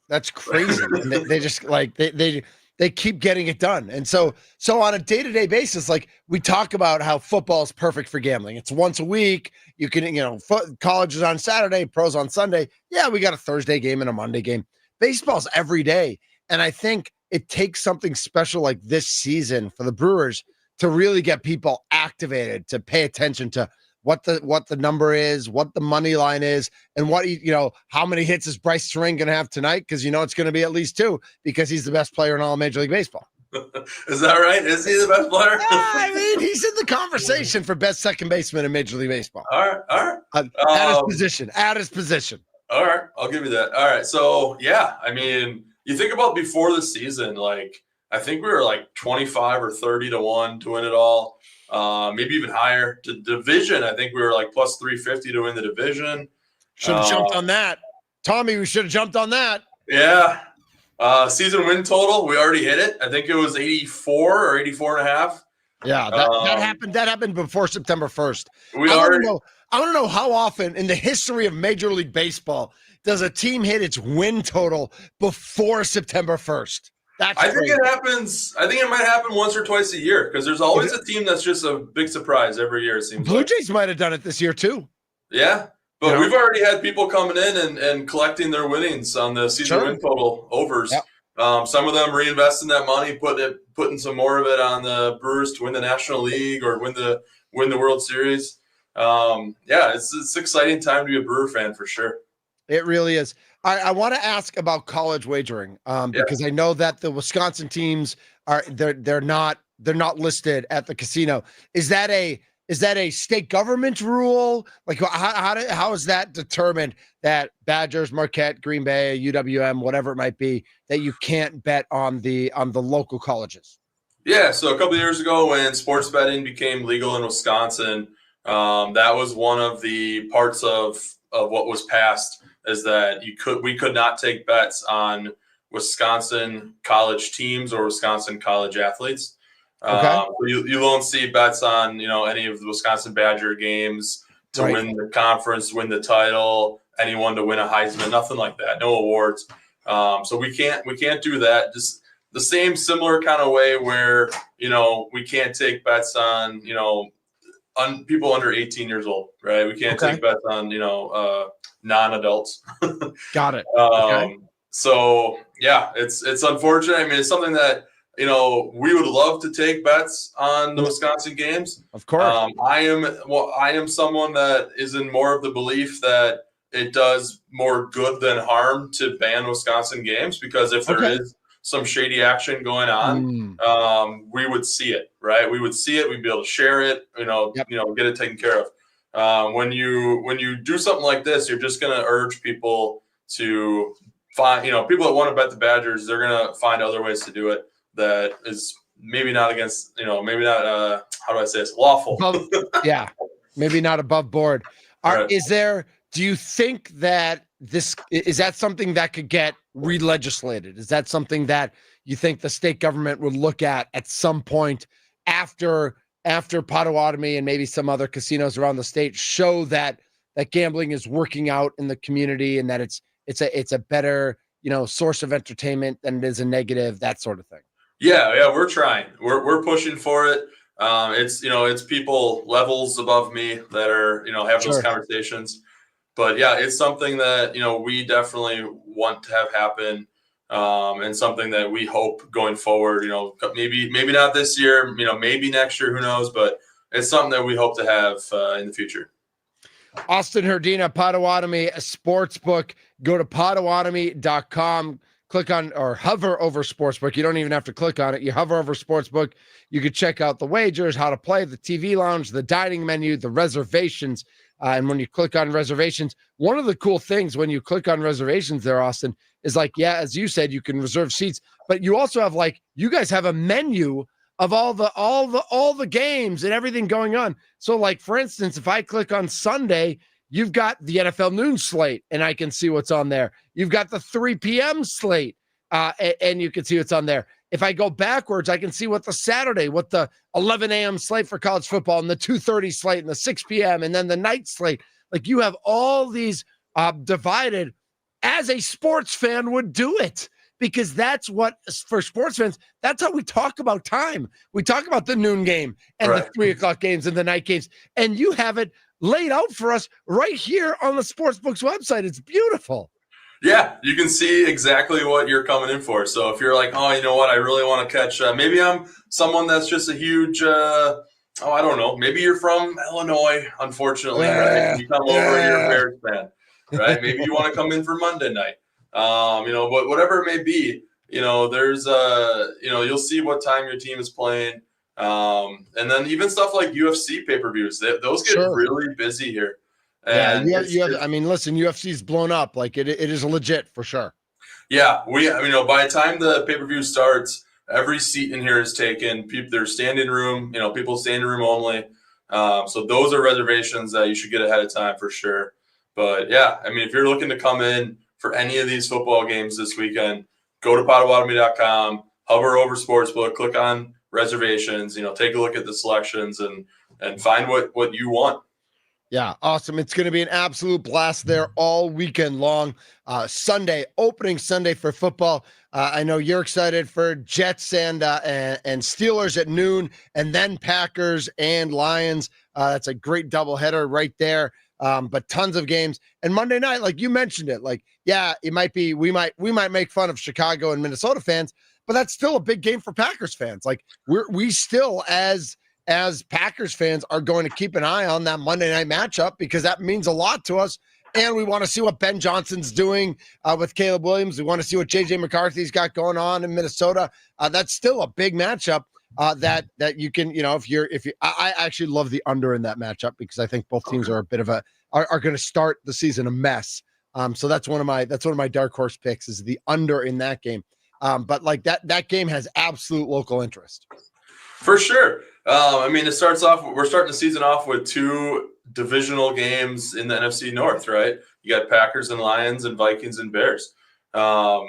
That's crazy. And they just like they keep getting it done. And so on a day-to-day basis, like we talk about how football is perfect for gambling. It's once a week. You can, college is on Saturday, pros on Sunday. Yeah, we got a Thursday game and a Monday game. Baseball's every day. And I think it takes something special like this season for the Brewers to really get people activated, to pay attention to what the number is, what the money line is, and how many hits is Bryce Terang going to have tonight? Because it's going to be at least 2 because he's the best player in all of Major League Baseball. Is that right? Is he the best player? Yeah, I mean, he's in the conversation for best second baseman in Major League Baseball. All right. At his position. All right, I'll give you that. All right, so yeah, I mean, you think about before the season, like I think we were like 25 or 30-1 to win it all. Maybe even higher. To division, I think we were like plus 350 to win the division. Should have jumped on that. Tommy, we should have jumped on that. Yeah. Season win total, we already hit it. I think it was 84 or 84 and a half. Yeah, that happened. That happened before September 1st. I want to know how often in the history of Major League Baseball does a team hit its win total before September 1st? I think it happens. I think it might happen once or twice a year because there's always a team that's just a big surprise every year. It seems Blue Jays might have done it this year too. Yeah, but we've already had people coming in and collecting their winnings on the season win total overs. Yep. Some of them reinvesting that money, putting some more of it on the Brewers to win the National League or win the World Series. It's an exciting time to be a Brewer fan for sure. It really is. I want to ask about college wagering because I know that the Wisconsin teams they're not listed at the casino. Is that a state government rule? Like how is that determined that Badgers, Marquette, Green Bay, UWM, whatever it might be, that you can't bet on the local colleges? Yeah, so a couple of years ago when sports betting became legal in Wisconsin, that was one of the parts of what was passed is that we could not take bets on Wisconsin college teams or Wisconsin college athletes. You won't see bets on any of the Wisconsin Badger games to win the conference, win the title, anyone to win a Heisman, nothing like that, no awards. So we can't do that. Just the same similar kind of way where we can't take bets on people under 18 years old, right? We can't take bets on non-adults. Got it. So yeah, it's unfortunate. I mean, it's something that we would love to take bets on the Wisconsin games. Of course. I am someone that is in more of the belief that it does more good than harm to ban Wisconsin games because if there is some shady action going on, we would see it, right? We would see it. We'd be able to share it, get it taken care of. When you do something like this, you're just going to urge people to find, people that want to bet the Badgers, they're going to find other ways to do it that is maybe not against, maybe not, how do I say this, lawful. Maybe not above board. Do you think that is that something that could get re-legislated? Is that something that you think the state government would look at some point after Potawatomi and maybe some other casinos around the state show that gambling is working out in the community and that it's a better, source of entertainment than it is a negative, that sort of thing? Yeah, we're trying. We're pushing for it. It's people levels above me that are, having those conversations. But yeah, it's something that, we definitely want to have happen. And something that we hope going forward, maybe not this year, maybe next year, who knows, but it's something that we hope to have in the future. Austin Herdina, Potawatomi Sportsbook. Go to Potawatomi.com, click on or hover over Sportsbook. You don't even have to click on it. You hover over Sportsbook. You can check out the wagers, how to play, the TV lounge, the dining menu, the reservations. And when you click on reservations, one of the cool things when you click on reservations there, Austin, is as you said, you can reserve seats, but you also have you guys have a menu of all the games and everything going on. So like, for instance, if I click on Sunday, you've got the NFL noon slate and I can see what's on there. You've got the 3 p.m. slate and you can see what's on there. If I go backwards, I can see what the 11 a.m. slate for college football and the 2:30 slate and the 6 p.m. and then the night slate. Like, you have all these divided as a sports fan would do it, because that's what, for sports fans, that's how we talk about time. We talk about the noon game and the 3 o'clock games and the night games, and you have it laid out for us right here on the Sportsbook's website. It's beautiful. Yeah, you can see exactly what you're coming in for. So if you're like, oh, you know what, I really want to catch, maybe I'm someone that's just a huge, I don't know, maybe you're from Illinois, unfortunately, right? You come over and you're a Bears fan, right? Maybe you want to come in for Monday night, but whatever it may be, there's, you'll see what time your team is playing. And then even stuff like UFC pay-per-views, those get really busy here. And listen, UFC's blown up. Like, it is legit for sure. Yeah, by the time the pay-per-view starts, every seat in here is taken. There's standing room, people standing room only. So those are reservations that you should get ahead of time for sure. But yeah, if you're looking to come in for any of these football games this weekend, go to Potawatomi.com, hover over Sportsbook, click on reservations, take a look at the selections and find what you want. Yeah, awesome. It's going to be an absolute blast there all weekend long. Opening Sunday for football. I know you're excited for Jets and Steelers at noon, and then Packers and Lions. That's a great doubleheader right there. But tons of games. And Monday night, like you mentioned it, it might be, we might make fun of Chicago and Minnesota fans, but that's still a big game for Packers fans. Like, we still, as Packers fans, are going to keep an eye on that Monday night matchup, because that means a lot to us. And we want to see what Ben Johnson's doing with Caleb Williams. We want to see what JJ McCarthy's got going on in Minnesota. That's still a big matchup that you can, I actually love the under in that matchup, because I think both teams are are going to start the season a mess. So that's one of my dark horse picks, is the under in that game. But like that game has absolute local interest. For sure. We're starting the season off with 2 divisional games in the NFC North, right? You got Packers and Lions and Vikings and Bears. I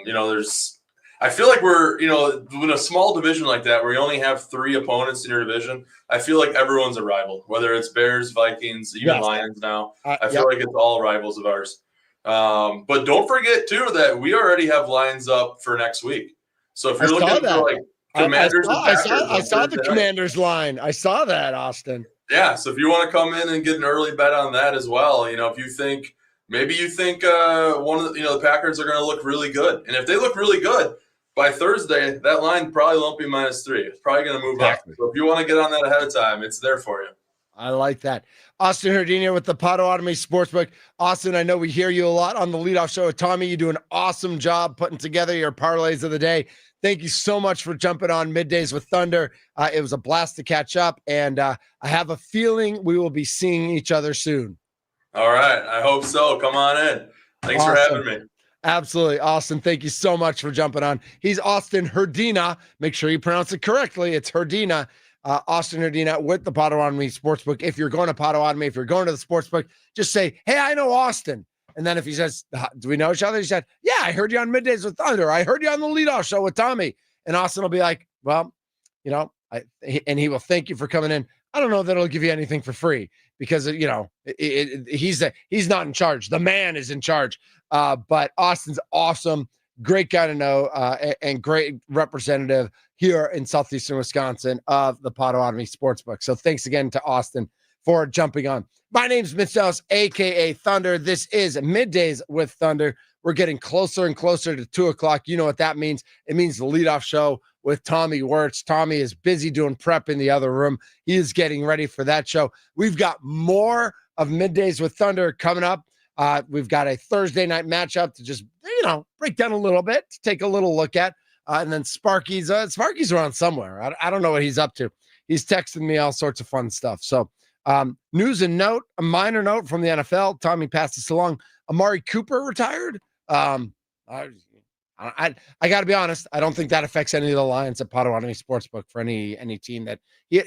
feel like we're, in a small division like that, where you only have 3 opponents in your division, I feel like everyone's a rival, whether it's Bears, Vikings, even Lions now. I feel like it's all rivals of ours. But don't forget, too, that we already have lines up for next week. So if you're looking for Commanders, I saw the Commanders line. I saw that, Austin. Yeah, so if you want to come in and get an early bet on that as well, if you think one of the Packers are going to look really good, and if they look really good by Thursday, that line probably won't be -3. It's probably going to move up. So if you want to get on that ahead of time, it's there for you. I like that. Austin Herdina with the Potawatomi Sportsbook. Austin, I know we hear you a lot on the leadoff show with Tommy. You do an awesome job putting together your parlays of the day. Thank you so much for jumping on Middays with Thunder. It was a blast to catch up, and I have a feeling we will be seeing each other soon. All right. I hope so. Come on in. Thanks for having me. Absolutely. Austin, thank you so much for jumping on. He's Austin Herdina. Make sure you pronounce it correctly. It's Herdina. Austin Herdina with the Potawatomi Sportsbook. If you're going to Potawatomi, if you're going to the Sportsbook, just say, hey, I know Austin. And then if he says, do we know each other? He said, yeah, I heard you on Middays with Thunder. I heard you on the leadoff show with Tommy. And Austin will be like, well, and he will thank you for coming in. I don't know that it'll give you anything for free, because, he's not in charge. The man is in charge. But Austin's awesome. Great guy to know, and great representative here in Southeastern Wisconsin of the Potawatomi Sportsbook. So thanks again to Austin for jumping on. My name's Mitch Nellis, a.k.a. Thunder. This is Middays with Thunder. We're getting closer and closer to 2 o'clock. You know what that means. It means the leadoff show with Tommy Wirtz. Tommy is busy doing prep in the other room. He is getting ready for that show. We've got more of Middays with Thunder coming up. We've got a Thursday night matchup to just, break down a little bit, to take a little look at. And then Sparky's around somewhere. I don't know what he's up to. He's texting me all sorts of fun stuff. So news and note, a minor note from the NFL. Tommy passed this along. Amari Cooper retired. I got to be honest. I don't think that affects any of the lines at Potawatomi Sportsbook for any team that he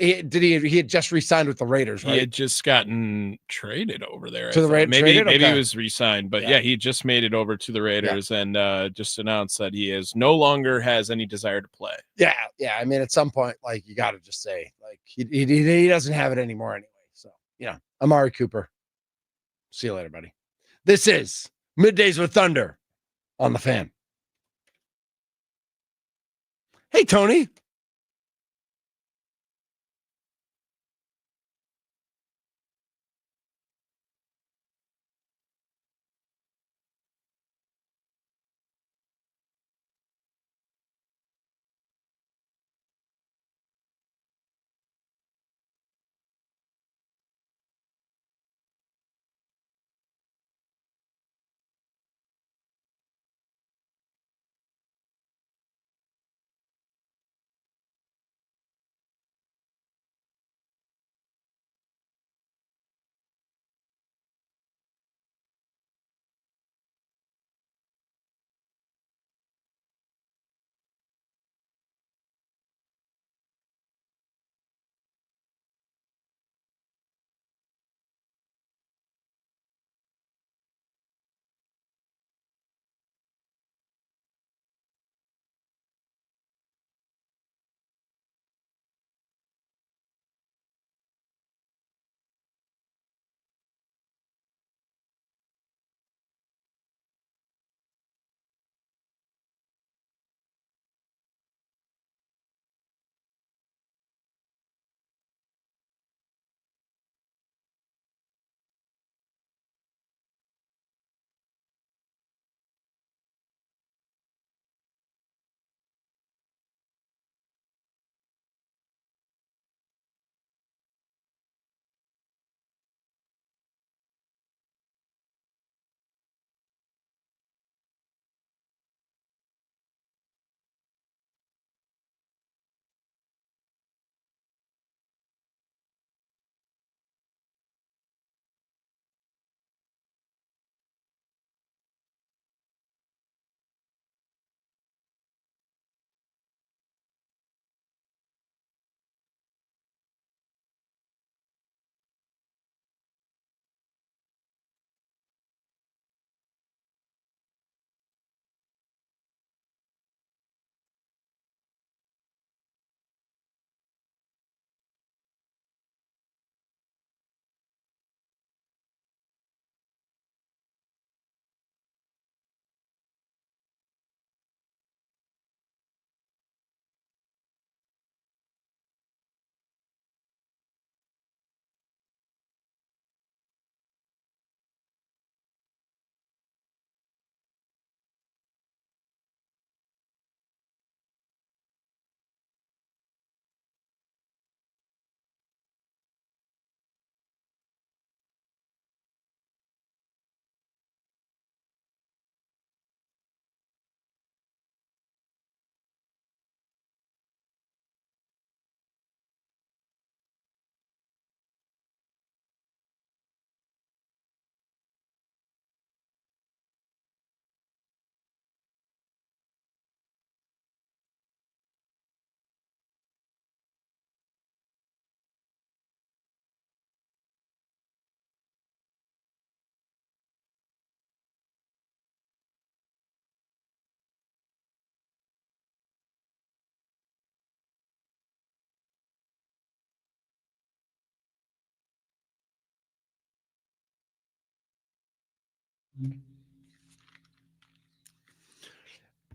had just re-signed with the Raiders, right? He had just gotten traded over there. To the Raiders. Maybe Okay. he was re-signed, but yeah, he just made it over to the Raiders and just announced that he is no longer has any desire to play. Yeah. I mean, at some point, like you got to just say, like he doesn't have it anymore anyway. So Amari Cooper. See you later, buddy. This is Middays with Thunder on the Fan. Hey, Tony.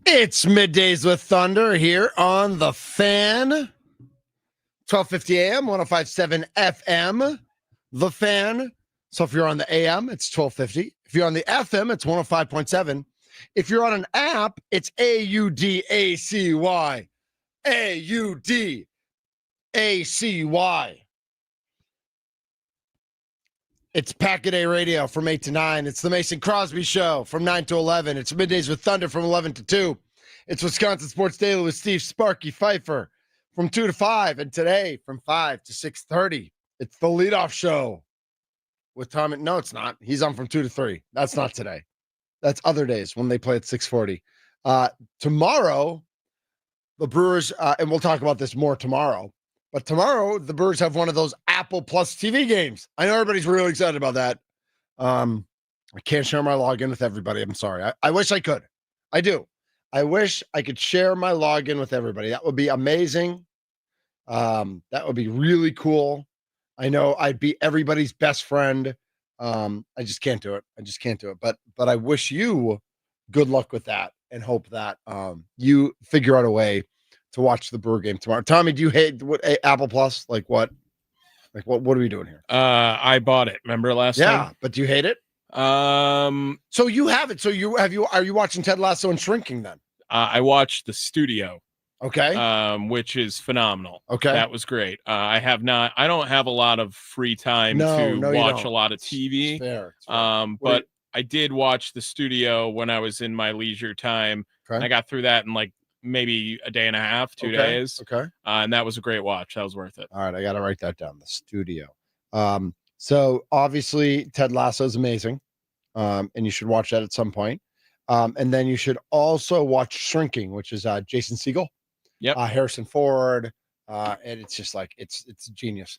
It's Middays with Thunder here on the Fan. 1250 AM, 1057 FM. The Fan. So if you're on the AM, it's 1250. If you're on the FM, it's 105.7. If you're on an app, it's AUDACY. AUDACY. It's Packet A Radio from 8 to 9. It's the Mason Crosby Show from 9 to 11. It's Middays with Thunder from 11 to 2. It's Wisconsin Sports Daily with Steve Sparky Pfeiffer from 2 to 5. And today from 5 to 6:30, it's the leadoff show with Tom. No, it's not. He's on from 2 to 3. That's not today. That's other days when they play at 6:40. Tomorrow, the Brewers, and we'll talk about this more tomorrow, but tomorrow the Brewers have one of those Apple Plus TV games. I know everybody's really excited about that. I can't share my login with everybody. I'm sorry. I wish I could. I do. I wish I could share my login with everybody. That would be amazing. That would be really cool. I know I'd be everybody's best friend. I just can't do it. But I wish you good luck with that and hope that you figure out a way to watch the Brewer game tomorrow. Tommy, do you hate what Apple Plus? Like what are we doing here? I bought it. Remember last time? Yeah, but do you hate it? So you have it. So are you watching Ted Lasso and Shrinking then? I watched The Studio. Okay. Which is phenomenal. Okay. That was great. I don't have a lot of free time to watch a lot of TV. It's fair. But I did watch The Studio when I was in my leisure time. Okay. I got through that in like maybe a day and a half, 2 days. Okay. And that was a great watch. That was worth it. All right. I got to write that down. The Studio. So obviously Ted Lasso is amazing. And you should watch that at some point. And then you should also watch Shrinking, which is Jason Segel. Yep. Harrison Ford. And it's just like, it's genius.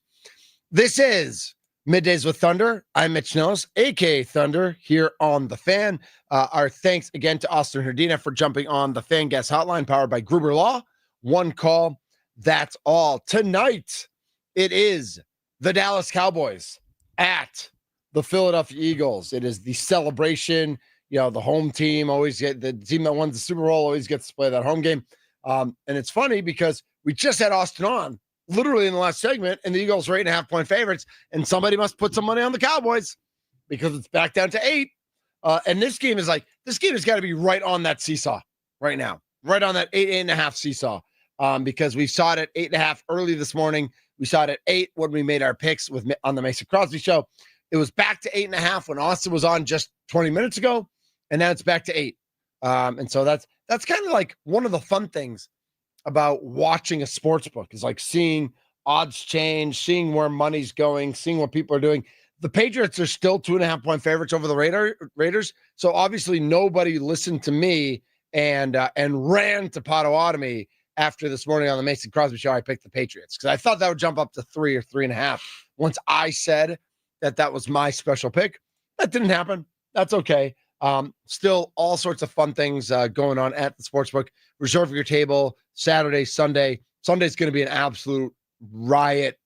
This is Middays with Thunder. I'm Mitch Nellis, aka Thunder, here on The Fan. Our thanks again to Austin Herdina for jumping on the Fan Guest Hotline, powered by Gruber Law. One call, that's all. Tonight, it is the Dallas Cowboys at the Philadelphia Eagles. It is the celebration. You know, the home team the team that won the Super Bowl always gets to play that home game. And it's funny because we just had Austin on literally in the last segment, and the Eagles are 8.5-point favorites, and somebody must put some money on the Cowboys because it's back down to 8. And this game has got to be right on that seesaw right now, right on that 8.5 seesaw. Because we saw it at 8.5 early this morning. We saw it at 8 when we made our picks on the Mason Crosby show. It was back to 8.5 when Austin was on just 20 minutes ago, and now it's back to 8. And so that's kind of like one of the fun things about watching a sports book is like seeing odds change, seeing where money's going, seeing what people are doing. The Patriots are still 2.5-point favorites over the Raiders. So obviously nobody listened to me and ran to Potawatomi after this morning on the Mason Crosby show. I picked the Patriots because I thought that would jump up to 3 or 3.5 once I said that was my special pick. That didn't happen. That's okay. Still all sorts of fun things going on at the sportsbook. Reserve your table Saturday, Sunday. Sunday's going to be an absolute riot,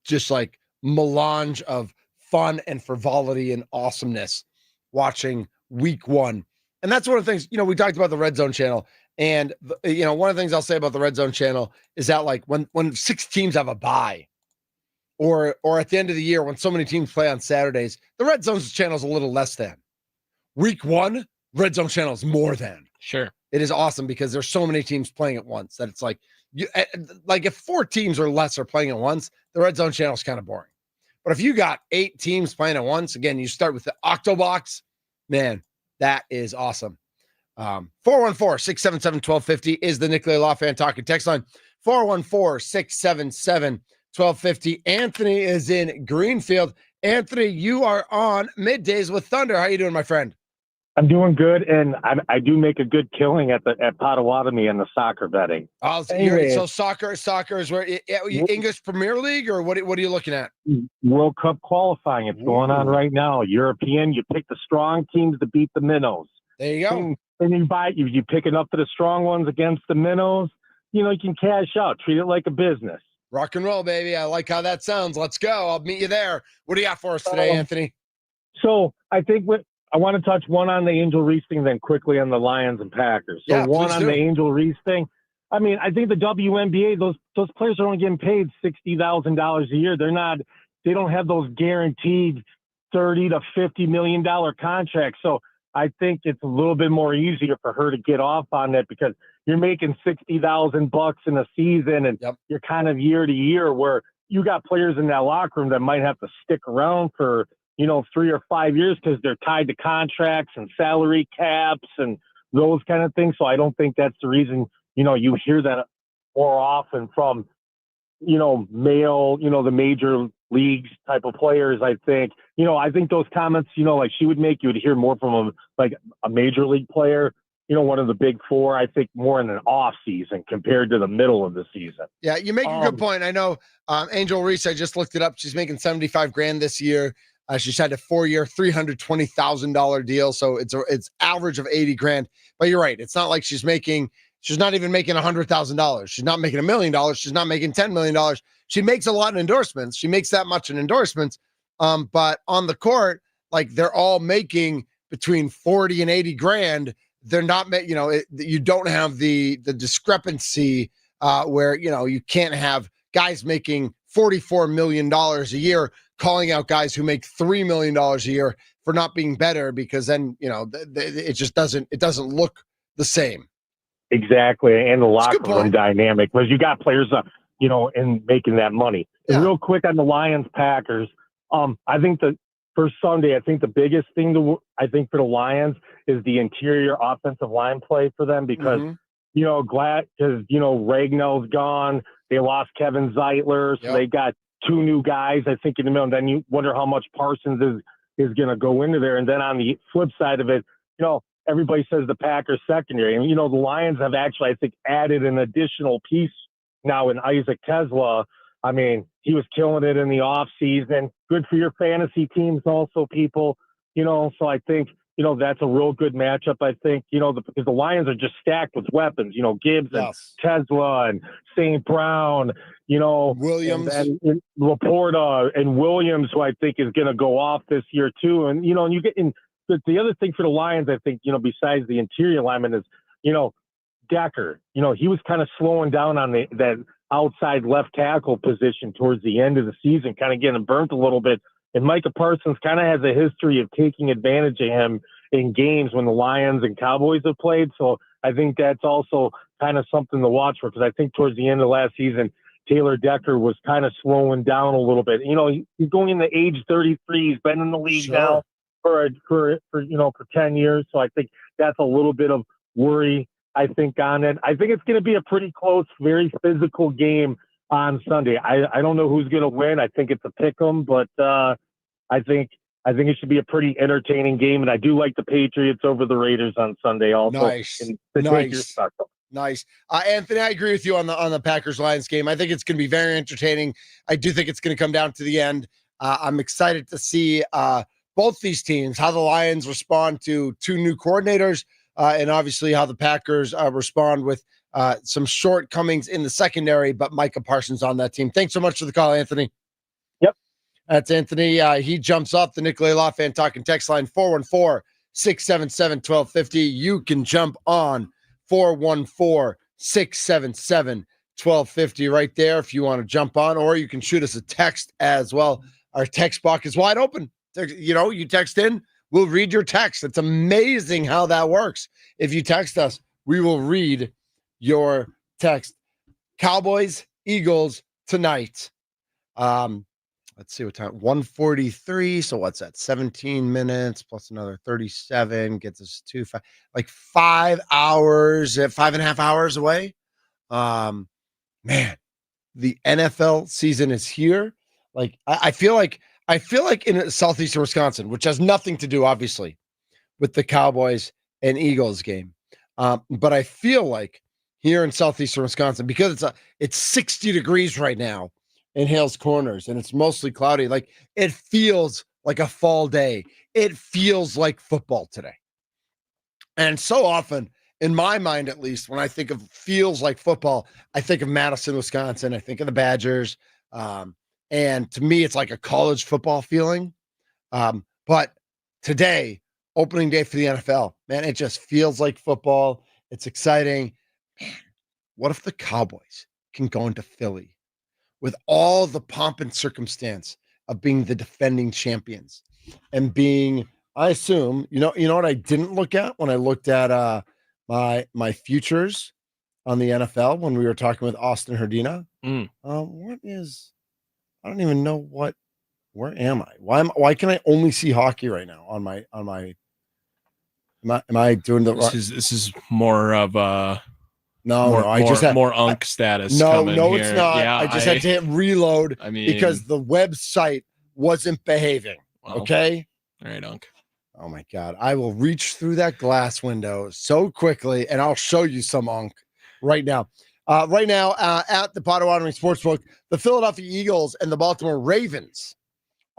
just like melange of fun and frivolity and awesomeness watching week 1. And that's one of the things, we talked about the RedZone channel. And, one of the things I'll say about the RedZone channel is that like when 6 teams have a bye, or at the end of the year when so many teams play on Saturdays, the RedZone channel is a little less than. Week 1, RedZone channel is more than. Sure. It is awesome because there's so many teams playing at once that it's like if 4 teams or less are playing at once, the RedZone channel is kind of boring. But if you got 8 teams playing at once, again, you start with the Octobox, man, that is awesome. 414-677-1250 is the Nicolay Law Fan Talking text line. 414-677-1250. Anthony is in Greenfield. Anthony, you are on Middays with Thunder. How you doing, my friend? I'm doing good, and I do make a good killing at Potawatomi in the soccer betting. So soccer is where English Premier League, or what are you looking at? World Cup qualifying. It's going on right now. European. You pick the strong teams to beat the minnows. There you go. And you pick it up to the strong ones against the minnows. You can cash out. Treat it like a business. Rock and roll, baby. I like how that sounds. Let's go. I'll meet you there. What do you got for us today, Anthony? So I think I want to touch one on the Angel Reese thing, then quickly on the Lions and Packers. So one on the Angel Reese thing. I mean, I think the WNBA, those players are only getting paid $60,000 a year. They don't have those guaranteed $30 to $50 million contracts. So I think it's a little bit more easier for her to get off on that because you're making $60,000 in a season, and you're kind of year to year, where you got players in that locker room that might have to stick around for 3 or 5 years because they're tied to contracts and salary caps and those kind of things. So I don't think that's the reason, you hear that more often from, the major leagues type of players. I think those comments, like she would make, you would hear more from a major league player, one of the big four, I think more in an off season compared to the middle of the season. Yeah, you make a good point. I know Angel Reese, I just looked it up. She's making $75,000 this year. She signed a 4-year, $320,000 deal. So it's average of $80,000. But you're right. It's not like she's not even making $100,000. She's not making $1 million. She's not making $10 million. She makes a lot in endorsements. She makes that much in endorsements. But on the court, like they're all making between 40 and 80 grand. They're not, you don't have the discrepancy where, you can't have guys making $44 million a year calling out guys who make $3 million a year for not being better, because then, it just doesn't look the same. Exactly. And the locker room dynamic, because you got players, in making that money. Yeah. And real quick on the Lions Packers. I think for Sunday, I think the biggest thing for the Lions is the interior offensive line play for them, because, Ragnell's gone. They lost Kevin Zeitler. So they got 2 new guys, I think, in the middle. And then you wonder how much Parsons is going to go into there. And then on the flip side of it, everybody says the Packers secondary. And, the Lions have actually, I think, added an additional piece now in Isaac Tesla. I mean, he was killing it in the offseason. Good for your fantasy teams also, people. So I think, that's a real good matchup, I think, because the Lions are just stacked with weapons, Gibbs and Tesla and St. Brown, Williams, and Laporta and Williams, who I think is going to go off this year too. And, and you get in the other thing for the Lions, I think, besides the interior lineman is, Decker, he was kind of slowing down on that outside left tackle position towards the end of the season, kind of getting burnt a little bit. And Micah Parsons kind of has a history of taking advantage of him in games when the Lions and Cowboys have played. So I think that's also kind of something to watch for, because I think towards the end of last season, Taylor Decker was kind of slowing down a little bit. He's going into age 33. He's been in the league now for 10 years. So I think that's a little bit of worry, I think, on it. I think it's going to be a pretty close, very physical game on Sunday. I don't know who's going to win. I think it's a pick 'em, but I think it should be a pretty entertaining game. And I do like the Patriots over the Raiders on Sunday also. Nice. Anthony, I agree with you on the Packers-Lions game. I think it's going to be very entertaining. I do think it's going to come down to the end. I'm excited to see both these teams, how the Lions respond to 2 new coordinators, and obviously how the Packers respond with some shortcomings in the secondary, but Micah Parsons on that team. Thanks so much for the call, Anthony. Yep. That's Anthony. He jumps off the Nicolay Law Fan Talking text line, 414-677-1250. You can jump on 414-677-1250 right there if you want to jump on, or you can shoot us a text as well. Our text box is wide open. You text in, we'll read your text. It's amazing how that works. If you text us, we will read your text. Cowboys, Eagles tonight. Let's see what time. 1:43. So what's that? 17 minutes plus another 37 gets us to 5 hours, 5.5 hours away. Man, the NFL season is here. I feel like in southeastern Wisconsin, which has nothing to do, obviously, with the Cowboys and Eagles game. But I feel like here in southeastern Wisconsin, because it's 60 degrees right now in Hales Corners, and it's mostly cloudy. It feels like a fall day. It feels like football today. And so often, in my mind at least, when I think of feels like football, I think of Madison, Wisconsin. I think of the Badgers. And to me, it's like a college football feeling. But today, opening day for the NFL, man, it just feels like football. It's exciting. Man, what if the Cowboys can go into Philly with all the pomp and circumstance of being the defending champions and being, I assume, you know what I didn't look at when I looked at my futures on the NFL when we were talking with Austin Herdina? I don't even know where am I? Why can I only see hockey right now on my am I doing the this is more of a I just had more unk status. No, it's not. Yeah, I just had to hit reload. I mean, because the website wasn't behaving. Well, okay. All right, unk. Oh my God. I will reach through that glass window so quickly and I'll show you some unk right now. Right now, at the Potawatomi Sportsbook, the Philadelphia Eagles and the Baltimore Ravens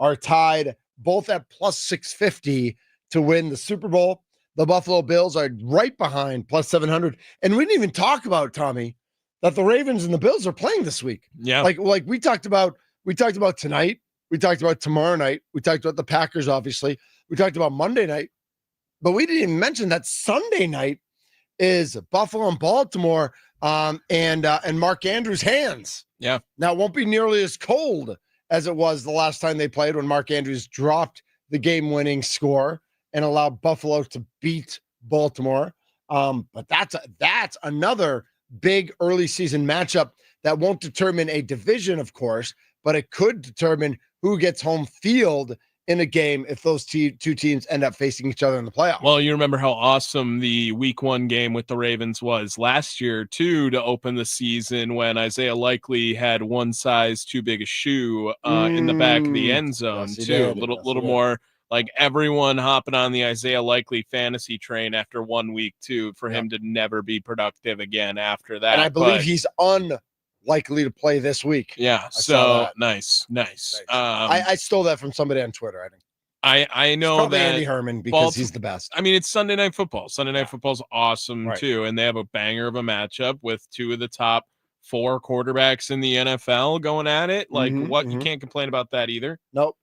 are tied both at plus 650 to win the Super Bowl. The Buffalo Bills are right behind plus 700. And we didn't even talk about, Tommy, that the Ravens and the Bills are playing this week. Yeah. Like we talked about tonight. We talked about tomorrow night. We talked about the Packers, obviously. We talked about Monday night. But we didn't even mention that Sunday night is Buffalo and Baltimore and Mark Andrews' hands. Yeah. Now, it won't be nearly as cold as it was the last time they played when Mark Andrews dropped the game-winning score and allowed Buffalo to beat Baltimore. But that's another big early season matchup that won't determine a division, of course, but it could determine who gets home field in a game if those two teams end up facing each other in the playoffs. Well, you remember how awesome the week 1 game with the Ravens was last year, too, to open the season when Isaiah Likely had one size too big a shoe in the back of the end zone, Yes, he too. did. A little more like everyone hopping on the Isaiah Likely fantasy train after 1 week, too, for him to never be productive again after that. And I believe he's unlikely to play this week. Yeah, so nice. I stole that from somebody on Twitter, I think. I know probably that Andy Herman because he's the best. I mean, it's Sunday Night Football. Sunday Night Football's awesome too, and they have a banger of a matchup with 2 of the top 4 quarterbacks in the NFL going at it. Like, you can't complain about that either. Nope.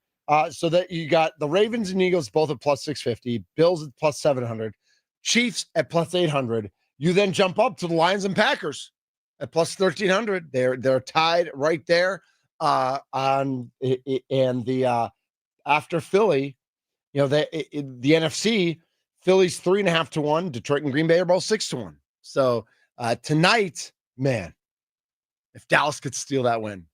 So that you got the Ravens and Eagles both at plus 650, Bills at plus 700, Chiefs at plus 800. You then jump up to the Lions and Packers at plus 1,300. They're tied right there on and the after Philly, the NFC, Philly's 3.5 to 1. Detroit and Green Bay are both 6 to 1. So tonight, man, if Dallas could steal that win,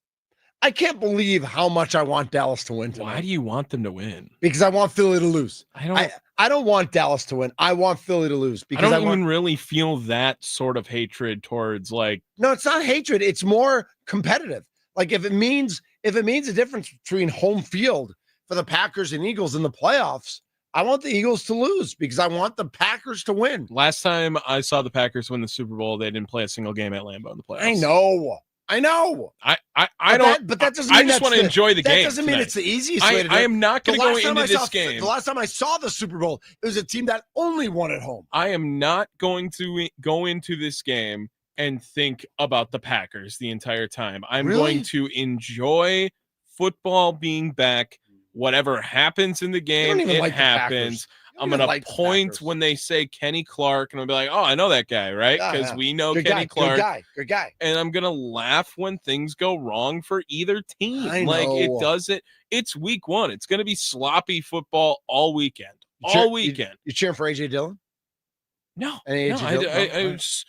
I can't believe how much I want Dallas to win tonight. Why do you want them to win? Because I want Philly to lose. I don't want Dallas to win. I want Philly to lose because I don't even really feel that sort of hatred towards No, it's not hatred. It's more competitive. Like if it means a difference between home field for the Packers and Eagles in the playoffs, I want the Eagles to lose because I want the Packers to win. Last time I saw the Packers win the Super Bowl, they didn't play a single game at Lambeau in the playoffs. I know. I don't. But that doesn't mean I just want to enjoy the game. That doesn't mean it's the easiest way to do it. I am not going to go into this game. The last time I saw the Super Bowl, it was a team that only won at home. I am not going to go into this game and think about the Packers the entire time. I'm going to enjoy football being back. Whatever happens in the game, it happens. I'm going to point when they say Kenny Clark, and I'll be like, oh, I know that guy, right? Because we know Kenny Clark. Good guy. And I'm going to laugh when things go wrong for either team. It doesn't. It's week 1. It's going to be sloppy football all weekend. You cheering for A.J. Dillon? No. I'm just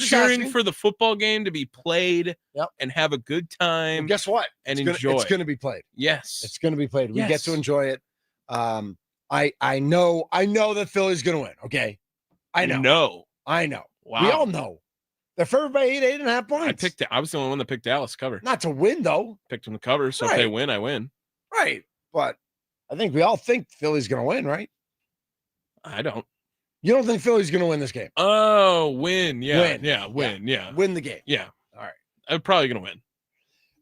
cheering for the football game to be played and have a good time. Well, guess what? Enjoy. It's going to be played. Yes. It's going to be played. We get to enjoy it. I know that Philly's going to win. Okay. I know. Wow. We all know. They're favored by 8.5 points. I was the only one that picked Dallas cover. Not to win, though. Picked them to cover. So if they win, I win. Right. But I think we all think Philly's going to win, right? I don't. You don't think Philly's going to win this game? Oh, win. Yeah. Win. Win the game. Yeah. All right. I'm probably going to win.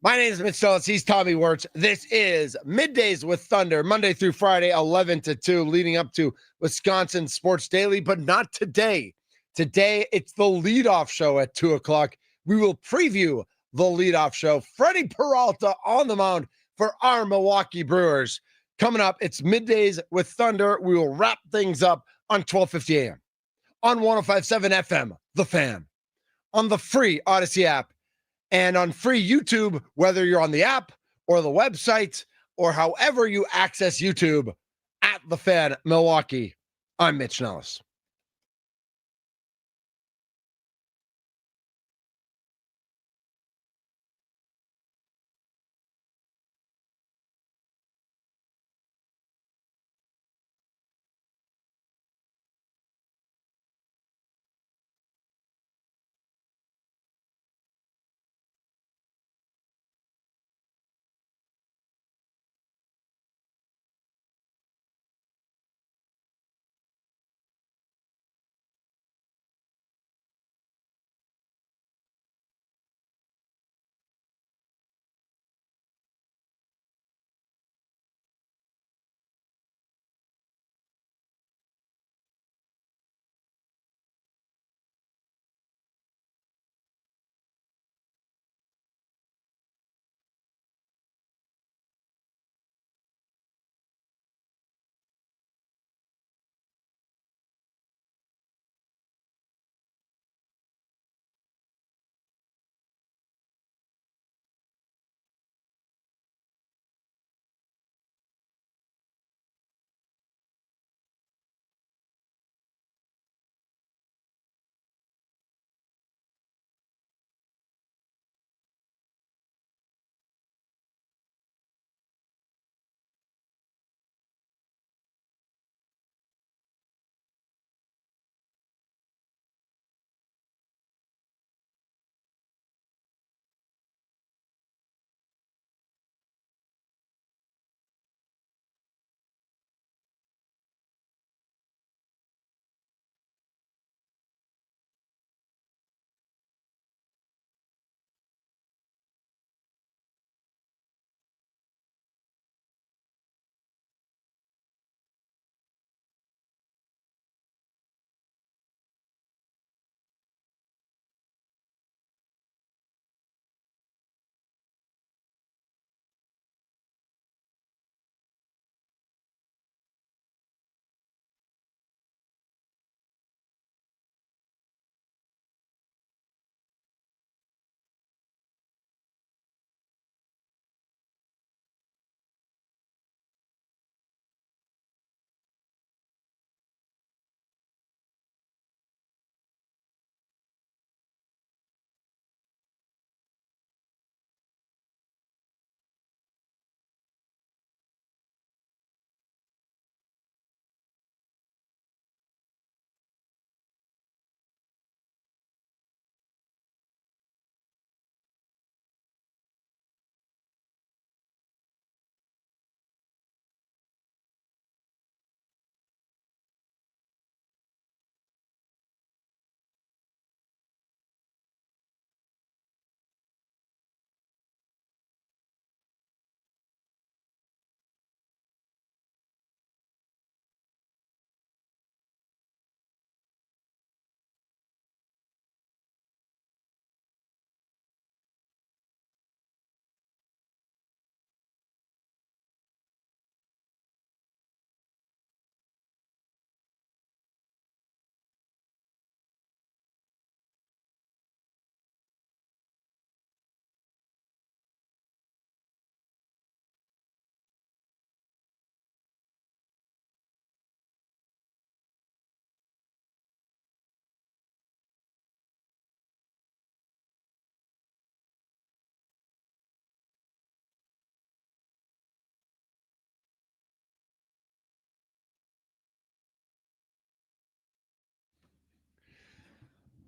My name is Mitch Nellis. He's Tommy Wirtz. This is Middays with Thunder, Monday through Friday, 11 to 2, leading up to Wisconsin Sports Daily, but not today. Today, it's the leadoff show at 2 o'clock. We will preview the leadoff show. Freddie Peralta on the mound for our Milwaukee Brewers. Coming up, it's Middays with Thunder. We will wrap things up on 12:50 a.m. on 105.7 FM, The Fan, on the free Odyssey app, and on free YouTube, whether you're on the app or the website or however you access YouTube at The Fan Milwaukee. I'm Mitch Nellis.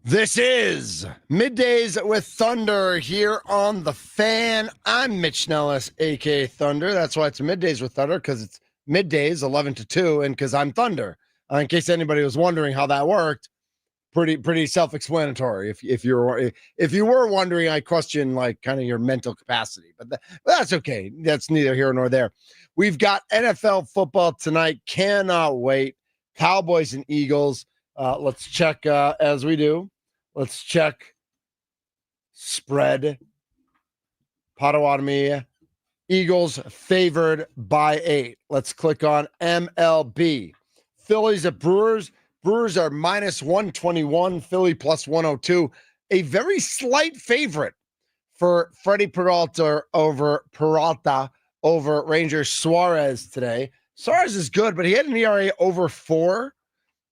This is Middays with Thunder here on The Fan. I'm Mitch Nellis, a.k.a. Thunder. That's why it's Middays with Thunder, because it's middays, 11 to 2, and because I'm Thunder. In case anybody was wondering how that worked, pretty self-explanatory. If you were wondering, I question like kind of your mental capacity, but that's okay. That's neither here nor there. We've got NFL football tonight. Cannot wait. Cowboys and Eagles. Let's check as we do. Let's check spread. Potawatomi. Eagles favored by 8. Let's click on MLB. Phillies at Brewers. Brewers are minus 121. Philly plus 102. A very slight favorite for Freddie Peralta over Rangers Suarez today. Suarez is good, but he had an ERA over 4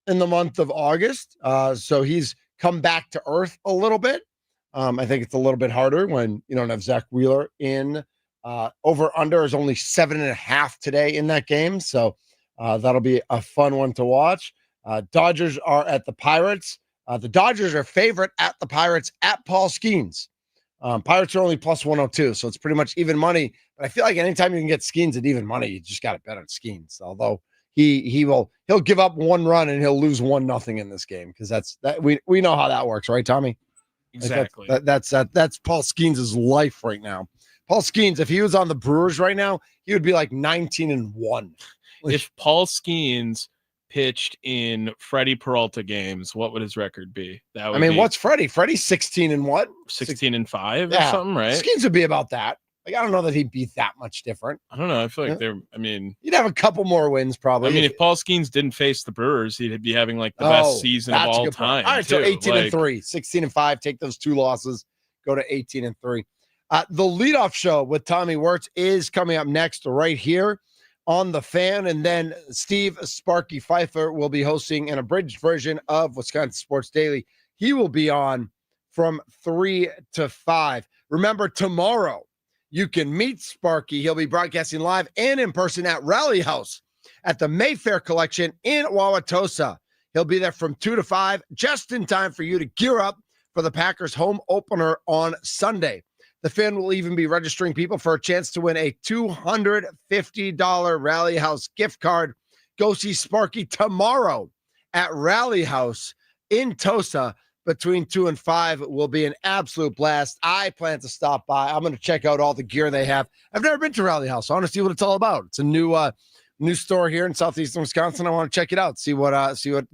in the month of August. So he's come back to earth a little bit. I think it's a little bit harder when you don't have Zach Wheeler in. Over under is only 7.5 today in that game. So that'll be a fun one to watch. Dodgers are at the Pirates. The Dodgers are favorite at the Pirates at Paul Skeens. Pirates are only plus 102, so it's pretty much even money. But I feel like anytime you can get Skeens at even money, you just got to bet on Skeens. Although he'll give up 1 run and he'll lose 1-0 in this game because we know how that works, right, Tommy? Exactly. That's Paul Skeens' life right now. Paul Skeens, if he was on the Brewers right now, he would be like 19-1. If Paul Skeens pitched in Freddie Peralta games, what would his record be? That would what's Freddie? Freddie's 16 and what? 16-5 or something, right? Skeens would be about that. Like, I don't know that he'd be that much different. I don't know. I feel like you'd have a couple more wins probably. If Paul Skeens didn't face the Brewers, he'd be having like the best season of all time. All right, so 18-3, 16-5. Take those 2 losses, go to 18-3. The leadoff show with Tommy Wirtz is coming up next right here on The Fan. And then Steve Sparky Pfeiffer will be hosting an abridged version of Wisconsin Sports Daily. He will be on from 3 to 5. Remember, tomorrow you can meet Sparky. He'll be broadcasting live and in person at Rally House at the Mayfair Collection in Wauwatosa. He'll be there from 2 to 5, just in time for you to gear up for the Packers home opener on Sunday. The Fan will even be registering people for a chance to win a $250 Rally House gift card. Go see Sparky tomorrow at Rally House in Tosa between 2 and 5. It will be an absolute blast. I plan to stop by. I'm going to check out all the gear they have. I've never been to Rally House. I want to see what it's all about. It's a new store here in southeastern Wisconsin. I want to check it out. See what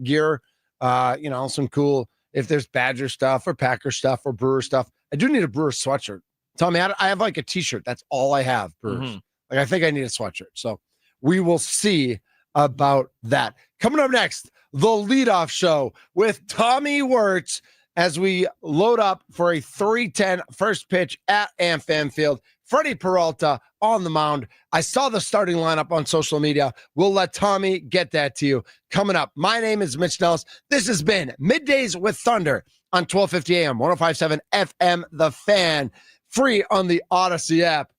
gear, some cool, if there's Badger stuff or Packer stuff or Brewer stuff. I do need a Brewer sweatshirt. Tommy, I have like a t-shirt. That's all I have, Brewers. Mm-hmm. Like, I think I need a sweatshirt. So we will see about that. Coming up next, the leadoff show with Tommy Wirtz as we load up for a 3:10 first pitch at AmFam Field. Freddie Peralta on the mound. I saw the starting lineup on social media. We'll let Tommy get that to you. Coming up, my name is Mitch Nellis. This has been Middays with Thunder on 1250 AM, 105.7 FM, The Fan. Free on the Odyssey app.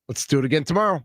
Let's do it again tomorrow.